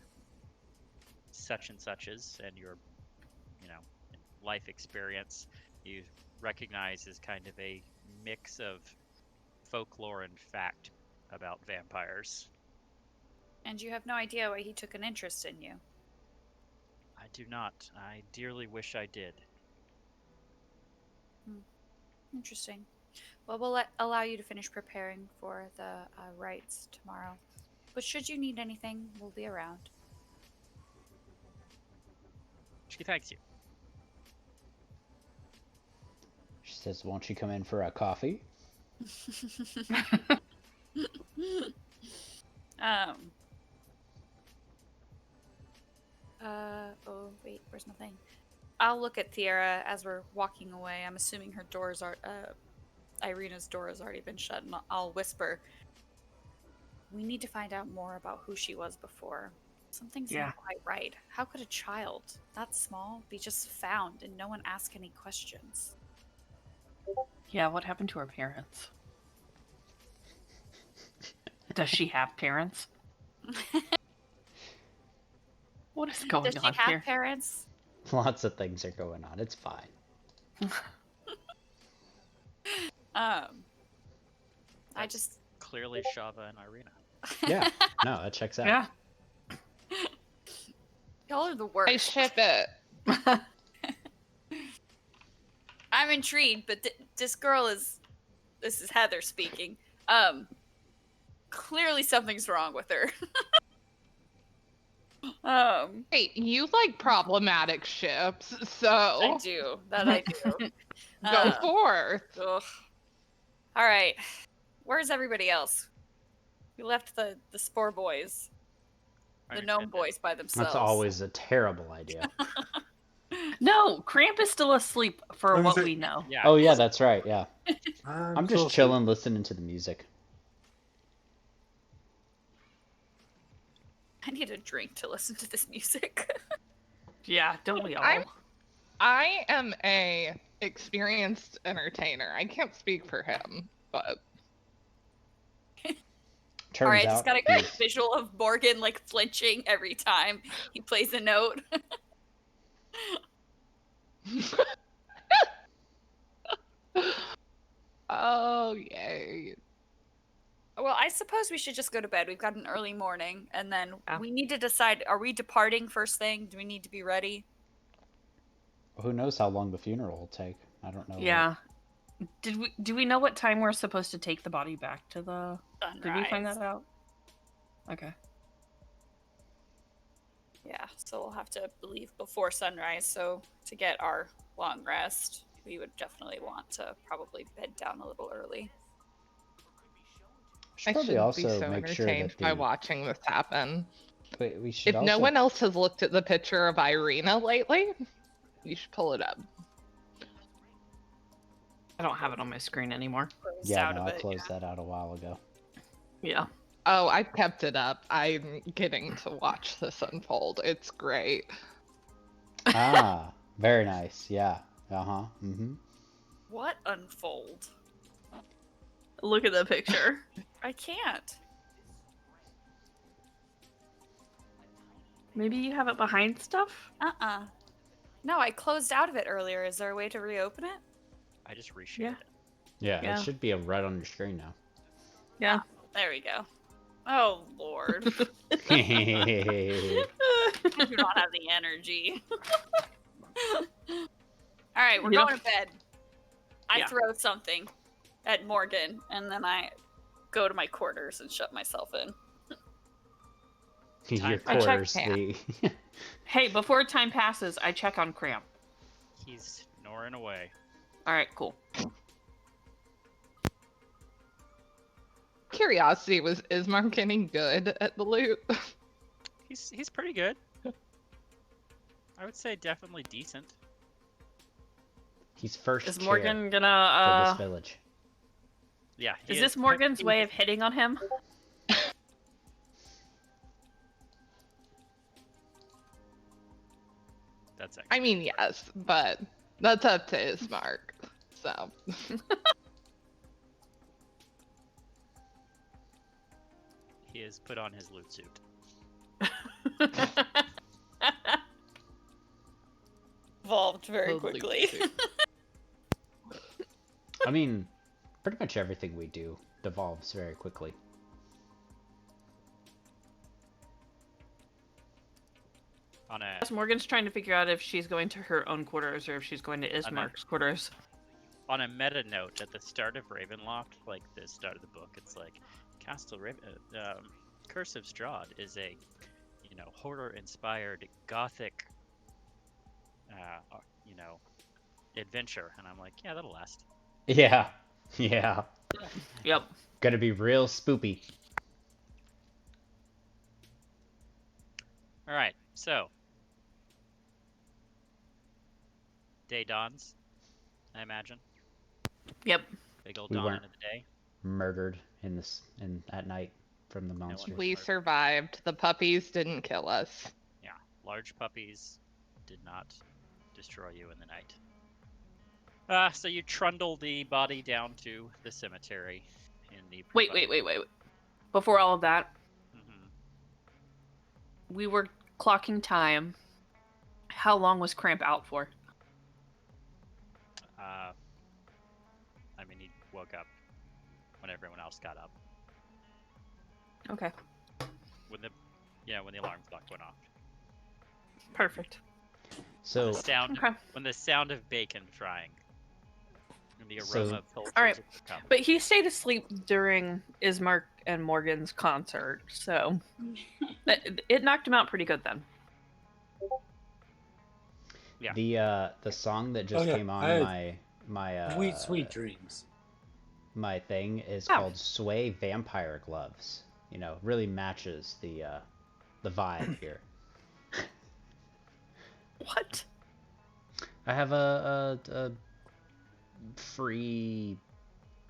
such and suches and your, life experience, you recognize as kind of a mix of folklore and fact about vampires. And you have no idea why he took an interest in you. I do not. I dearly wish I did. Interesting. Well, we'll allow you to finish preparing for the rites tomorrow. But should you need anything, we'll be around. She thanks you. She says, won't you come in for a coffee? Oh, wait, where's my thing? I'll look at Thierra as we're walking away. I'm assuming her doors are, Irina's door has already been shut, and I'll whisper, we need to find out more about who she was before. Something's not quite right. How could a child that small be just found and no one ask any questions? Yeah, what happened to her parents? Does she have parents? What is going Does on she have here? parents? Lots of things are going on. It's fine. I just... Clearly Shava and Irina. Yeah, no, that checks out. Yeah. Y'all are the worst. I ship it. I'm intrigued, but this girl is... This is Heather speaking. Clearly something's wrong with her. Hey, you like problematic ships, so I do. That I do. go forth. Ugh. All right. Where's everybody else? We left the Spore boys, the gnome boys by themselves. That's always a terrible idea. No, Cramp is still asleep for what we know. Yeah. Oh yeah, that's right. Yeah, I'm just so chilling, listening to the music. I need a drink to listen to this music. Yeah, don't we all? I am a experienced entertainer. I can't speak for him, but Turns All right, out just got a quick he's- visual of Morgan like flinching every time he plays a note. oh yay. Well, I suppose we should just go to bed. We've got an early morning, and then Yeah. we need to decide: are we departing first thing? Do we need to be ready? Who knows how long the funeral will take? I don't know. Yeah. Do we know what time we're supposed to take the body back to the... Sunrise. Did we find that out? Okay. Yeah, so we'll have to leave before sunrise. So to get our long rest, we would definitely want to probably bed down a little early. Should I probably shouldn't also be so make sure entertained that by the... watching this happen. Wait, we should If also... no one else has looked at the picture of Irina lately, you should pull it up. I don't have it on my screen anymore. closed Yeah, out no, of I it. closed that out a while ago. Yeah. Oh, I've kept it up. I'm getting to watch this unfold. It's great. Ah, very nice. Yeah. Uh-huh. Mm-hmm. What unfold? Look at the picture. I can't. Maybe you have it behind stuff? Uh-uh. No, I closed out of it earlier. Is there a way to reopen it? I just reshared it. Yeah, Yeah. it should be right on your screen now. Yeah. There we go. Oh, Lord. Yeah. I do not have the energy. All right, we're You know- going to bed. I Yeah. throw something at Morgan, and then I go to my quarters and shut myself in. Your I checked quarters, Pam. the Hey, before time passes, I check on Cramp. He's snoring away. All right, cool. Curiosity, was Ismark getting good at the loot? He's pretty good. I would say definitely decent. he's first Is chair Morgan for gonna, this village. Yeah. he is this Morgan's way of hitting on him? That's I mean, yes, but that's up to Ismark. So, he has put on his loot suit. Evolved very The loot quickly. suit. I mean, pretty much everything we do devolves very quickly. On a Morgan's trying to figure out if she's going to her own quarters or if she's going to Ismark's quarters. on a meta note, at the start of Ravenloft, like the start of the book, it's like Curse of Strahd is a, horror-inspired gothic, adventure, and I'm like, yeah, that'll last. Yeah. Yeah. Yep. Gonna be real spoopy. All right, so day dawns, I imagine. Yep. Big old We dawn weren't. of the day. Murdered at night from the one monsters. we survived. The puppies didn't kill us. Yeah, large puppies did not destroy you in the night. So you trundle the body down to the cemetery in the. Wait. Before all of that, Mhm. we were clocking time. How long was Cramp out for? I mean, he woke up when everyone else got up. Okay. When the alarm clock went off. Perfect. So Okay. When the sound of bacon frying and the So- aroma of pilchers All right. of the cup. But he stayed asleep during Ismark and Morgan's concert, so it knocked him out pretty good then. Yeah. the song that just yeah, came on I my Sweet, sweet dreams. my thing is Oh. called Sway Vampire Gloves. Really matches the vibe here. What? I have a free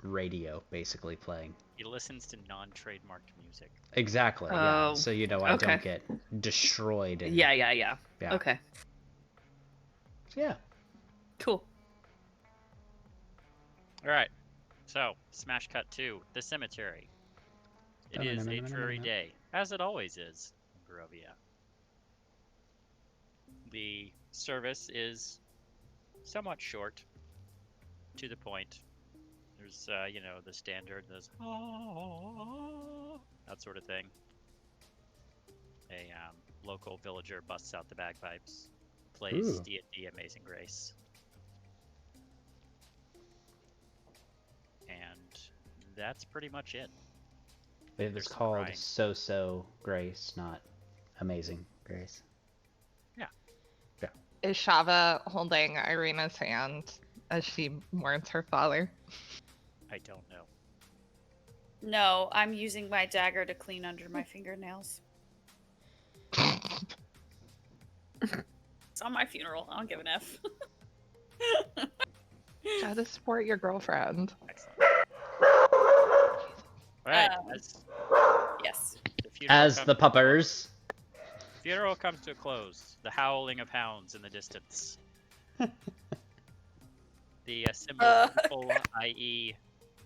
radio basically playing. He listens to non-trademarked music. Exactly. Yeah. Oh, So I okay. don't get destroyed. And, Yeah. Yeah. Okay. Yeah. Cool. All right. So, smash cut to the cemetery. It is a dreary day, as it always is in Barovia. The service is somewhat short, to the point. There's, the standard, there's that sort of thing. A local villager busts out the bagpipes, plays Ooh. D&D Amazing Grace. And that's pretty much it. But it was There's some called crying. So Grace, not Amazing Grace. Is Shava holding Irina's hand as she mourns her father? I don't know. No, I'm using my dagger to clean under my fingernails. It's on my funeral. I don't give an F. Gotta support your girlfriend. Excellent. All right. Yes. The funeral As comes the to a close. puppers. Funeral comes to a close. The howling of hounds in the distance. The assembled people, i.e.,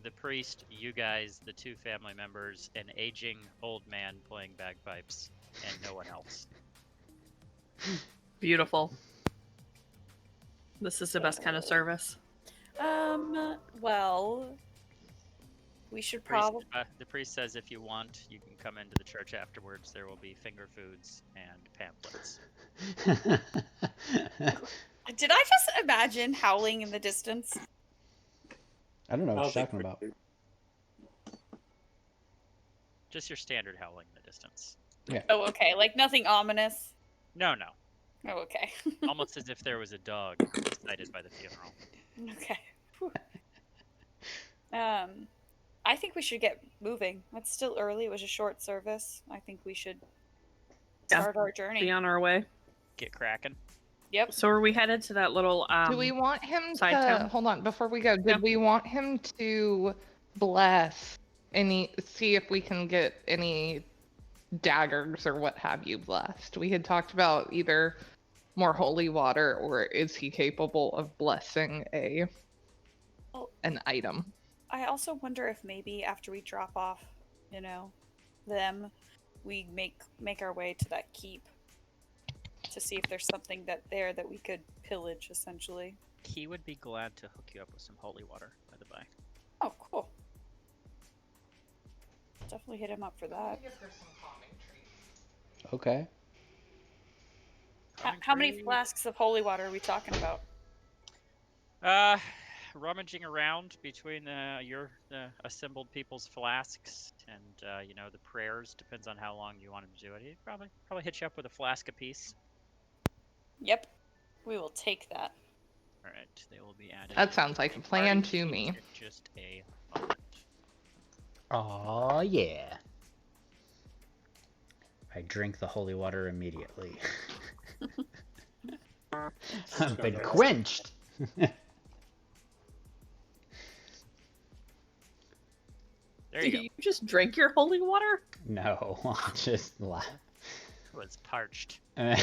the priest, you guys, the 2 family members, an aging old man playing bagpipes, and no one else. Beautiful. This is the best kind of service. Well, we should probably. The priest says if you want, you can come into the church afterwards. There will be finger foods and pamphlets. Did I just imagine howling in the distance? I don't know what I'll you're talking take about. food. Just your standard howling in the distance. Oh, okay. Like nothing ominous. No, no. Oh, okay. Almost as if there was a dog cited by the funeral. Okay. Whew. I think we should get moving. It's still early. It was a short service. I think we should Yeah. start our journey. Be on our way. Get cracking. Yep. So are we headed to that little Do we want him side to town? hold on before we go? Did Yeah. we want him to bless see if we can get any daggers or what have you blessed? We had talked about either more holy water or is he capable of blessing an item? I also wonder if maybe after we drop off, them, we make our way to that keep to see if there's something that we could pillage, essentially. He would be glad to hook you up with some holy water, by the by. Oh, cool. Definitely hit him up for that. Okay. How many flasks of holy water are we talking about? Rummaging around between your assembled people's flasks and the prayers, depends on how long you want him to do it. He'd probably hit you up with a flask apiece. Yep. We will take that. All right, they will be added. That sounds like a plan to me. In just a moment. Oh yeah. I drink the holy water immediately. I've been quenched. There you go. You just drank your holy water? No, I'll just laugh. It was parched. All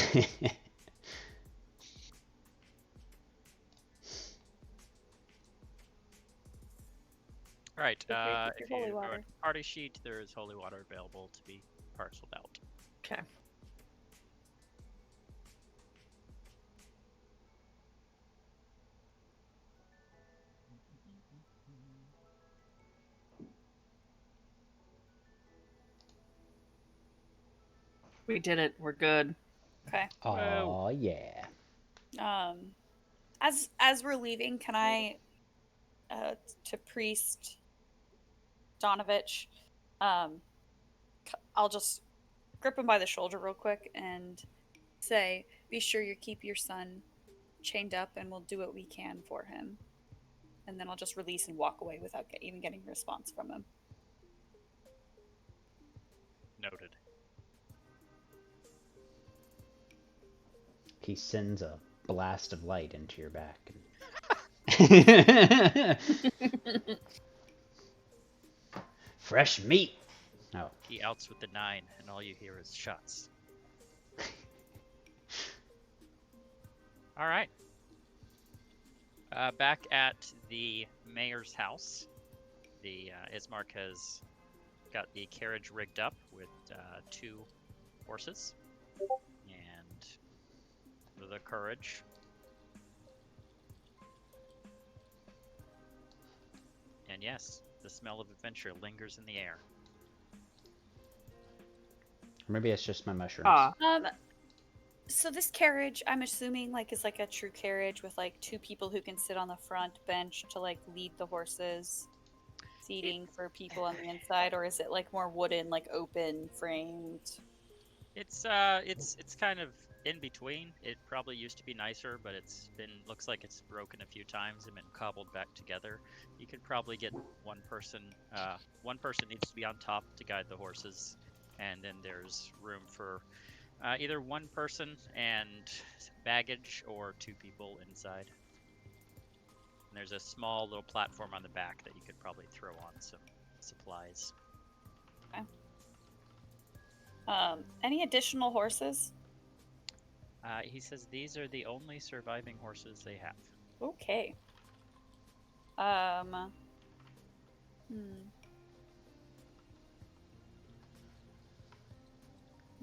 right. Okay, If holy you go water. to party sheet, there is holy water available to be parceled out. Okay. We did it. We're good. Okay. Oh yeah. As we're leaving, can I, to Priest Donovich, I'll just grip him by the shoulder real quick and say, "Be sure you keep your son chained up, and we'll do what we can for him." And then I'll just release and walk away without even getting a response from him. Noted. He sends a blast of light into your back. Fresh meat. No. He outs with the 9, and all you hear is shots. All right. Back at the mayor's house, the Ismark has got the carriage rigged up with 2 horses and the courage. And yes, the smell of adventure lingers in the air. Or maybe it's just my mushrooms. Ah. So this carriage, I'm assuming, is like a true carriage with 2 people who can sit on the front bench to lead the horses, seating for people on the inside, or is it more wooden, open framed? It's kind of in between. It probably used to be nicer, but looks like it's broken a few times and been cobbled back together. You could probably get one person needs to be on top to guide the horses, and then there's room for either one person and baggage or 2 people inside. And there's a small little platform on the back that you could probably throw on some supplies. Any additional horses? He says these are the only surviving horses they have. Okay.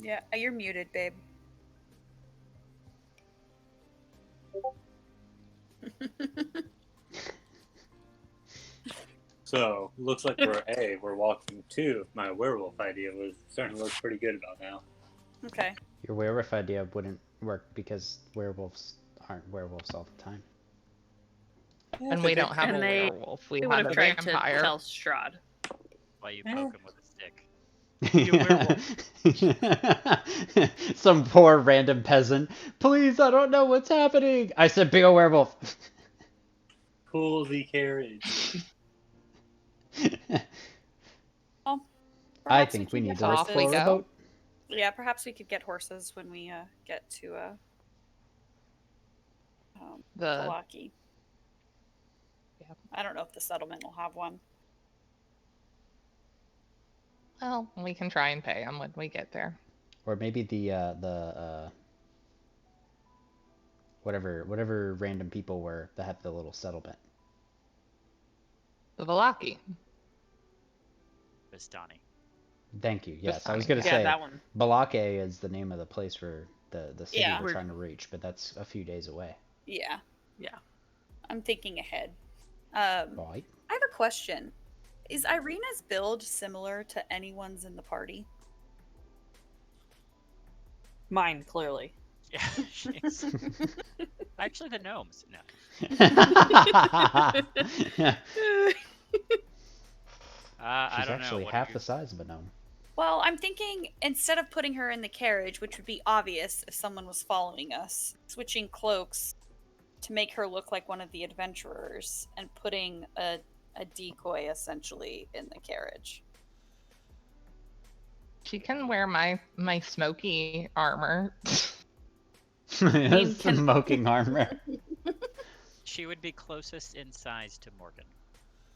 Yeah, you're muted, babe. So looks like we're walking to my werewolf idea was starting to look pretty good about now. Okay. Your werewolf idea wouldn't work because werewolves aren't werewolves all the time. And we don't have And a they- werewolf. We They would have have a tried to vampire. tell Strahd. While you Eh. poke him with a stick. Yeah. Some poor random peasant. Please, I don't know what's happening. I said be a werewolf. Pull the carriage. Well, I perhaps think can we get need to look horses. for a Off we go. boat. Yeah, perhaps we could get horses when we get to The Kalaki. Yeah. I don't know if the settlement will have one. well, we can try and pay them when we get there. Or maybe the whatever random people were that have the little settlement. The Valaki. Vistani. Thank you. Yes, I was Vistani, gonna Yeah, say that one. Balake is the name of the place where the city Yeah. we're trying to reach, but that's a few days away. Yeah. Yeah. I'm thinking ahead. Right. I have a question. Is Irina's build similar to anyone's in the party? Mine, clearly. Yeah, she's... Actually, the gnomes. No. I She's don't know. actually What half do the size of a gnome. Well, I'm thinking instead of putting her in the carriage, which would be obvious if someone was following us, switching cloaks to make her look like one of the adventurers and putting a decoy essentially in the carriage. She can wear my smoky armor. Smoking armor. She would be closest in size to Morgan.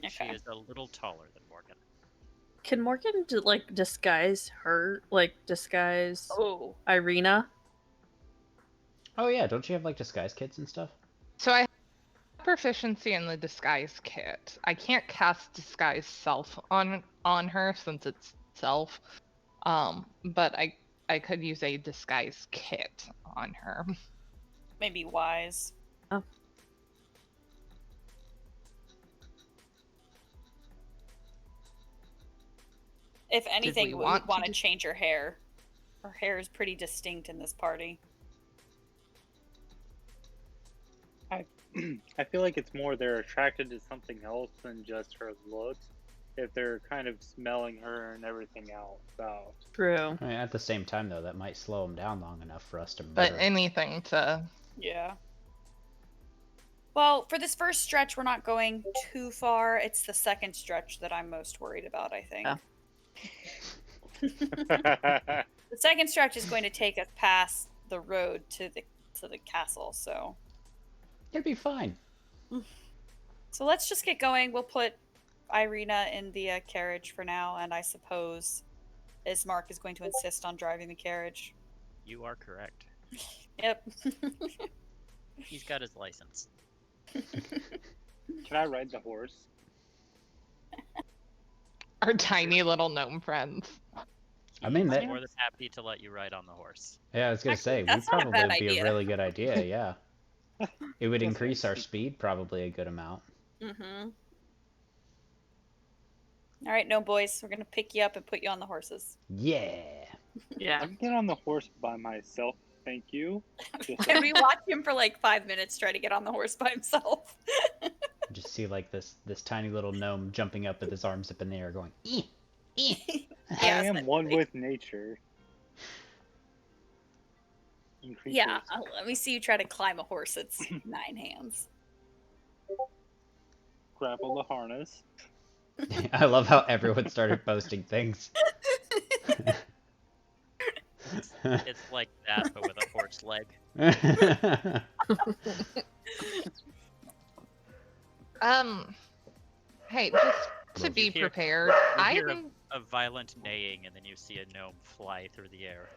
She Okay. is a little taller than Morgan. Can Morgan disguise her? Disguise Oh. Irina? Oh yeah, don't you have like disguise kits and stuff? So I have proficiency in the disguise kit. I can't cast disguise self on her since it's self. But I could use a disguise kit on her. Maybe wise. Oh. If anything, we we want would to want to do- change her hair. Her hair is pretty distinct in this party. I feel like it's more they're attracted to something else than just her looks. If they're kind of smelling her and everything else out. True. I mean, at the same time though, that might slow them down long enough for us to But murder. anything to Yeah. Well, for this first stretch, we're not going too far. It's the second stretch that I'm most worried about, I think. Yeah. The second stretch is going to take us past the road to the castle, so It'd be fine. let's just get going. We'll put Irina in the carriage for now, and I suppose Ismark is going to insist on driving the carriage. You are correct. Yep. He's got his license. Can I ride the horse? our tiny little gnome friends. I mean, He's that- more than happy to let you ride on the horse. Yeah, I was gonna Actually, say, would that's not a probably bad be idea. a really good idea, yeah. It would That's increase our nice. speed probably a good amount. Mm-hmm. All right, no boys, we're gonna pick you up and put you on the horses. Yeah. Yeah. I can get on the horse by myself, thank you. Just Can we watch him for like 5 minutes try to get on the horse by himself? Just see like this tiny little gnome jumping up with his arms up in the air going, "Eh, eh." I Yeah, am one essentially. with nature. And creatures. Yeah, let me see you try to climb a horse that's 9 hands. Grapple the harness. I love how everyone started posting things. It's like that, but with a horse leg. Hey, just to Love be You hear- prepared, You I hear think a violent neighing, and then you see a gnome fly through the air.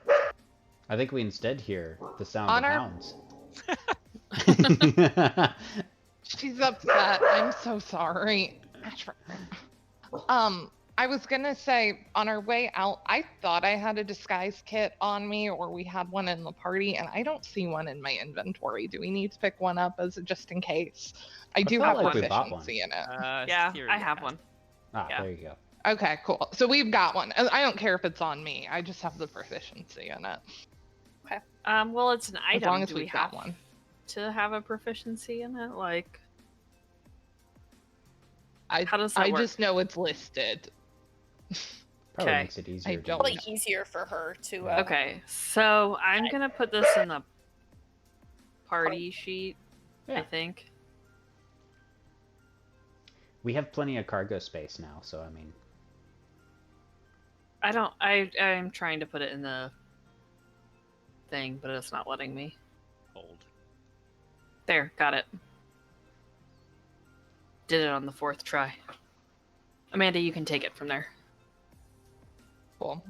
I think we instead hear the sound On of our- hounds. she's upset. I'm so sorry. I was gonna say on our way out, I thought I had a disguise kit on me, or we had one in the party, and I don't see one in my inventory. Do we need to pick one up as a just in case? I do felt have like we bought one. proficiency in it. Yeah, Theory I you have one. Ah, Yeah. there you go. Okay, cool. So we've got one. I don't care if it's on me. I just have the proficiency in it. Well, it's an item. As long as Do we we've have got one. to have a proficiency in it? Like, I how does that I work? just know it's listed. Probably Okay. makes it easier. I to don't- use. Probably easier for her to. Yeah. Okay, so I'm gonna put this in the party sheet. I Yeah. think. We have plenty of cargo space now, so I mean, I don't. I'm trying to put it in the thing, but it's not letting me. Hold. There, got it. Did it on the 4th try. Amanda, you can take it from there. Cool.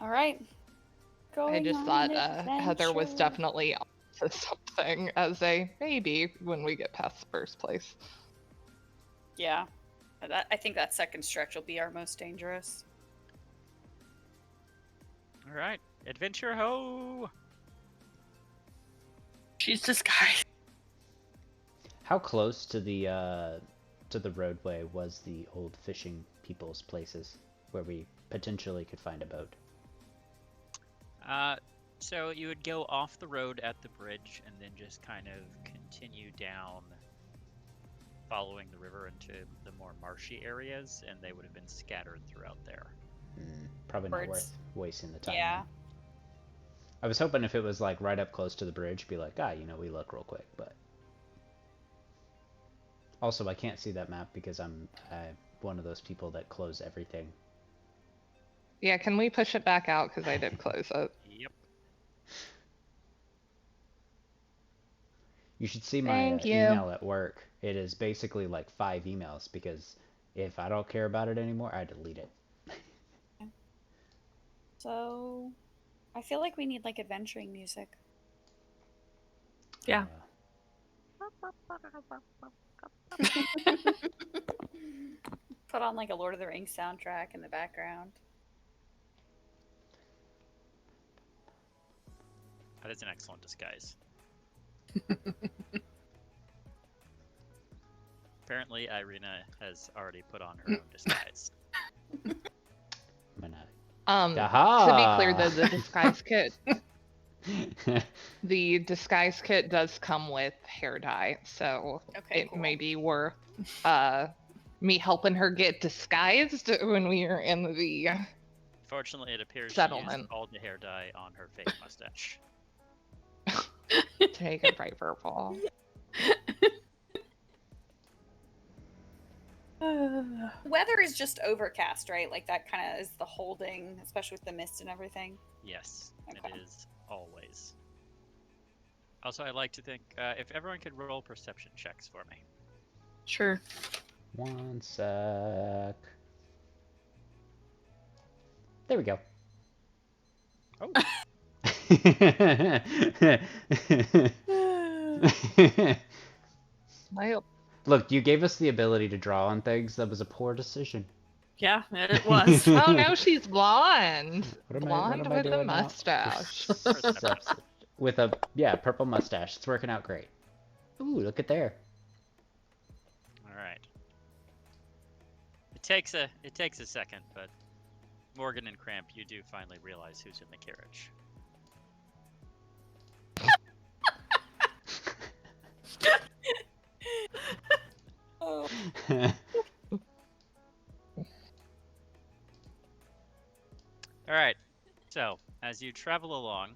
All right. I Going just on thought an Heather was adventure. definitely onto something as a maybe when we get past the first place. Yeah. I think that second stretch will be our most dangerous. All right, adventure ho! She's disguised. how close to the roadway was the old fishing people's places where we potentially could find a boat? So you would go off the road at the bridge, and then just kind of continue down, following the river into the more marshy areas, and they would have been scattered throughout there. Probably not Birds. worth wasting the time. Yeah. then. I was hoping if it was like right up close to the bridge, be like, we look real quick, but also I can't see that map because I'm one of those people that close everything. Yeah, can we push it back out because I did close it? Yep. You should see my Thank you. email at work. It is basically like 5 emails because if I don't care about it anymore, I delete it. So, I feel like we need like adventuring music. Yeah. Put on like a Lord of the Rings soundtrack in the background. That is an excellent disguise. Apparently, Irina has already put on her own disguise. I'm gonna... To be clear, though, the Aha! disguise kit does come with hair dye, so Okay, it cool. may be worth me helping her get disguised when we are in the Fortunately, it appears she Settlement. used all the hair dye on her fake mustache. take it bright purple. Weather is just overcast, right? Like that kind of is the holding, especially with the mist and everything. Yes, Okay. it is always. Also, I'd like to think if everyone could roll perception checks for me. Sure. One sec. There we go. Oh. Well, Look, you gave us the ability to draw on things. That was a poor decision. Yeah, it was. oh no, she's blonde. What Blonde am I with a doing now? mustache. With a purple mustache. It's working out great. Ooh, look at there. All right. It takes a second, but Morgan and Cramp, you do finally realize who's in the carriage. Oh. All right. So, as you travel along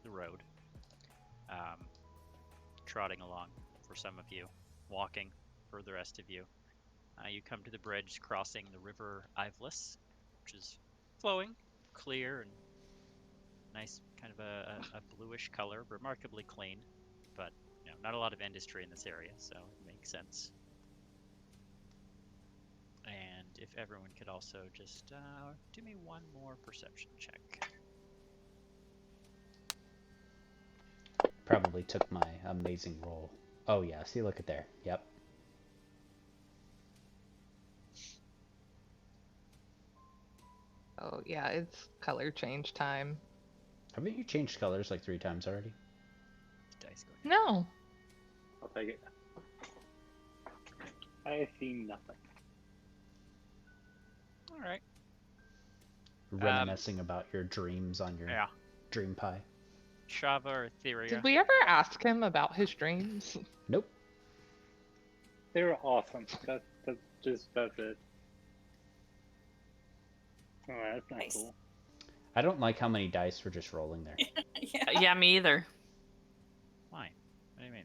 the road, trotting along for some of you, walking for the rest of you, you come to the bridge crossing the river Iveless, which is flowing, clear, and nice, kind of a bluish color, remarkably clean. but not a lot of industry in this area, so it makes sense. And if everyone could also just do me one more perception check. Probably took my amazing roll. Oh yeah, see, look at there. Yep. Oh yeah, it's color change time. Haven't you changed colors like 3 times already? Dice go. No. I'll take it. I see nothing. All right. Reminiscing about your dreams on your Yeah. dream pie. Shava or Etheria? Did we ever ask him about his dreams? Nope. They were awesome. That's it. Oh, that's not Nice. cool. I don't like how many dice were just rolling there. Yeah. Yeah, me either. Why? What do you mean?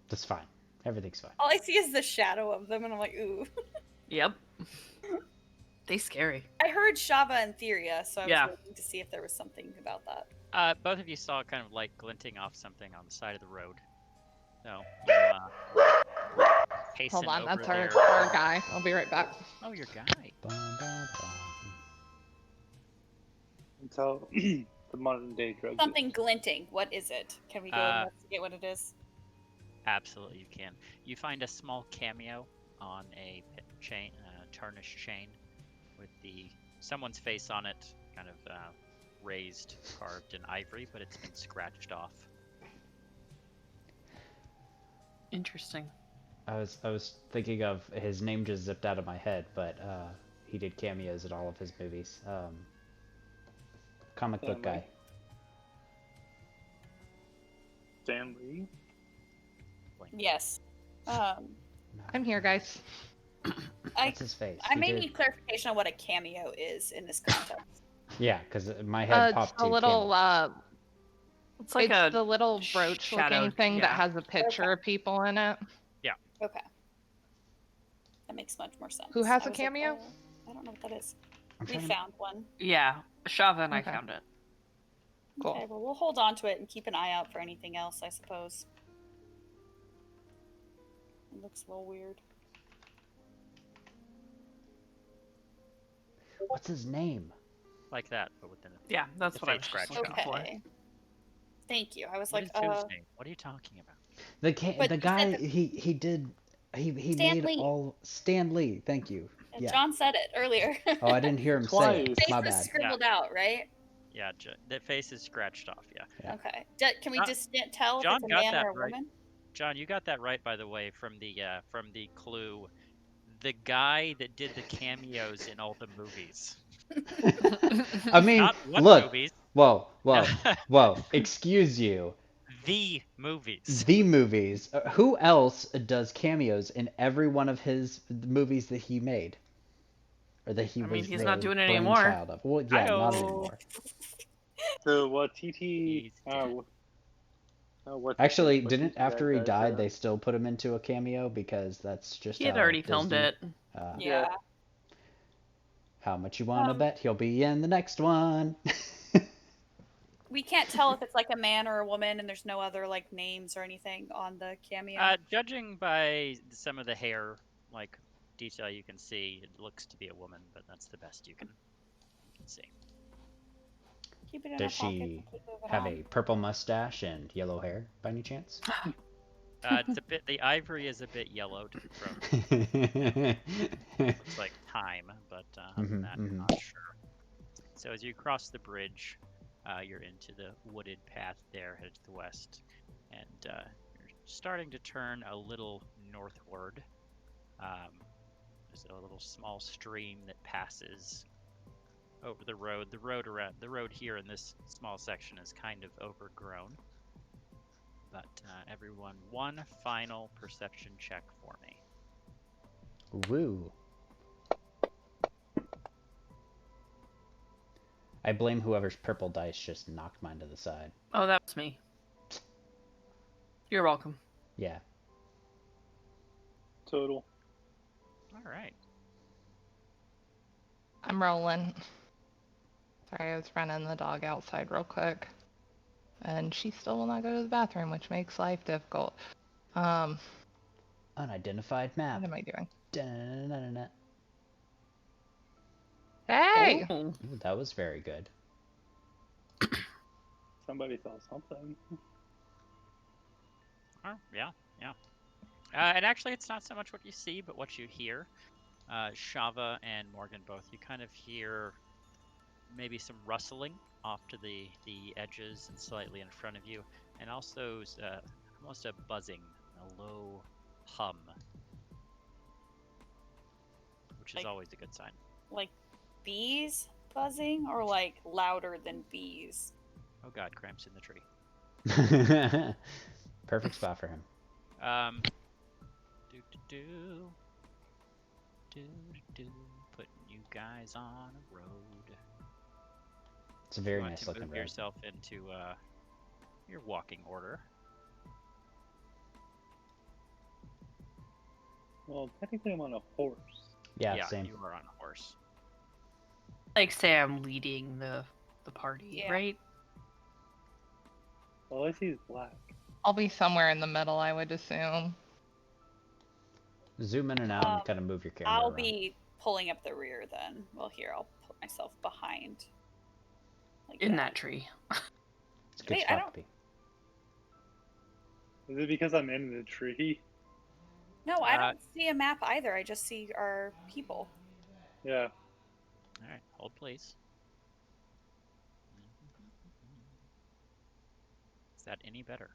That's fine. Everything's fine. All I see is the shadow of them, and I'm like, ooh. Yep. They scary. I heard Shava and Theria, so I was Yeah. waiting to see if there was something about that. Both of you saw kind of like glinting off something on the side of the road. So, hasten Hold on, over that's there. our guy. I'll be right back. Oh, your guy. Bum, bum, bum. Until the modern day drug. Something glinting. What is it? Can we go investigate what it is? Absolutely, you can. You find a small cameo on a chain, tarnished chain, with someone's face on it, kind of raised, carved in ivory, but it's been scratched off. Interesting. I was thinking of his name just zipped out of my head, but he did cameos in all of his movies. Comic book guy. Stan Lee? Yes. I'm here, guys. What's his face? I He may did- need clarification on what a cameo is in this context. Yeah, because my head It's popped a to little It's like it's a the little brooch shadow, looking thing yeah. that has a picture of people in it. Okay. That makes much more sense. Who has I a was like, cameo? I don't know what that is. I'm We trying to- found one. yeah. Shava and I Okay. found it. Cool. Okay, well, we'll hold on to it and keep an eye out for anything else, I suppose. It looks a little weird. What's his name? Like that, but within it. Yeah, that's The what I fade was scratch just looking for. Okay. Thank you. I was What like, is whose name? What are you talking about? The But the you guy said he Stan made Lee. all Stan Lee. Thank you. Yeah. John said it earlier. Oh, I didn't hear him say Twice. it. Face My was bad. scribbled out, right? Yeah, the face is scratched off. Yeah. Yeah. Okay. Can we John- just tell if John it's a got man that or a right. woman? John, you got that right, by the way, from the clue. The guy that did the cameos in all the movies. I mean, Not what look. movies. Whoa. Excuse you. The movies. The movies. Who else does cameos in every one of his movies that he made? Or that he I mean, was he's the not doing it anymore. brainchild of? Well, yeah, not Hi-oh. anymore. So what TT? He's dead. What Actually, what didn't TT after he guys, died, they still put him into a cameo because that's just He had how already filmed Disney- it. Yeah. How much you want to Um, bet he'll be in the next one? We can't tell if it's like a man or a woman, and there's no other like names or anything on the cameo. Judging by some of the hair, like detail you can see, it looks to be a woman, but that's the best you can see. Keep it in Does our pocket she and keep moving have on. a purple mustache and yellow hair by any chance? It's a bit. The ivory is a bit yellowed from looks like time, but other than that, you're not sure. So as you cross the bridge, you're into the wooded path there, headed to the west, and you're starting to turn a little northward. There's a little small stream that passes over the road. The road here in this small section is kind of overgrown. But everyone, one final perception check for me. Woo. I blame whoever's purple dice just knocked mine to the side. Oh, that was me. You're welcome. Yeah. Total. All right. I'm rolling. Sorry, I was running the dog outside real quick. and she still will not go to the bathroom, which makes life difficult. Unidentified map. What am I doing? Dun-dun-dun-dun-dun. Hey! Oh. Ooh, that was very good. Somebody saw something. Oh, yeah. And actually, it's not so much what you see, but what you hear. Shava and Morgan both, you kind of hear maybe some rustling off to the edges and slightly in front of you, and also almost a buzzing, a low hum, which is Like- always a good sign. Like bees buzzing, or like louder than bees? Oh god, Cramps in the tree. Perfect spot for him. Putting you guys on a road. It's a very You want nice to looking move road. yourself into your walking order. Well, technically I'm on a horse. Yeah, same. You are on a horse. Like say I'm leading the party, Yeah. right? All I see is black. I'll be somewhere in the middle, I would assume. Zoom in and out and kind of move your camera I'll around. be pulling up the rear then. Well, here, I'll put myself behind. Like In that tree. It's a good Wait, I spot don't- to be. Is it because I'm in the tree? No, I don't see a map either. I just see our people. Yeah. Alright, hold please. Is that any better?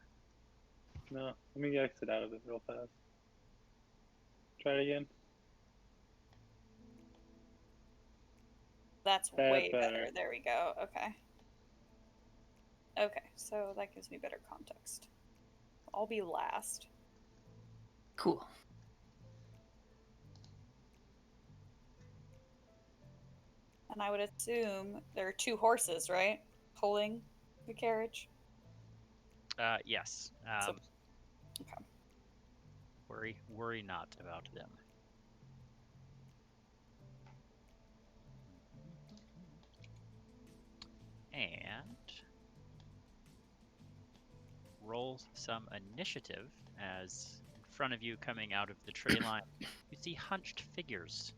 No. Let me exit out of it real fast. Try it again. That's That's way better. better. There we go. Okay. Okay, so that gives me better context. I'll be last. Cool. And I would assume there are 2 horses, right? Pulling the carriage. Yes. So- okay. Worry not about them. And roll some initiative as in front of you, coming out of the tree line, you see hunched figures.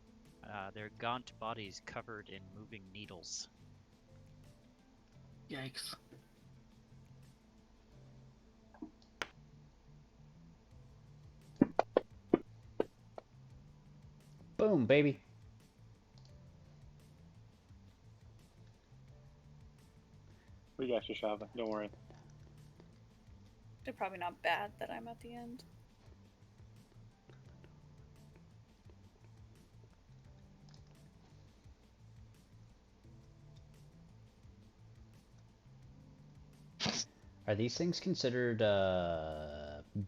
Their gaunt bodies covered in moving needles. Yikes. Boom, baby. We got you, Shava. Don't worry. They're probably not bad that I'm at the end. Are these things considered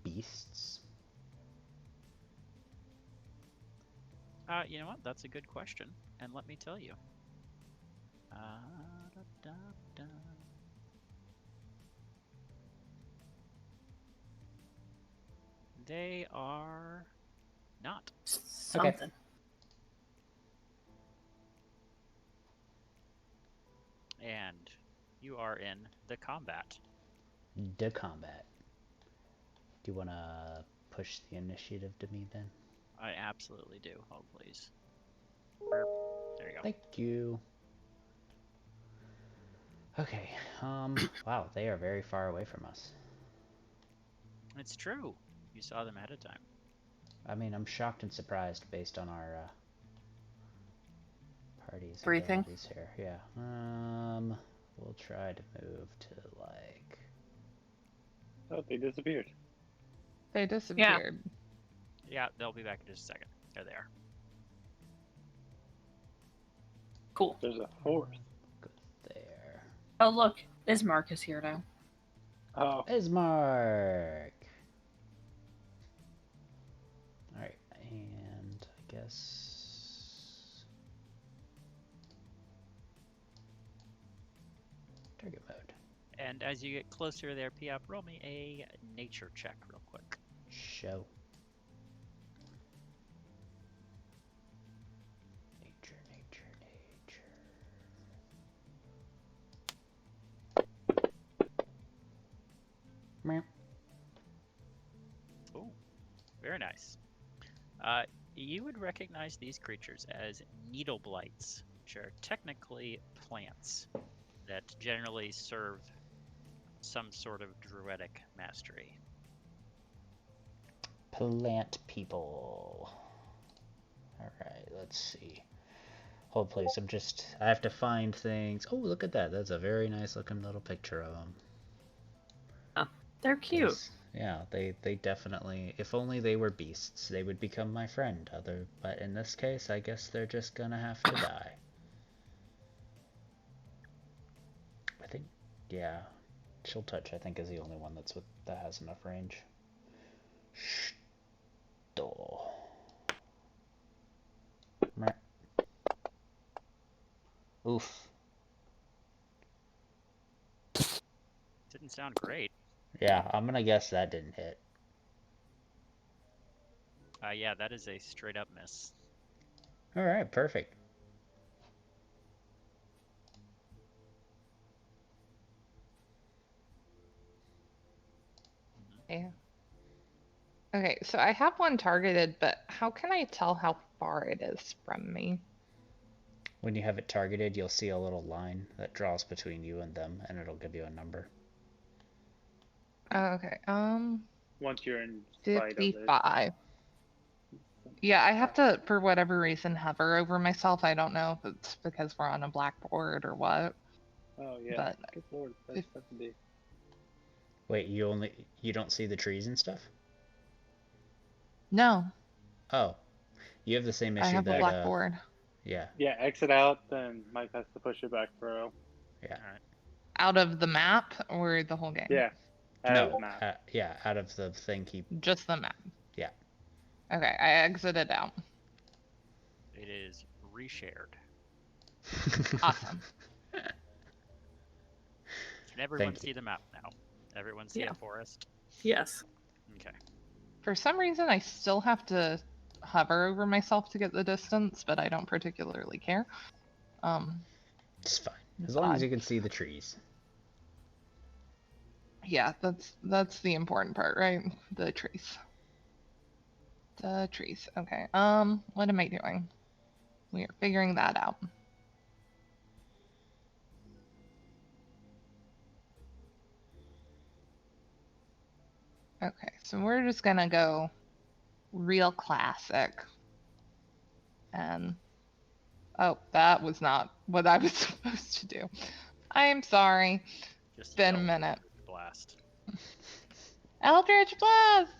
beasts? You know what? That's a good question, and let me tell you. Da, da, da. They are not. Something. And you are in the combat. The combat. Do you want to push the initiative to me then? I absolutely do. Hold please. Burp. There you go. Thank you. Okay. Wow, they are very far away from us. It's true. You saw them ahead of time. I mean, I'm shocked and surprised based on our party's Briefing? abilities here. Yeah. We'll try to move to like. Oh, they disappeared. They disappeared. Yeah, they'll be back in just a second. There they are. Cool. There's a fourth. Go there. Oh look, Ismark is here now. Oh, Ismark. All right, and I guess target mode. And as you get closer there, Piap, roll me a nature check real quick. Show. Nature, nature, nature. Very nice. You would recognize these creatures as needle blights, which are technically plants that generally serve some sort of druidic mastery. Plant people. Alright, let's see. Hold please, I have to find things. Oh, look at that. That's a very nice looking little picture of them. They're cute. Yeah, they definitely, if only they were beasts, they would become my friend. But in this case, I guess they're just gonna have to die. I think, yeah, Chill Touch, I think, is the only one that has enough range. Door. Oof. Didn't sound great. Yeah, I'm gonna guess that didn't hit. Yeah, that is a straight up miss. Alright, perfect. Yeah. Okay, so I have one targeted, but how can I tell how far it is from me? When you have it targeted, you'll see a little line that draws between you and them, and it'll give you a number. Okay, Once you're in sight of it. 55. Yeah, I have to, for whatever reason, hover over myself. I don't know if it's because we're on a blackboard or what. Oh yeah. But Good lord, that's 70. Wait, you don't see the trees and stuff? No, Oh, you have the same issue I have that a blackboard. yeah, Yeah, exit out, then Mike has to push it back through. yeah. Out of the map or the whole game? Yeah. No, Map. yeah, out of the thing Just the map. Yeah. Okay, I exited out. It is reshared. Awesome. Can everyone Thank see the map now? Everyone see Yeah. a forest? Yes. Okay. For some reason, I still have to hover over myself to get the distance, but I don't particularly care. It's fine. It's As long as odd. you can see the trees. Yeah, that's the important part, right? The trees. The trees. Okay. What am I doing? We are figuring that out. Okay, so we're just gonna go real classic. And oh, that was not what I was supposed to do. I'm sorry. Just Been a yell minute. Blast. Eldritch Blast!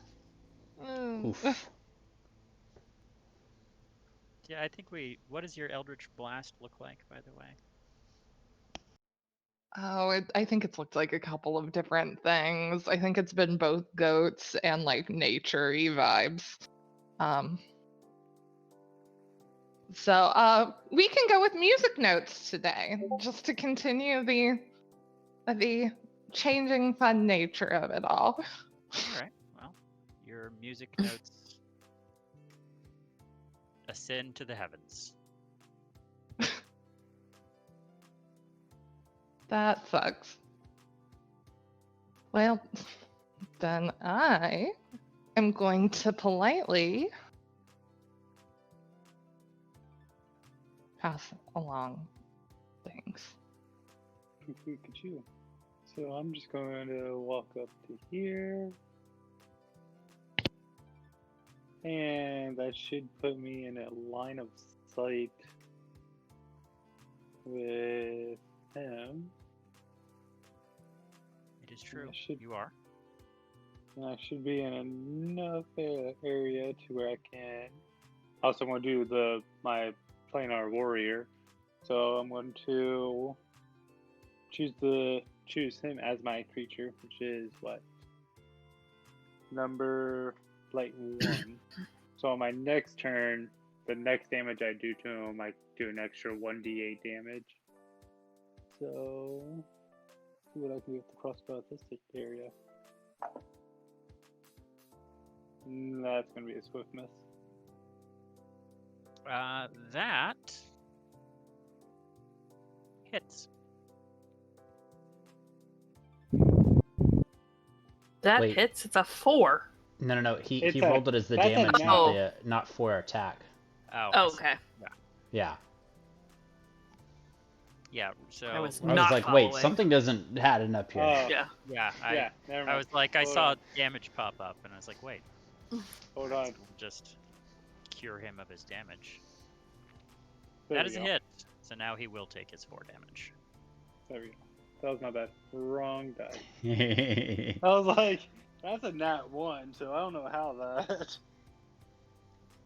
Oof. Yeah, I think what does your Eldritch Blast look like, by the way? Oh, I think it's looked like a couple of different things. I think it's been both goats and like nature-y vibes. So we can go with music notes today, just to continue the changing fun nature of it all. All right. Well, your music notes ascend to the heavens. That sucks. Well, then I am going to politely pass along things. Pikachu. So I'm just going to walk up to here. And that should put me in a line of sight with him. It is true. should- You are. And I should be in enough area to where I can. Also, I'm going to do my planar warrior. So I'm going to choose him as my creature, which is what? Number like 1. So on my next turn, the next damage I do to him, I do an extra 1d8 damage. So see what I can do with the crossbow at this area. That's gonna be a swift miss. That hits. That Wait. hits. It's a 4. No. He It's rolled it as the that's a damage, no. not for attack. Oh, Oh, okay. Yeah. Yeah, so I was I was not like, wait, following. something doesn't add up here. Oh, Yeah. yeah, yeah, never mind. I was like, I Hold saw on. damage pop up, and I was like, wait, Hold so on. we'll just cure him of his damage. There That we is a go. hit. So now he will take his 4 damage. There we go. That was my bad. Wrong die. Yeah. I was like, that's a nat 1, so I don't know how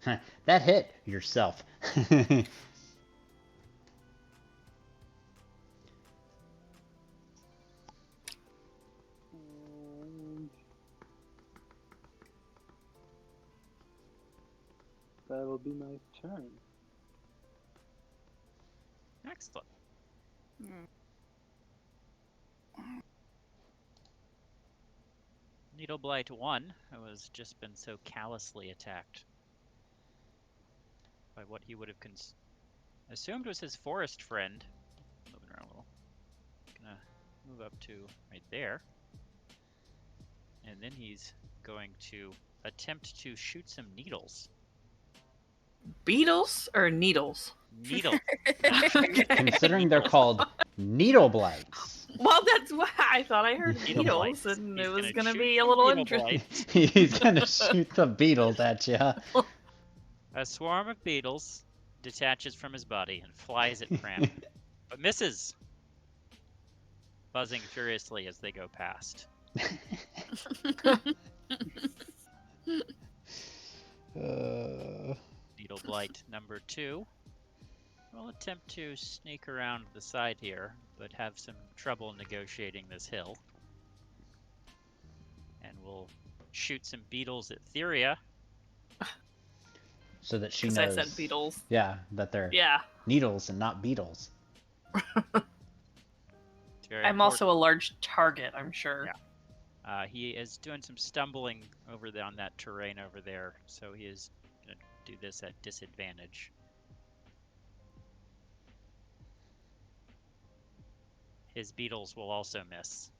that. That hit yourself. That'll be my turn. Excellent. Needle Blight 1, who has just been so callously attacked by what he would have assumed was his forest friend. Moving around a little. Gonna move up to right there. And then he's going to attempt to shoot some needles. Beetles or needles? Needle. Considering they're called needle blights. Well, that's why I thought I heard Needle needles, blights. and He's it was gonna gonna shoot be a some little needle interesting. blights. He's gonna shoot the beetles at you. A swarm of beetles detaches from his body and flies at Cramp, but misses, buzzing furiously as they go past. Needle Blight number 2 will attempt to sneak around the side here, but have some trouble negotiating this hill. And will shoot some beetles at Theria. So that she Because knows. I said beetles. Yeah, that they're Yeah. needles and not beetles. It's very I'm also a large target, I'm sure. Yeah. He is doing some stumbling on that terrain over there, so he is going to do this at disadvantage. His beetles will also miss.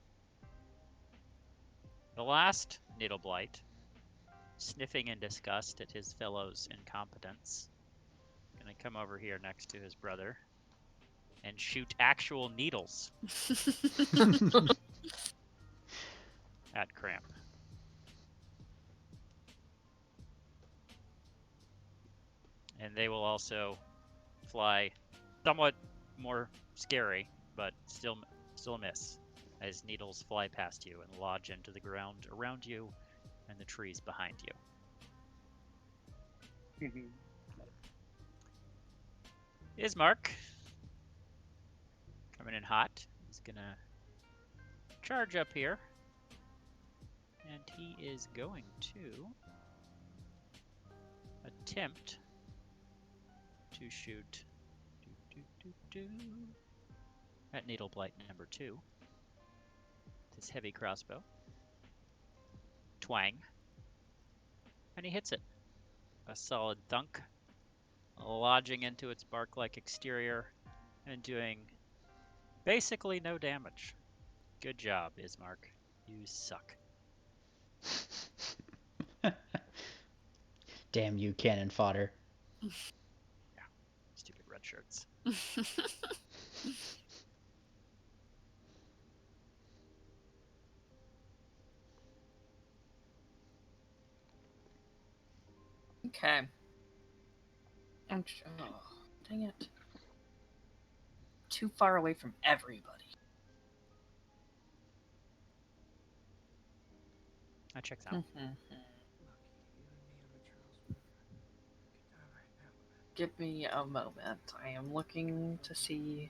The last Needle Blight, sniffing in disgust at his fellow's incompetence, going to come over here next to his brother and shoot actual needles at Cramp. And they will also fly somewhat more scary, but still miss, as needles fly past you and lodge into the ground around you and the trees behind you. Ismark, coming in hot, he's gonna charge up here, and he is going to attempt to shoot at Needle Blight number 2. His heavy crossbow. Twang. And he hits it. A solid thunk, lodging into its bark-like exterior and doing basically no damage. Good job, Ismark. You suck. Damn you, cannon fodder. Stupid red shirts. Okay. Oh, dang it. Too far away from everybody. That checks out. Give me a moment. I am looking to see.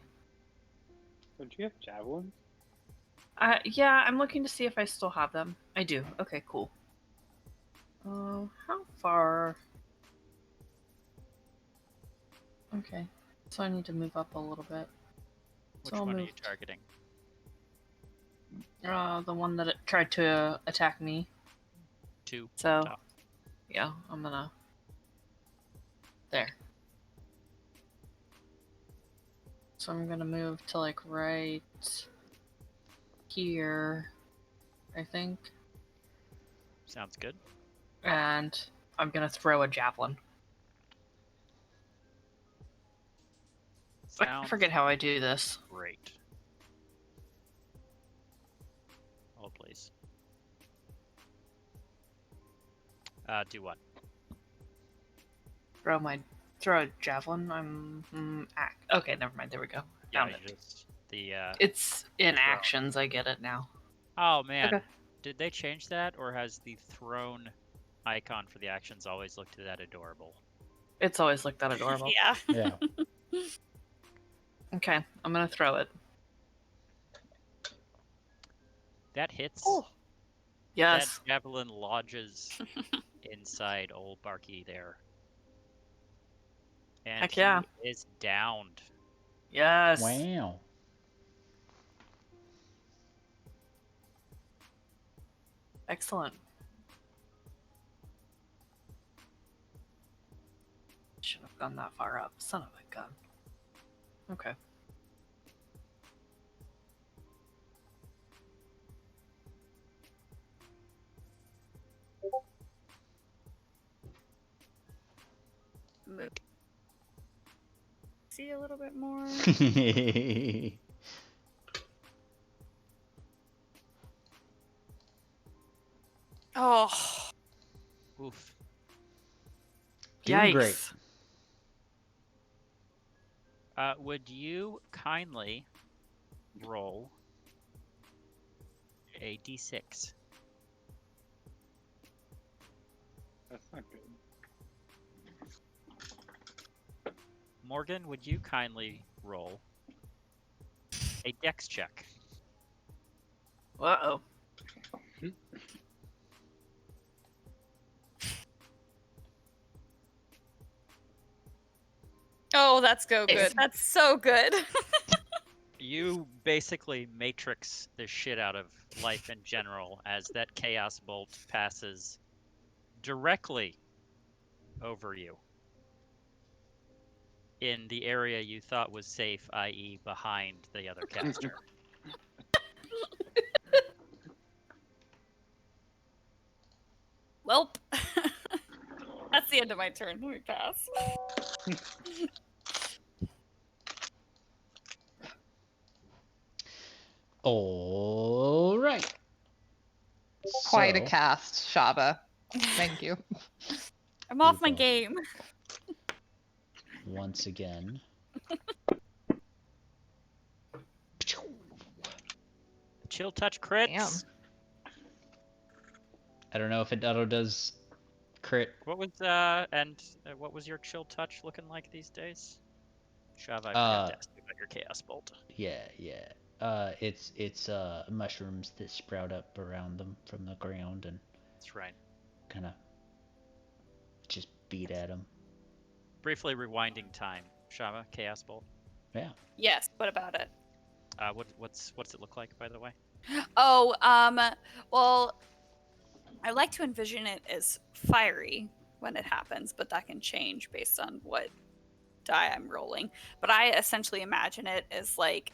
Don't you have javelins? Yeah, I'm looking to see if I still have them. I do. Okay, cool. How far? Okay, so I need to move up a little bit. Which So I'll one are move you targeting? The one that tried to attack me. 2. So, Top. yeah, I'm gonna. There. So I'm gonna move to like right here, I think. Sounds good. And I'm gonna throw a javelin. I Sounds forget how I do this. great. Oh, please. Do what? Throw a javelin. Okay, never mind. There we go. Yeah, Found you it. just It's in throw. actions. I get it now. Oh man, Okay. did they change that, or has the throne icon for the actions always looked that adorable? It's always looked that adorable. Yeah. Yeah. Okay, I'm gonna throw it. That hits. Oh. Yes. That javelin lodges inside old Barky there. And Heck yeah. he is downed. Yes. Wow. Excellent. Should have gone that far up. Son of a gun. Okay. Move. See a little bit more. Oh. Oof. Doing Yikes. great. Would you kindly roll a d6? That's not good. Morgan, would you kindly roll a dex check? Uh-oh. Oh, that's good. That's so good. You basically matrix the shit out of life in general as that chaos bolt passes directly over you in the area you thought was safe, i.e. behind the other caster. Welp. That's the end of my turn. Let me pass. All right. Quite a So, cast, Shava. Thank you. I'm off my Evil. game. once again. Chill touch crits. Damn. I don't know if it auto does crit. What was what was your chill touch looking like these days? Shava, I forgot to ask you about your chaos bolt. Yeah. It's mushrooms that sprout up around them from the ground and That's right. kind of just beat at them. Briefly rewinding time. Shava, chaos bolt. Yeah. Yes. What about it? What's it look like, by the way? Oh, well, I like to envision it as fiery when it happens, but that can change based on what die I'm rolling. But I essentially imagine it as like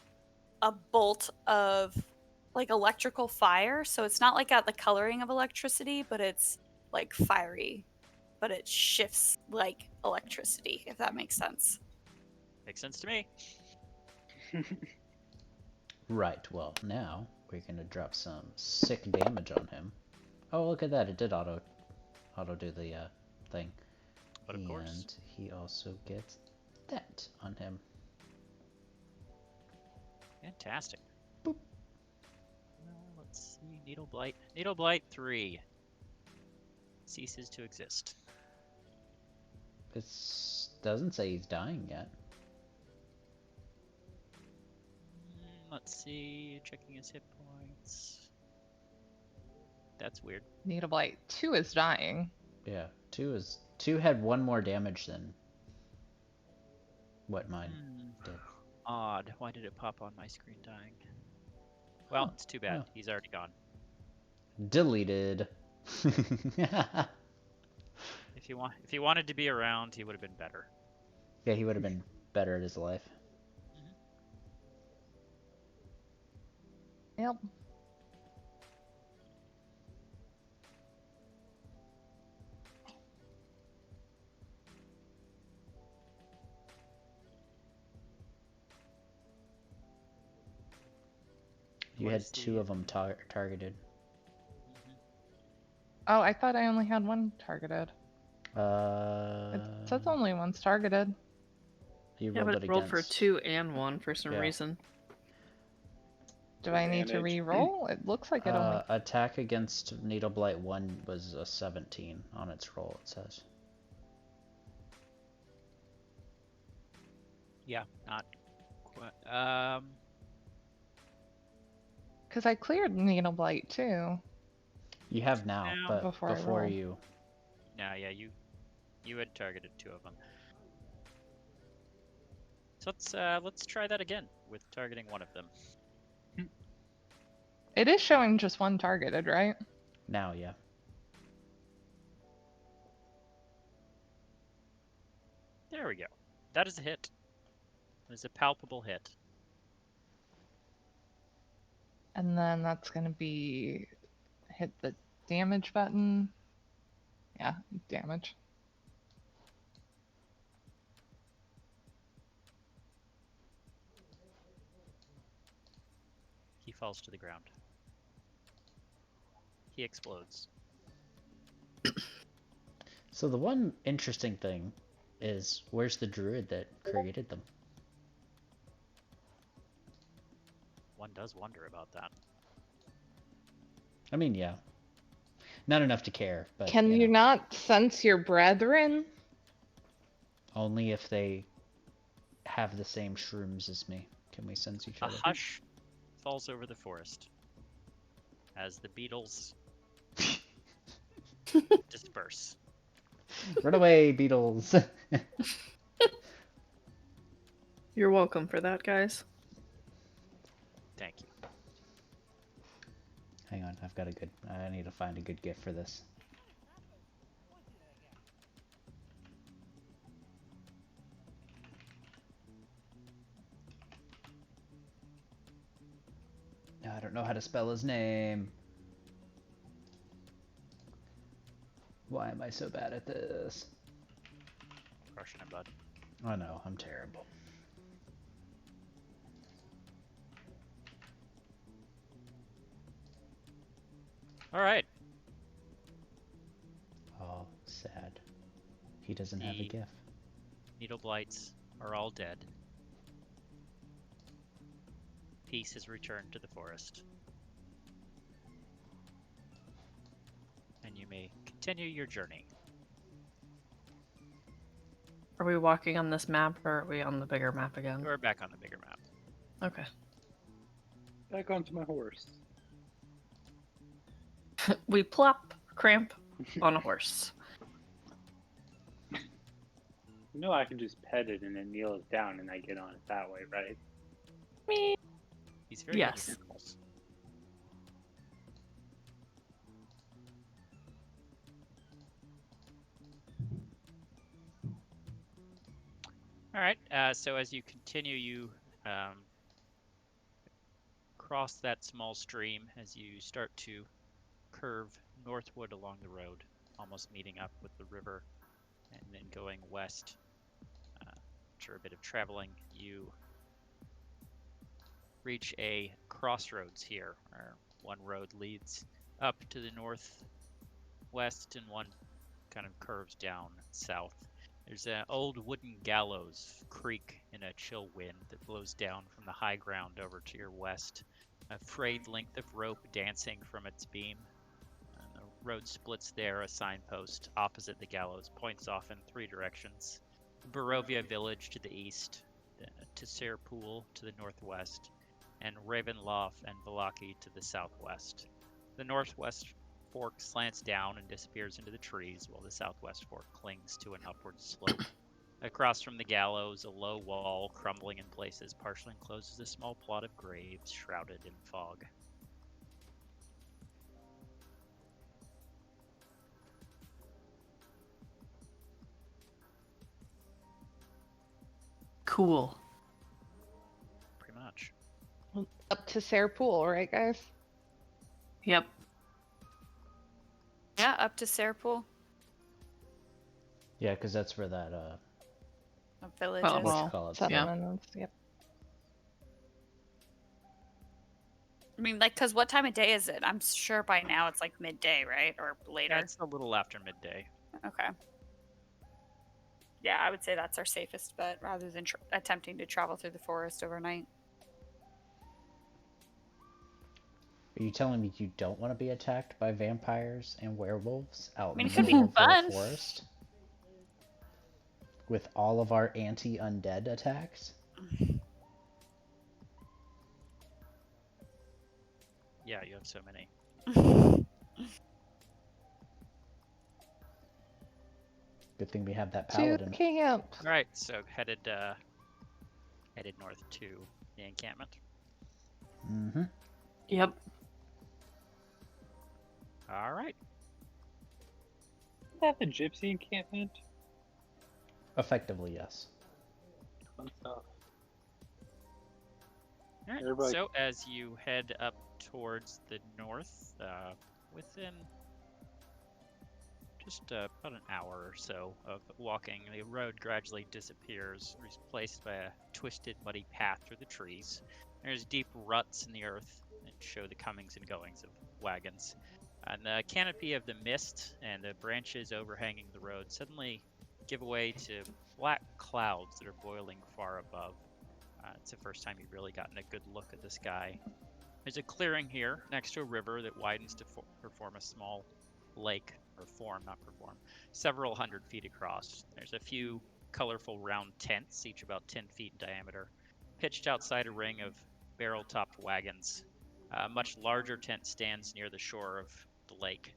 a bolt of like electrical fire. So it's not like got the coloring of electricity, but it's like fiery, but it shifts like electricity, if that makes sense. Makes sense to me. Right. Well, now we're gonna drop some sick damage on him. Oh, look at that! It did auto do the thing. But of course. And he also gets that on him. Fantastic. Boop. Let's see. Needle Blight. Needle Blight 3 ceases to exist. It doesn't say he's dying yet. Let's see. Checking his hit points. That's weird. Needle Blight 2 is dying. Yeah, 2 had 1 more damage than what mine did. Odd. Why did it pop on my screen dying? Well, it's too bad. Oh. He's already gone. Deleted. If he wanted to be around, he would have been better. Yeah, he would have been better at his life. Yep. You What had is 2 the- of them targeted. Oh, I thought I only had 1 targeted. It says only 1's targeted. You Yeah, rolled but it it rolled for against. 2 and 1 for some Yeah. reason. Do I need to Advantage. re-roll? It looks like it only. Attack against Needle Blight 1 was a 17 on its roll, it says. Yeah, not quite. Because I cleared Needle Blight too. You have now, Now, but before I before roll. you... No, yeah, you had targeted 2 of them. So let's try that again with targeting 1 of them. It is showing just 1 targeted, right? Now, yeah. There we go. That is a hit. It is a palpable hit. And then that's going to be hit the damage button. Yeah, damage. He falls to the ground. He explodes. So the one interesting thing is, where's the druid that created them? One does wonder about that. I mean, yeah. Not enough to care, but Can you not sense your brethren? only if they have the same shrooms as me. Can we sense each A other? hush falls over the forest as the beetles disperse. Run away, beetles! You're welcome for that, guys. Thank you. Hang on, I've got a good... I need to find a good gift for this. I don't know how to spell his name. Why am I so bad at this? Crushing it, bud. I know, I'm terrible. All right. Oh, sad. He doesn't have a The- gift. Needle blights are all dead. Peace has returned to the forest. And you may continue your journey. Are we walking on this map or are we on the bigger map again? We're back on the bigger map. Okay. Back onto my horse. We plop cramp on a horse. You know I can just pet it and it kneels down and I get on it that way, right? Me. He's very Yes. good with animals. All right. So as you continue, you cross that small stream as you start to curve northward along the road, almost meeting up with the river, and then going west. After a bit of traveling, you reach a crossroads here, where one road leads up to the northwest and one kind of curves down south. There's an old wooden gallows creak in a chill wind that blows down from the high ground over to your west. A frayed length of rope dancing from its beam. And the road splits there. A signpost opposite the gallows points off in 3 directions. Barovia village to the east, Tisser Pool to the northwest, and Ravenloft and Valaki to the southwest. The northwest fork slants down and disappears into the trees, while the southwest fork clings to an upward slope. Across from the gallows, a low wall, crumbling in places, partially encloses a small plot of graves shrouded in fog. Cool. Pretty much. Up to Sarah Pool, right, guys? Yep. Yeah, up to Sarahpool. Yeah, because that's where that, A village Oh, is. well, what's called. yeah. Settlement is, yep. I mean, like, because what time of day is it? I'm sure by now it's like midday, right? Or later. Yeah, it's a little after midday. Okay. Yeah, I would say that's our safest bet rather than attempting to travel through the forest overnight. Are you telling me you don't want to be attacked by vampires and werewolves out mean, in it the could be middle of the fun. forest? With all of our anti-undead attacks? Yeah, you have so many. Good thing we have that To paladin. camp. All right, so headed north to the encampment. Mm-hmm. Yep. All right. Is that the gypsy encampment? Effectively, yes. Fun stuff. All right. Everybody- So as you head up towards the north, within just about an hour or so of walking, the road gradually disappears, replaced by a twisted, muddy path through the trees. There's deep ruts in the earth that show the comings and goings of wagons. And the canopy of the mist and the branches overhanging the road suddenly give way to black clouds that are boiling far above. It's the first time you've really gotten a good look at the sky. There's a clearing here next to a river that widens to form a small lake, or form, not perform, several hundred feet across. There's a few colorful round tents, each about 10 feet in diameter, pitched outside a ring of barrel-topped wagons. A much larger tent stands near the shore of the lake.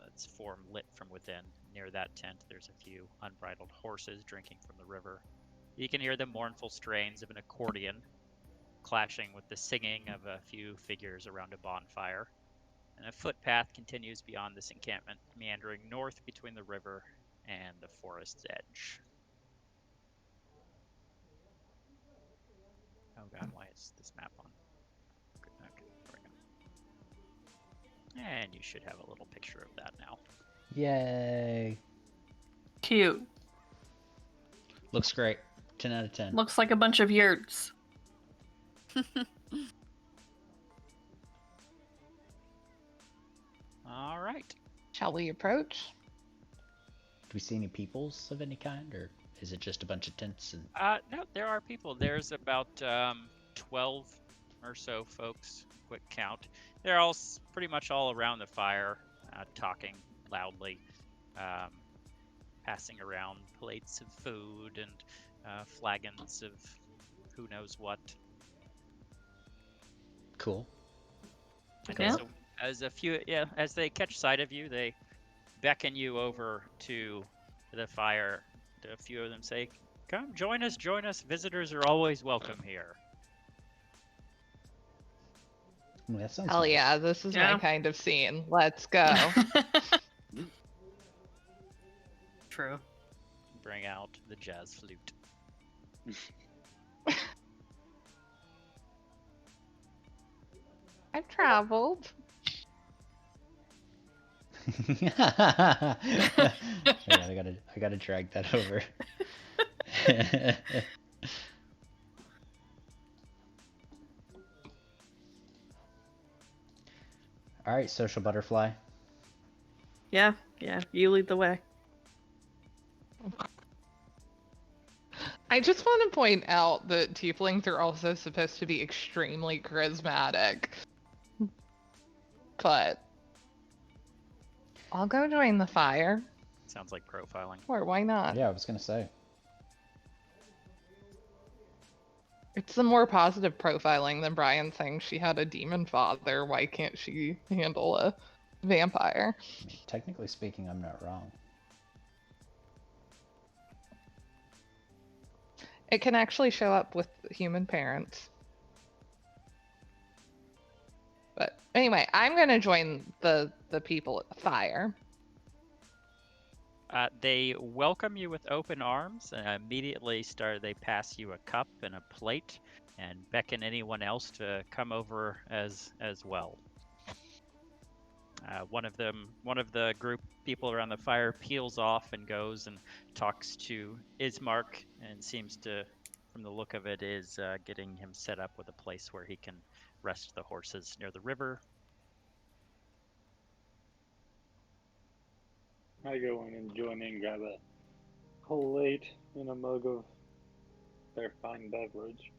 Its form lit from within. Near that tent, there's a few unbridled horses drinking from the river. You can hear the mournful strains of an accordion clashing with the singing of a few figures around a bonfire. And a footpath continues beyond this encampment, meandering north between the river and the forest's edge. Oh god, why is this map on? Okay, there we go. And you should have a little picture of that now. Yay! Cute. Looks great. 10 out of 10. Looks like a bunch of yurts. All right. Shall we approach? Do we see any peoples of any kind, or is it just a bunch of tents and... No, there are people. There's about 12 or so folks, quick count. They're all pretty much all around the fire, talking loudly, passing around plates of food and flagons of who knows what. Cool. And Yeah. so as they catch sight of you, they beckon you over to the fire. A few of them say, "Come, join us, join us. Visitors are always welcome here." Ooh, that sounds Hell nice. yeah, this is Yeah. my kind of scene. Let's go. True. Bring out the jazz flute. I've traveled. Hang on, I gotta drag that over. All right, social butterfly. Yeah, you lead the way. I just want to point out that tieflings are also supposed to be extremely charismatic. But I'll go join the fire. Sounds like profiling. Or why not? Yeah, I was gonna say. It's the more positive profiling than Brian saying she had a demon father. Why can't she handle a vampire? Technically speaking, I'm not wrong. It can actually show up with human parents. But anyway, I'm gonna join the people at the fire. They welcome you with open arms and immediately they pass you a cup and a plate and beckon anyone else to come over as well. One of the group people around the fire peels off and goes and talks to Ismark and seems to, from the look of it, is getting him set up with a place where he can rest the horses near the river. I go in and join in, grab a Kool-Aid and a mug of their fine beverage.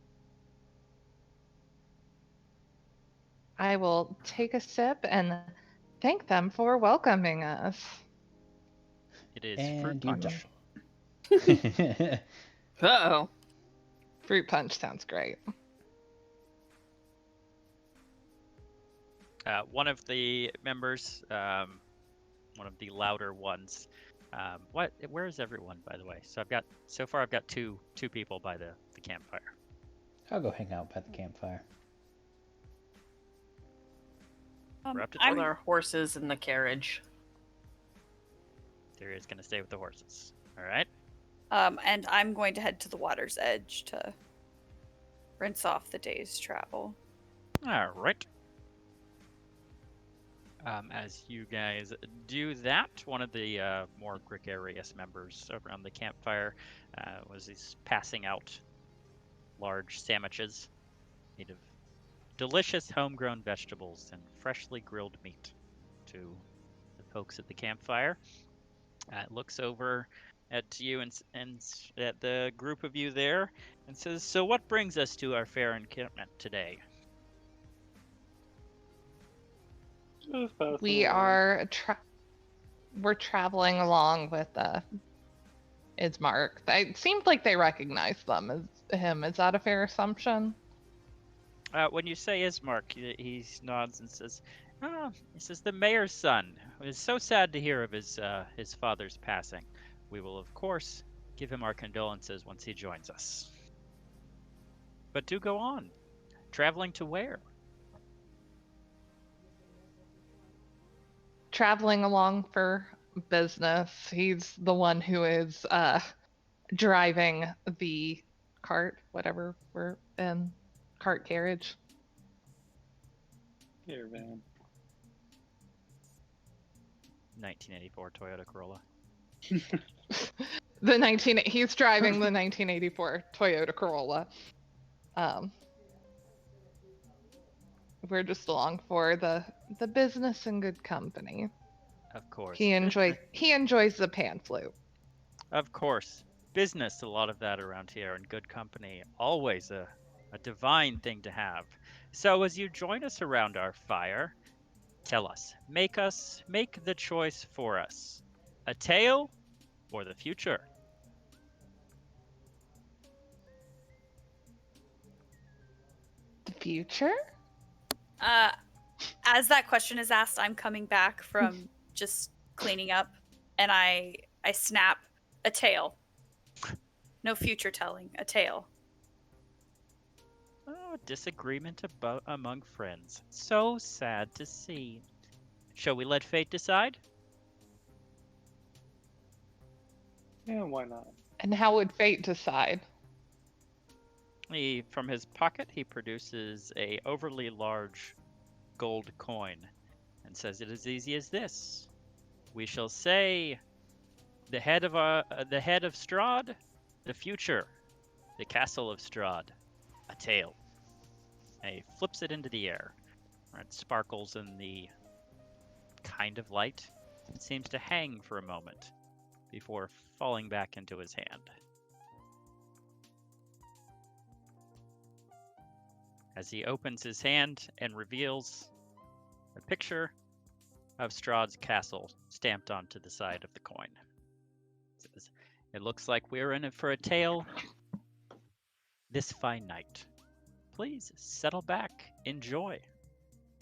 I will take a sip and thank them for welcoming us. It is And fruit you punch. Uh-oh. Fruit punch sounds great. One of the members, one of the louder ones. Where is everyone, by the way? So far I've got two people by the campfire. I'll go hang out by the campfire. We're up to All I'm our horses in the carriage. Tyria's gonna stay with the horses. All right. and I'm going to head to the water's edge to rinse off the day's travel. All right. As you guys do that, one of the more gregarious members around the campfire is passing out large sandwiches made of delicious homegrown vegetables and freshly grilled meat to the folks at the campfire. Looks over at you and at the group of you there and says, "So what brings us to our fair encampment today?" We are we're traveling along with Ismark. It seemed like they recognized him. Is that a fair assumption? When you say Ismark, he nods and says, "Oh," he says, "the mayor's son. It is so sad to hear of his father's passing. We will, of course, give him our condolences once he joins us. But do go on. Traveling to where?" Traveling along for business. He's the one who is driving the cart, whatever we're in, cart carriage. Caravan. 1984 Toyota Corolla. He's driving the 1984 Toyota Corolla. We're just along for the business and good company. Of course. He enjoys the pan flute. Of course. Business, a lot of that around here, and good company. Always a divine thing to have. So as you join us around our fire, tell us, make the choice for us. A tale or the future? The future? As that question is asked, I'm coming back from just cleaning up, and I snap a tale. No future telling, a tale. Oh, disagreement among friends. So sad to see. Shall we let fate decide? Yeah, why not? And how would fate decide? From his pocket, he produces a overly large gold coin and says, "It is easy as this. We shall say, the head of Strahd, the future, the castle of Strahd, a tale." And he flips it into the air. It sparkles in the kind of light. It seems to hang for a moment before falling back into his hand. As he opens his hand and reveals a picture of Strahd's castle stamped onto the side of the coin. It says, "It looks like we're in it for a tale this fine night. Please settle back, enjoy."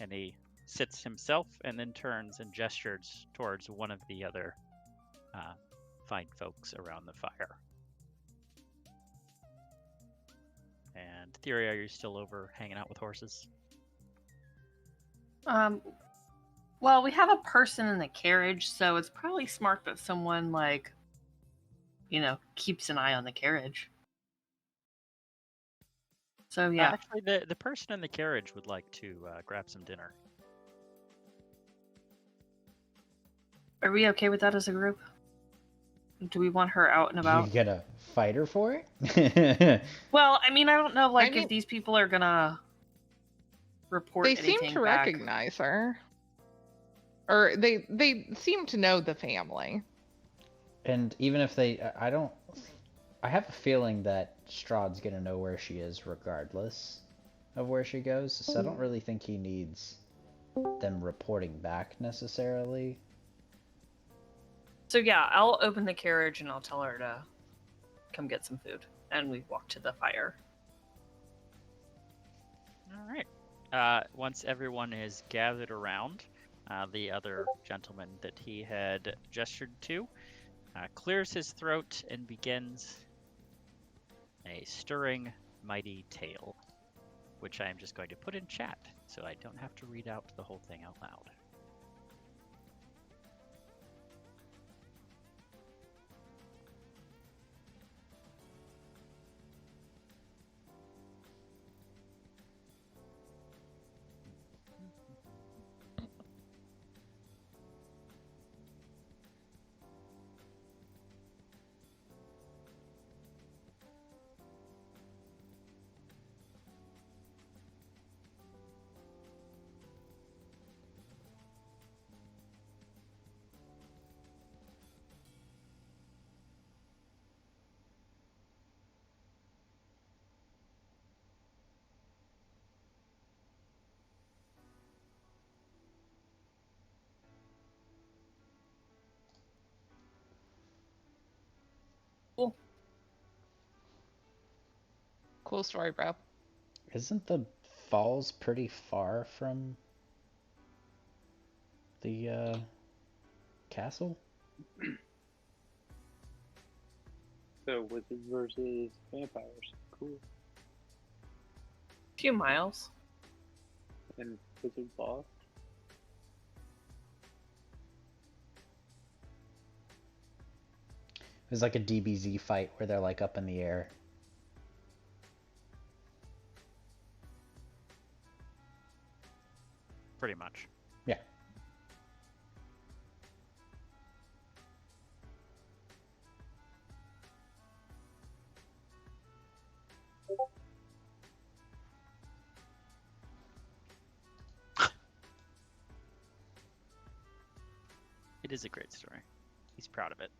And he sits himself and then turns and gestures towards one of the other fine folks around the fire. And Theory, are you still over hanging out with horses? Well, we have a person in the carriage, so it's probably smart that someone, keeps an eye on the carriage. So, yeah. Actually, the person in the carriage would like to grab some dinner. Are we okay with that as a group? Do we want her out and about? You gonna fight her for it? Well, I mean, I don't know, I if mean- these people are gonna, report They anything seem to back. recognize her. Or they seem to know the family. And even if they, I have a feeling that Strahd's gonna know where she is regardless of where she goes, so I don't really think he needs them reporting back necessarily. So yeah, I'll open the carriage and I'll tell her to come get some food. And we walk to the fire. All right. Once everyone is gathered around, the other gentleman that he had gestured to clears his throat and begins a stirring, mighty tale, which I am just going to put in chat so I don't have to read out the whole thing out loud. Cool story, bro. Isn't the falls pretty far from the castle? So wizards versus vampires. Cool. A few miles. And wizards lost. It was like a DBZ fight where they're like up in the air. Pretty much. Yeah. It is a great story. He's proud of it.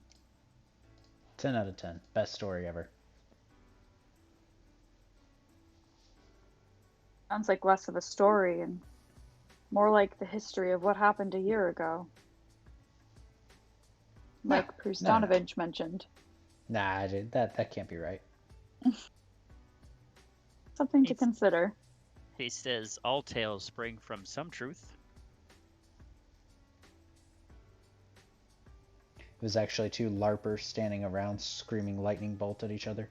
10 out of 10. Best story ever. Sounds like less of a story and more like the history of what happened a year ago. Like Pristanovich mentioned. Nah, dude, that can't be right. Something to consider. He says all tales spring from some truth. It was actually two LARPers standing around screaming lightning bolt at each other.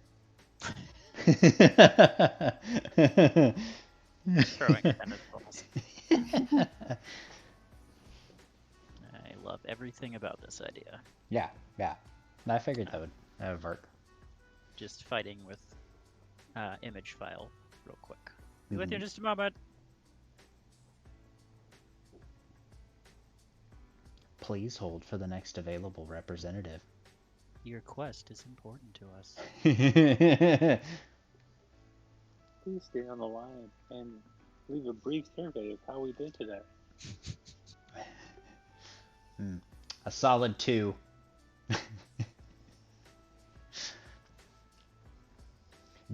Throwing tennis balls. I love everything about this idea. Yeah. I figured that would work. Just fighting with image file real quick. Be with you in just a moment. Please hold for the next available representative. Your quest is important to us. Please stay on the line and leave a brief survey of how we did today. A solid 2.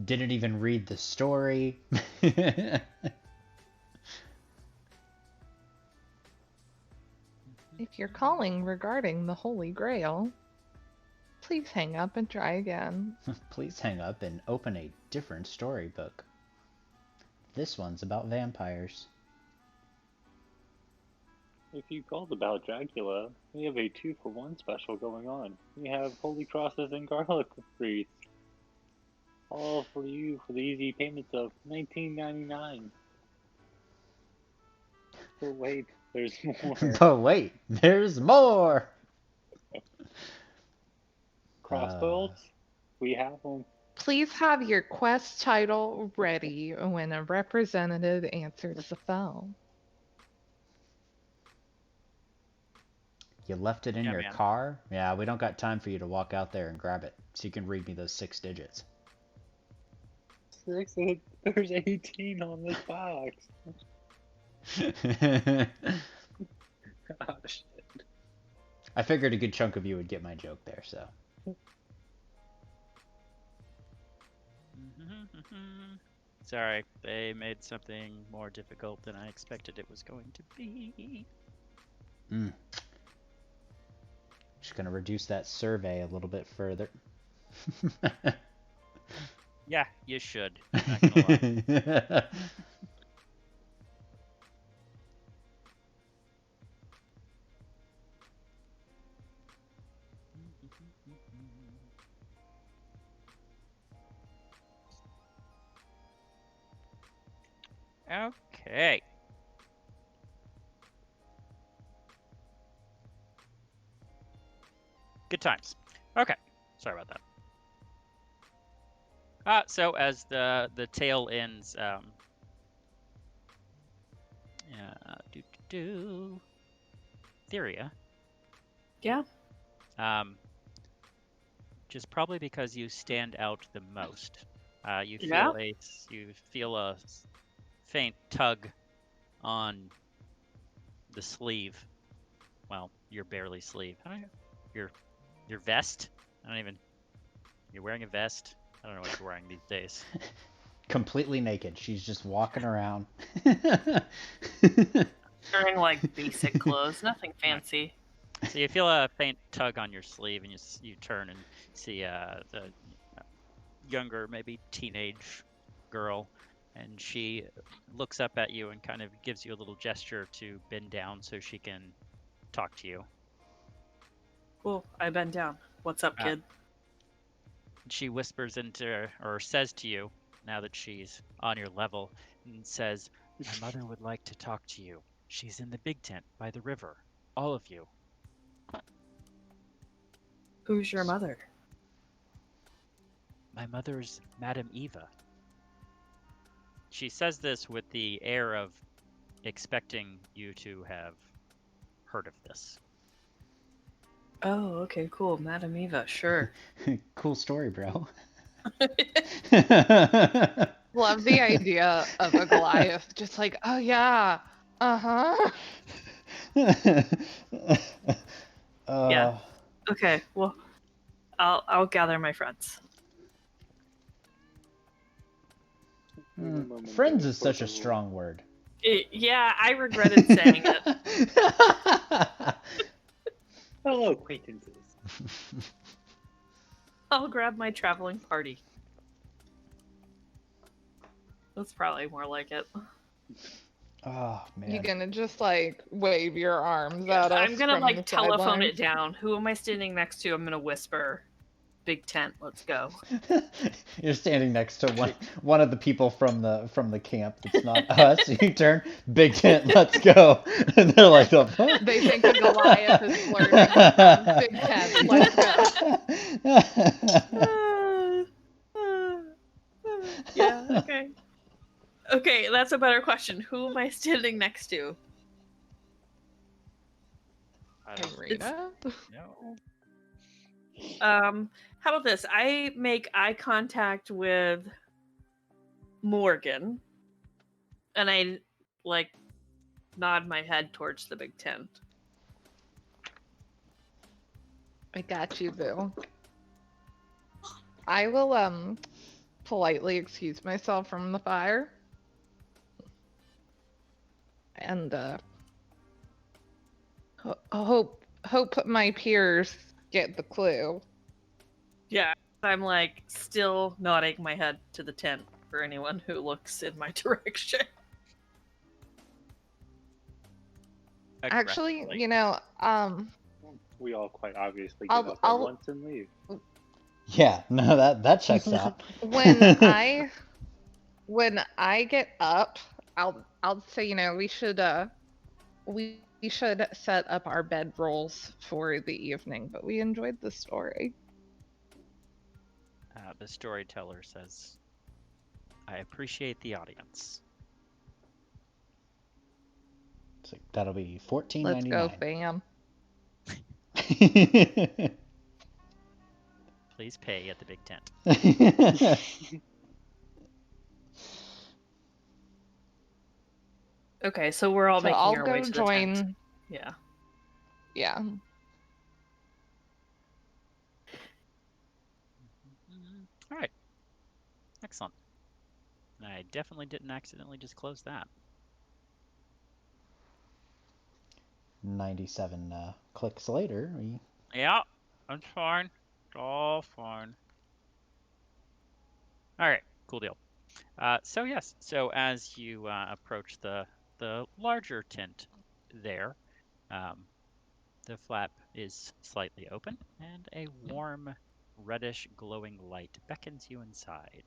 Didn't even read the story. If you're calling regarding the Holy Grail, please hang up and try again. Please hang up and open a different storybook. This one's about vampires. If you called about Dracula, we have a 2-for-1 special going on. We have holy crosses and garlic wreaths. All for you for the easy payments of $19.99. But wait, there's more. But wait, there's more! Crossbows? We have them. Please have your quest title ready when a representative answers the phone. You left it in your car? Yeah, we don't got time for you to walk out there and grab it, so you can read me those 6 digits. 6? There's 18 on this box. Oh, shit. I figured a good chunk of you would get my joke there, so. Sorry, they made something more difficult than I expected it was going to be. Just gonna reduce that survey a little bit further. Yeah, you should. Not gonna lie. Okay. Good times. Okay. Sorry about that. So as the tale ends, Theria. Yeah. Just probably because you stand out the most. You Yeah. feel a faint tug on the sleeve. Well, your barely sleeve. Your vest. You're wearing a vest. I don't know what you're wearing these days. Completely naked. She's just walking around. Wearing like basic clothes, nothing fancy. So you feel a faint tug on your sleeve, and you turn and see the younger, maybe teenage girl, and she looks up at you and kind of gives you a little gesture to bend down so she can talk to you. Cool. I bend down. What's up, kid? She whispers or says to you, now that she's on your level, and says, "My mother would like to talk to you. She's in the big tent by the river. All of you." Who's your mother? My mother's Madame Eva. She says this with the air of expecting you to have heard of this. Oh, okay, cool. Madame Eva, sure. Cool story, bro. Love the idea of a Goliath just like, oh yeah, uh-huh. Yeah. Okay, well, I'll gather my friends. Friends is such a strong word. Yeah, I regretted saying it. Hello, acquaintances. I'll grab my traveling party. That's probably more like it. Oh, man. You're gonna just like wave your arms at us. I'm gonna from like the telephone sidelines. it down. Who am I standing next to? I'm gonna whisper, "Big tent, let's go." You're standing next to one of the people from the camp. It's not us. You turn, "Big tent, let's go." And they're like, "The fuck?" They think a Goliath is flirting. Big tent, let's go. Yeah, okay. Okay, that's a better question. Who am I standing next to? Rita? No. How about this? I make eye contact with Morgan, and I like nod my head towards the big tent. I got you, boo. I will politely excuse myself from the fire. And hope my peers get the clue. Yeah, I'm like still nodding my head to the tent for anyone who looks in my direction. Actually, Aggressively. you know, We all quite obviously get I'll- up I'll- at once and leave. Yeah, no, that checks out. when I get up, I'll say, you know, we should set up our bed rolls for the evening, but we enjoyed the story. The storyteller says, "I appreciate the audience." It's like, that'll be $14.99. Let's go, fam. Please pay at the big tent. Okay, so we're all So making I'll our go way to the tent. join. Yeah. Yeah. All right. Excellent. I definitely didn't accidentally just close that. 97 clicks later, we... Yeah, that's fine. It's all fine. All right, cool deal. So yes, so as you approach the larger tent there, the flap is slightly open, and a warm, reddish, glowing light beckons you inside.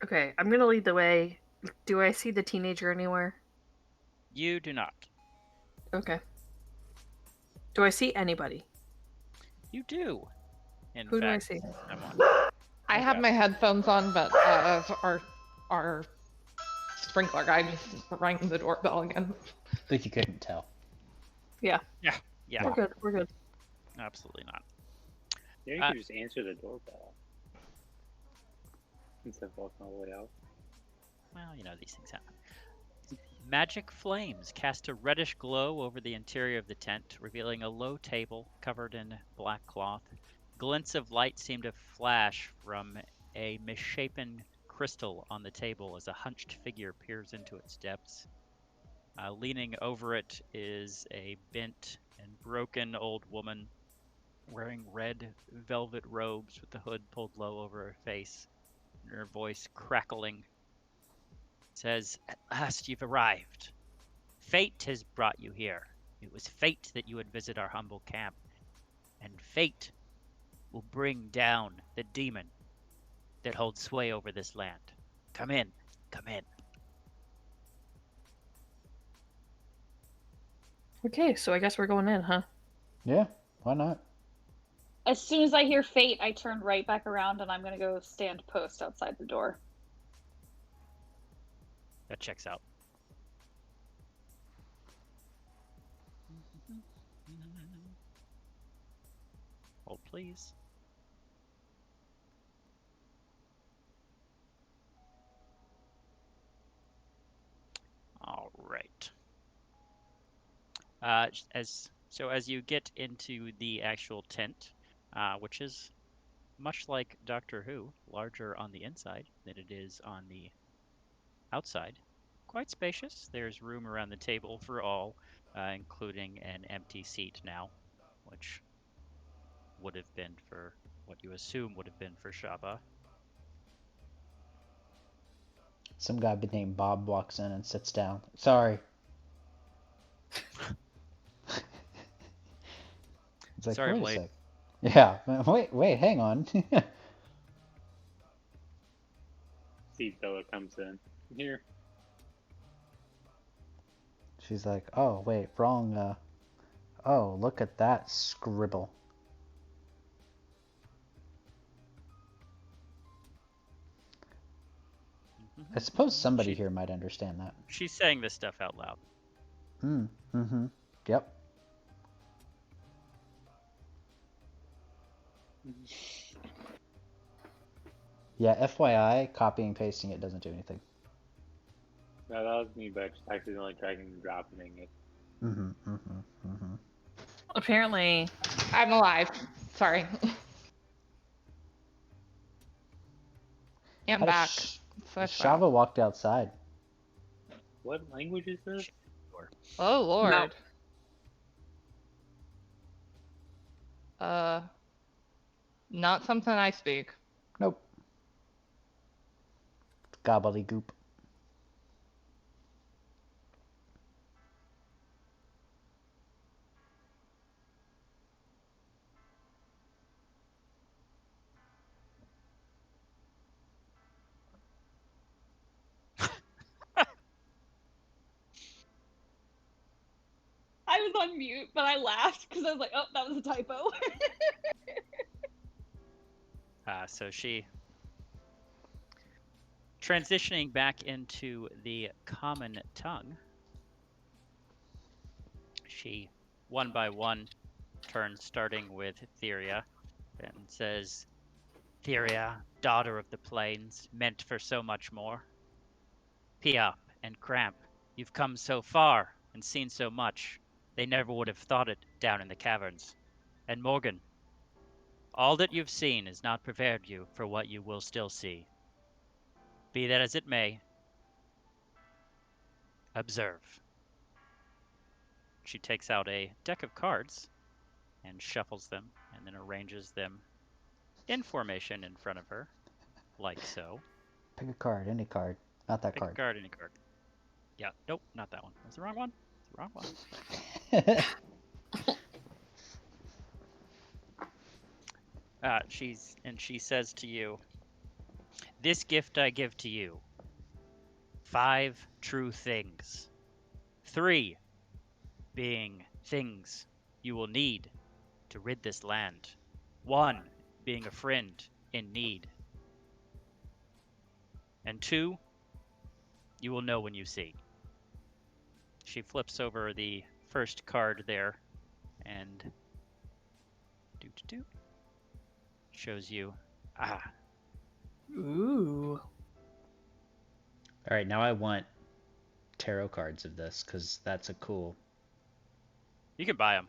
Okay, I'm gonna lead the way. Do I see the teenager anywhere? You do not. Okay. Do I see anybody? You do. In Who do I fact, see? I have Okay. my headphones on, but our sprinkler guy just rang the doorbell again. Like you couldn't tell. Yeah, We're good. We're good. absolutely not. Yeah, you could just answer the doorbell instead of walking all the way out. Well, you know, these things happen. Magic flames cast a reddish glow over the interior of the tent, revealing a low table covered in black cloth. Glints of light seem to flash from a misshapen crystal on the table as a hunched figure peers into its depths. Leaning over it is a bent and broken old woman wearing red velvet robes with the hood pulled low over her face, and her voice crackling. Says, "At last you've arrived. Fate has brought you here. It was fate that you would visit our humble camp, and fate will bring down the demon that holds sway over this land. Come in, come in." Okay, so I guess we're going in, huh? Yeah, why not? As soon as I hear fate, I turn right back around and I'm gonna go stand post outside the door. That checks out. Hold, please. All right. As you get into the actual tent, which is much like Doctor Who, larger on the inside than it is on the outside. Quite spacious. There's room around the table for all, including an empty seat now, which would have been for what you assume would have been for Shaba. Some guy named Bob walks in and sits down. Sorry. It's like, Sorry, I'm wait a late. sec. Yeah, wait, hang on. See, Bella comes in. Here. She's like, oh, wait, wrong, oh, look at that scribble. I suppose somebody here might understand that. She's saying this stuff out loud. Yep. Yeah, FYI, copying and pasting it doesn't do anything. No, that was me, but just accidentally dragging and dropping it. Apparently, I'm alive. Sorry. I'm How back. does That's Shava walked outside. What language is this? Oh Lord. Not something I speak. Nope. Gobbledygook. I was on mute, but I laughed because I was like, oh, that was a typo. So she transitioning back into the common tongue. She, one by one, turns, starting with Theria, and says, Etheria, daughter of the plains, meant for so much more. Piap and Cramp, you've come so far and seen so much, they never would have thought it down in the caverns. And Morgan, all that you've seen has not prepared you for what you will still see. Be that as it may, observe. She takes out a deck of cards and shuffles them and then arranges them in formation in front of her, like so. Pick a card, any card. Not that Pick card. a card, any card. Yeah, nope, not that one. That's the wrong one. It's the wrong one. She says to you, "This gift I give to you. 5 true things. 3 being things you will need to rid this land. 1 being a friend in need. And 2 you will know when you see." She flips over the first card there and shows you, Ooh. All right, now I want tarot cards of this because that's a cool. You can buy them.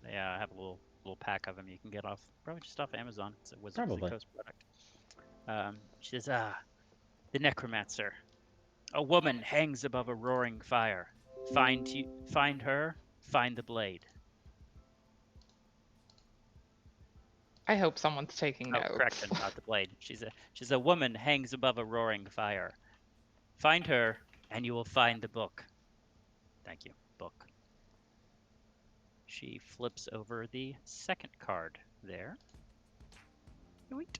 Yeah, I have a little pack of them you can get off, probably just off Amazon. It's a Wizards of the Coast product. She says, the Necromancer. A woman hangs above a roaring fire. Find her, find the blade. I hope someone's taking Oh, notes. correction, not the blade. She's a woman hangs above a roaring fire. Find her, and you will find the book. Thank you, book. She flips over the second card there. Wait.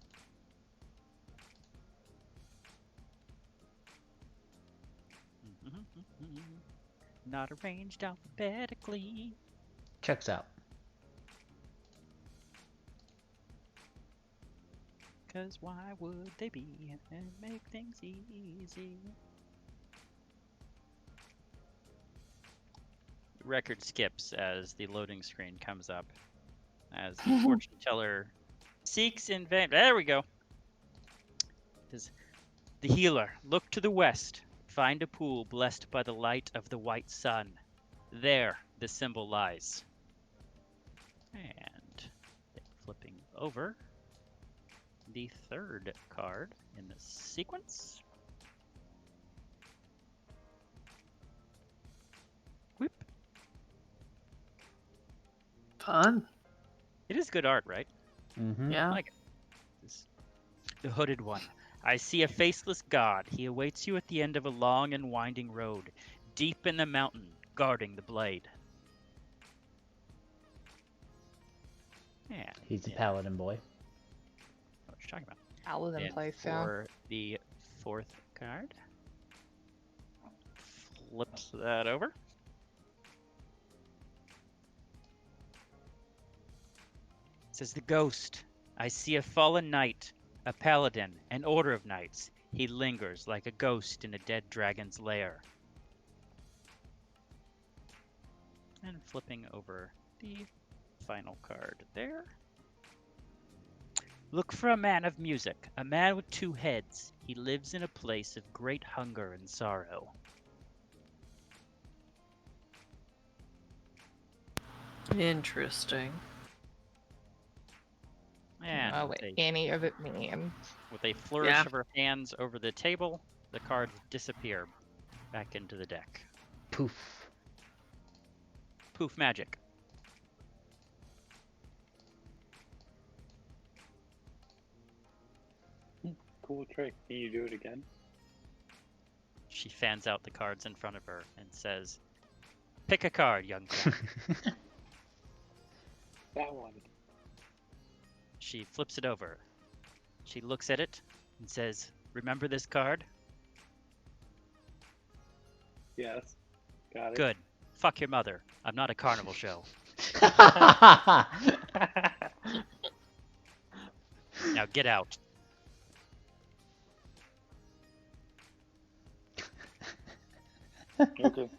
Not arranged alphabetically. Checks out. Cause why would they be and make things easy? The record skips as the loading screen comes up. As the fortune teller seeks in vain. There we go. Says, the healer, look to the west. Find a pool blessed by the light of the white sun. There the symbol lies. And flipping over the third card in the sequence. Whoop. Fun. It is good art, right? Mm-hmm. Yeah. I like it. The hooded one. I see a faceless god. He awaits you at the end of a long and winding road, deep in the mountain, guarding the blade. And He's a paladin boy. what you're talking about. Paladin And place, yeah. for the fourth card, flips that over. It says the ghost. I see a fallen knight, a paladin, an order of knights. He lingers like a ghost in a dead dragon's lair. And flipping over the final card there. Look for a man of music, a man with 2 heads. He lives in a place of great hunger and sorrow. Interesting. And Oh, what any of it means. with a flourish Yeah. of her hands over the table, the cards disappear back into the deck. Poof. Poof magic. Cool trick. Can you do it again? She fans out the cards in front of her and says, "Pick a card, young chap." That one. She flips it over. She looks at it and says, "Remember this card? Yes. Got it. Good. Fuck your mother. I'm not a carnival show. Now get out." Okay.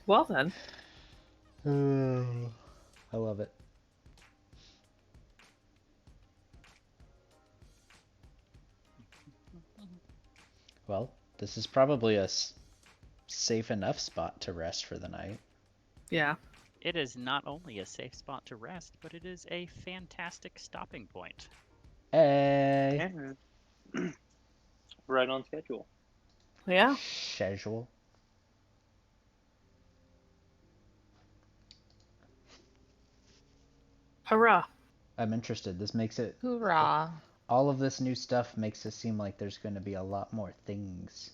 Well then. I love it. Well, this is probably a safe enough spot to rest for the night. Yeah. It is not only a safe spot to rest, but it is a fantastic stopping point. Hey! Right on schedule. Yeah. Schedule. Hurrah. I'm interested. This makes it... Hoorah. All of this new stuff makes it seem like there's going to be a lot more things.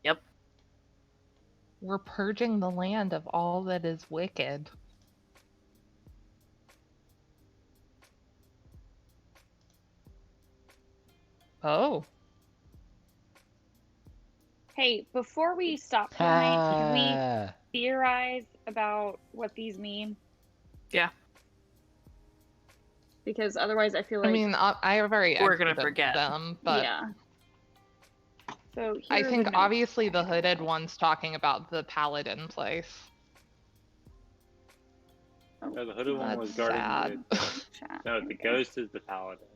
Yep. We're purging the land of all that is wicked. Oh. Hey, before we stop for the night, can we theorize about what these mean? Yeah. Because otherwise I feel like... I mean, I have already We're gonna exited forget. them, but yeah. So I here are think the notes. obviously the hooded one's talking about the paladin place. No, the hooded one was That's guarding sad. the... No, the ghost is the paladin.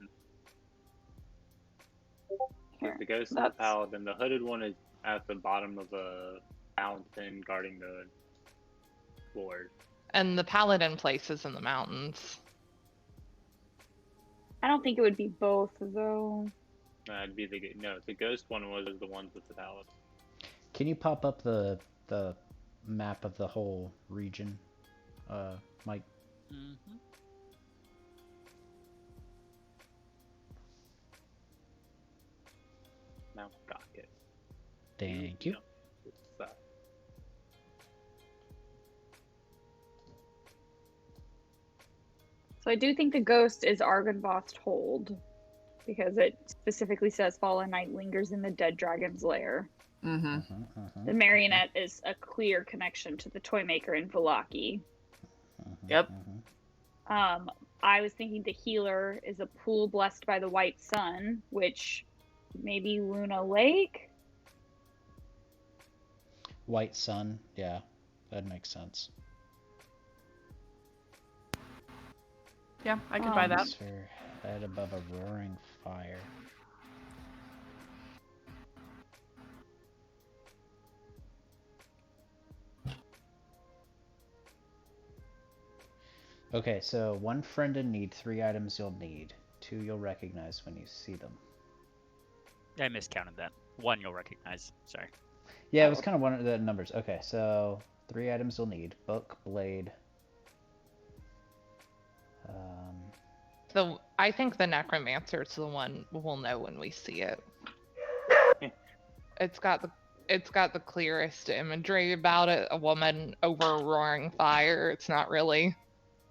Here, The ghost is the paladin. The hooded one is at the bottom of a fountain guarding the floor. And the paladin place is in the mountains. I don't think it would be both, though. It'd be the ghost one was the ones with the paladin. Can you pop up the map of the whole region, Mike? Mm-hmm. Mount Gocket. Thank you. So I do think the ghost is Argynvost Hold, because it specifically says Fallen Knight lingers in the dead dragon's lair. Mm-hmm. The marionette is a clear connection to the Toymaker in Vallaki. Yep. I was thinking the healer is a pool blessed by the white sun, which maybe Luna Lake? White sun, yeah, that makes sense. Yeah, I could buy that. Atmosphere, head above a roaring fire. Okay, so 1 friend in need, 3 items you'll need. 2 you'll recognize when you see them. I miscounted that. 1 you'll recognize. Sorry. Yeah, it was kind of one of the numbers. Okay, so 3 items you'll need. Book, blade. So I think the necromancer is the one we'll know when we see it. It's got the clearest imagery about it. A woman over a roaring fire. It's not really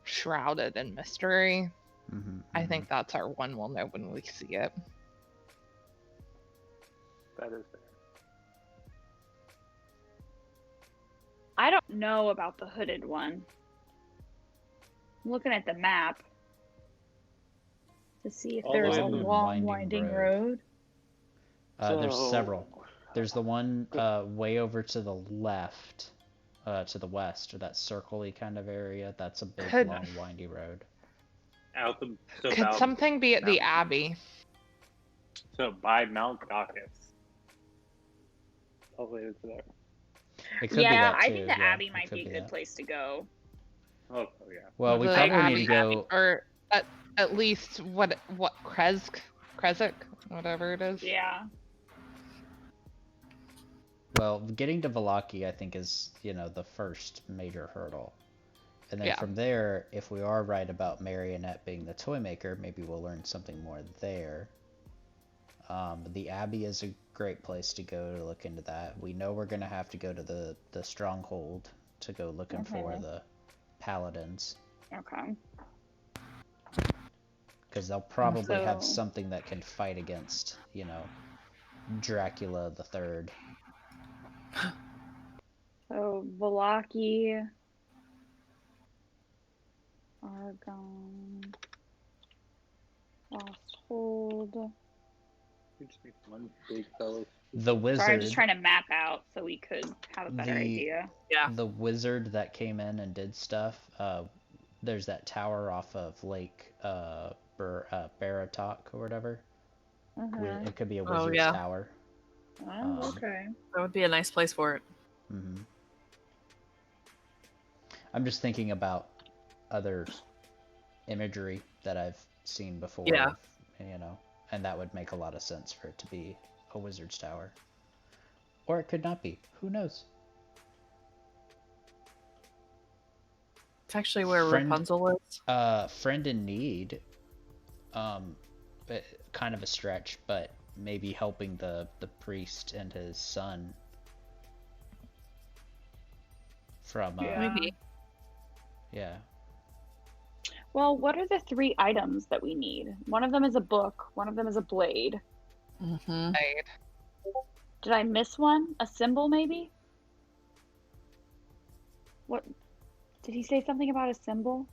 shrouded in mystery. I think that's our one we'll know when we see it. That is fair. I don't know about the hooded one. I'm looking at the map to see if All there's the a way to long winding road. There's several. There's the one way over to the left, to the west, or that circle-y kind of area. That's a big, long, windy road. Could something be at the Abbey? So by Mount Gocket. Hopefully it's there. It could be Yeah, that I too, think the yeah, Abbey it might could be a good that. place to go. Oh yeah. Well, we The probably need to Abbey, go. or at least what Krezk, whatever it is. Yeah. Well, getting to Vallaki, I think, is, the first major hurdle. And then from there, if we are right about Marionette being the Toymaker, maybe we'll learn something more there. The Abbey is a great place to go to look into that. We know we're going to have to go to the Stronghold to go looking for the Paladins. Okay. Because they'll probably have So- something that can fight against, Dracula the Third. So Vallaki, Argon, Lost Hold. Just make one big fellow. The wizard. Sorry, I'm just trying to map out so we could have a better idea. Yeah. The wizard that came in and did stuff. There's that tower off of Lake Baratok or whatever. It could be a Oh, wizard's yeah. tower. Oh, okay. That would be a nice place for it. Hmm. I'm just thinking about other imagery that I've seen before. Yeah. You know, and that would make a lot of sense for it to be a wizard's tower. Or it could not be. Who knows? It's actually where Friend- Rapunzel is. Friend in need. Kind of a stretch, but maybe helping the priest and his son from Maybe. yeah. Well, what are the 3 items that we need? One of them is a book. One of them is a blade. Mm-hmm. Right. Did I miss one? A symbol, maybe? What? Did he say something about a symbol?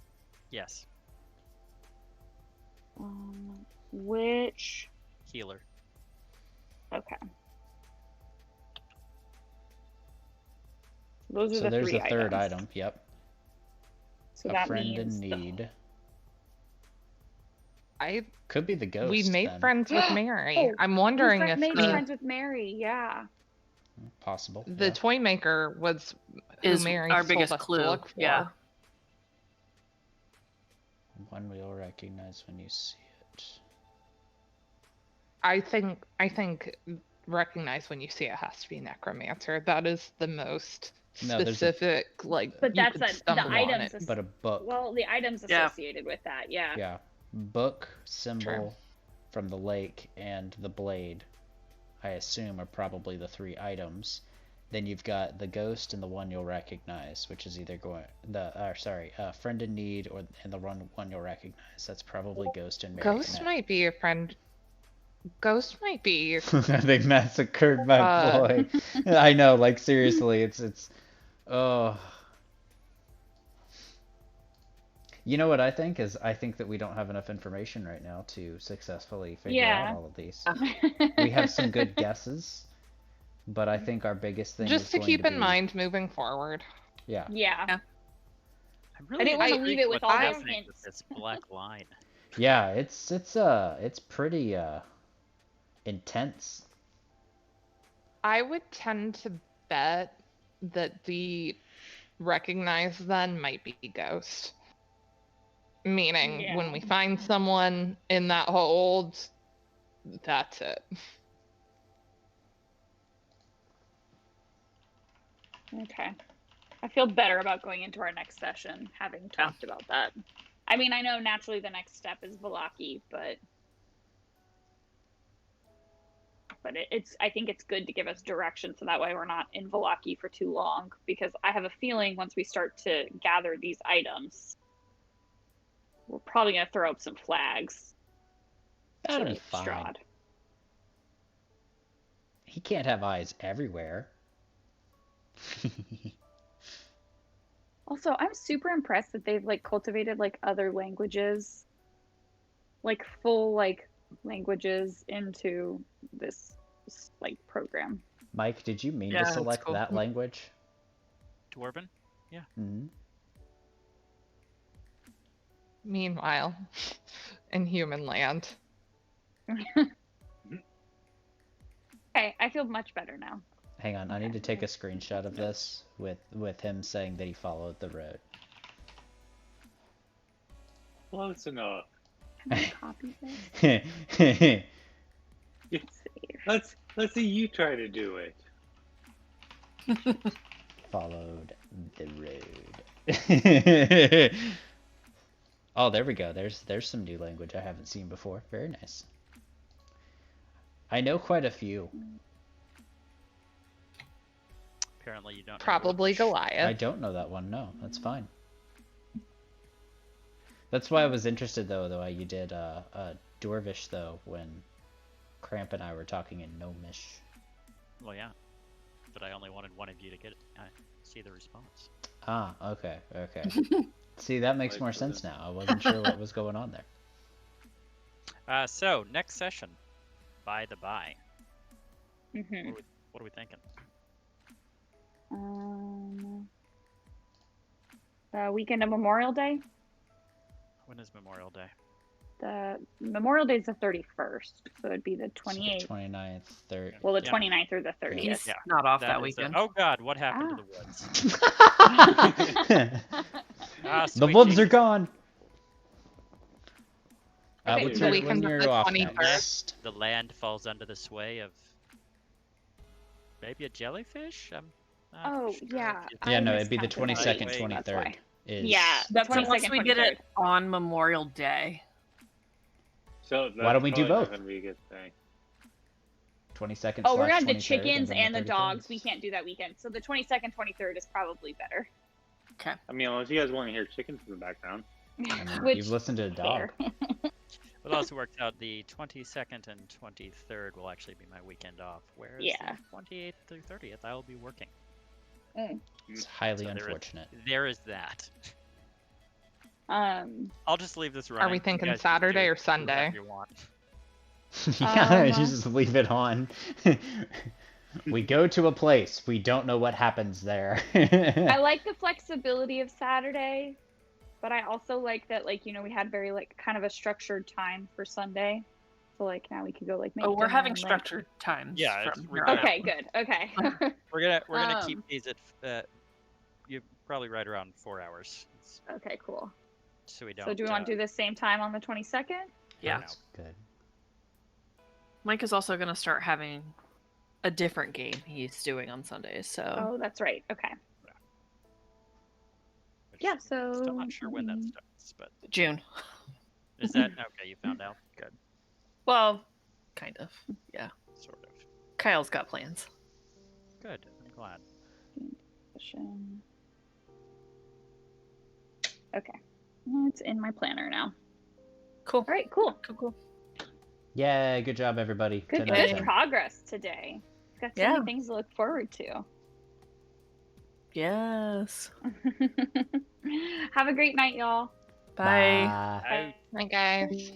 Yes. Which? Healer. Okay. Those are So the there's 3 the third items. item. Yep. So A that friend means in need. Could be the ghost. We made then. friends with Mary. Oh, I'm wondering we if made the, friends with Mary. Yeah. Possible. the yeah. toy maker was who Is Mary our told biggest us to clue. look for. Yeah. One we'll recognize when you see it. I think recognize when you see it has to be necromancer. That is the most No, there's a- specific, like, But you that's could the stumble on items. it. But a book. Well, the items Yeah. associated with that. Yeah. Yeah. Book, symbol from the lake, and the blade, I assume, are probably the 3 items. Then you've got the ghost and the one you'll recognize, which is either friend in need and the one you'll recognize. That's probably ghost and Mary. Ghost might be a friend. Ghost might be. They massacred my boy. I know, like seriously, it's oh. You know what I think is I think that we don't have enough information right now to successfully figure out all of these. We have some good guesses, but I think our biggest thing Just is to going keep in be- mind moving forward. Yeah. Yeah. I'm really didn't wanna intrigued leave it with what's all those happening hints. with this black line. Yeah, it's pretty intense. I would tend to bet that the recognize then might be ghost. Meaning, when we find someone in that hold, that's it. Okay. I feel better about going into our next session, having talked about that. I mean, I know naturally the next step is Velaki, but I think it's good to give us direction so that way we're not in Velaki for too long, because I have a feeling once we start to gather these items, we're probably going to throw up some flags. That'll to be fine. Strahd. He can't have eyes everywhere. Also, I'm super impressed that they've like cultivated like other languages, like full like languages into this like program. Mike, did you mean Yeah, to that's select cool. that language? Dwarven? Yeah. Mm-hmm. Meanwhile, in human land. Okay, I feel much better now. Hang on, I need to take a screenshot of this with him saying that he followed the road. Close enough. Can I copy this? Let's see you try to do it. Followed the road. Oh, there we go. There's some new language I haven't seen before. Very nice. I know quite a few. Apparently you don't know Probably which. Goliath. I don't know that one. No, that's fine. That's why I was interested though you did Dwarvish though when Cramp and I were talking in Gnomish. Well, yeah. But I only wanted one of you to get see the response. Ah, okay. See, that makes more sense now. I wasn't sure what was going on there. So next session, by the by. Mm-hmm. What are we thinking? The weekend of Memorial Day, When is Memorial Day? The Memorial Day is the 31st, so it'd be the 28th. 29th, 30th. Well, the Yeah. 29th or the 30th. He's Yeah, not off that is weekend. oh God, what happened to the woods? Ah, The sweet woods are Jesus. gone. Okay, what's so your- we when can do you're the off 21st. next? The land falls under the sway of maybe a jellyfish. I'm not Oh, sure yeah. if Yeah, I no, it'd be the miscounted the 22nd, dates, 23rd. that's why. Is... Yeah, That's the once 22nd, we did it 23rd. on Memorial Day. So Why don't we do that's probably not both? gonna be a good thing. 22nd. Oh, we're slash gonna have the 23rd, chickens then and the 31st. dogs. We can't do that weekend. So the 22nd, 23rd is probably better. I mean, unless you guys want to hear chickens in the background. I mean, Which, you've listened to a dog. fair. It also works out the 22nd and 23rd will actually be my weekend off, whereas Yeah. the 28th through 30th I will be working. It's highly So there is- unfortunate. There is that. Um, I'll just leave this running. Are we You thinking guys can Saturday do or whatever Sunday? you want. Yeah, you just leave it on. We go to a place. We don't know what happens there. I like the flexibility of Saturday, but I also like that, like, you know, we had very, like, kind of a structured time for Sunday. So, like, now we could go, like, make Oh, we're dinner having and, like- structured times. Yeah, from it's here on out. Okay, good. Okay. We're gonna keep Um, these at you probably right around 4 hours, Okay, cool. so we don't. So do we want to do the same time on the 22nd? Yeah. That's good. Mike is also going to start having a different game he's doing on Sundays. So Oh, that's right. Okay. which Yeah, so... Still not sure when that starts, but June. is that okay? You found out. Good, Well, kind of. Yeah. sort of. Kyle's got plans. Good. I'm glad. Okay. It's in my planner now. Cool. All right, cool. Cool. Yeah, good job, everybody. Good, 10 out of good 10. progress today. We've got so Yeah. many things to look forward to. Yes. Have a great night, y'all. Bye. Bye. I Hi guys.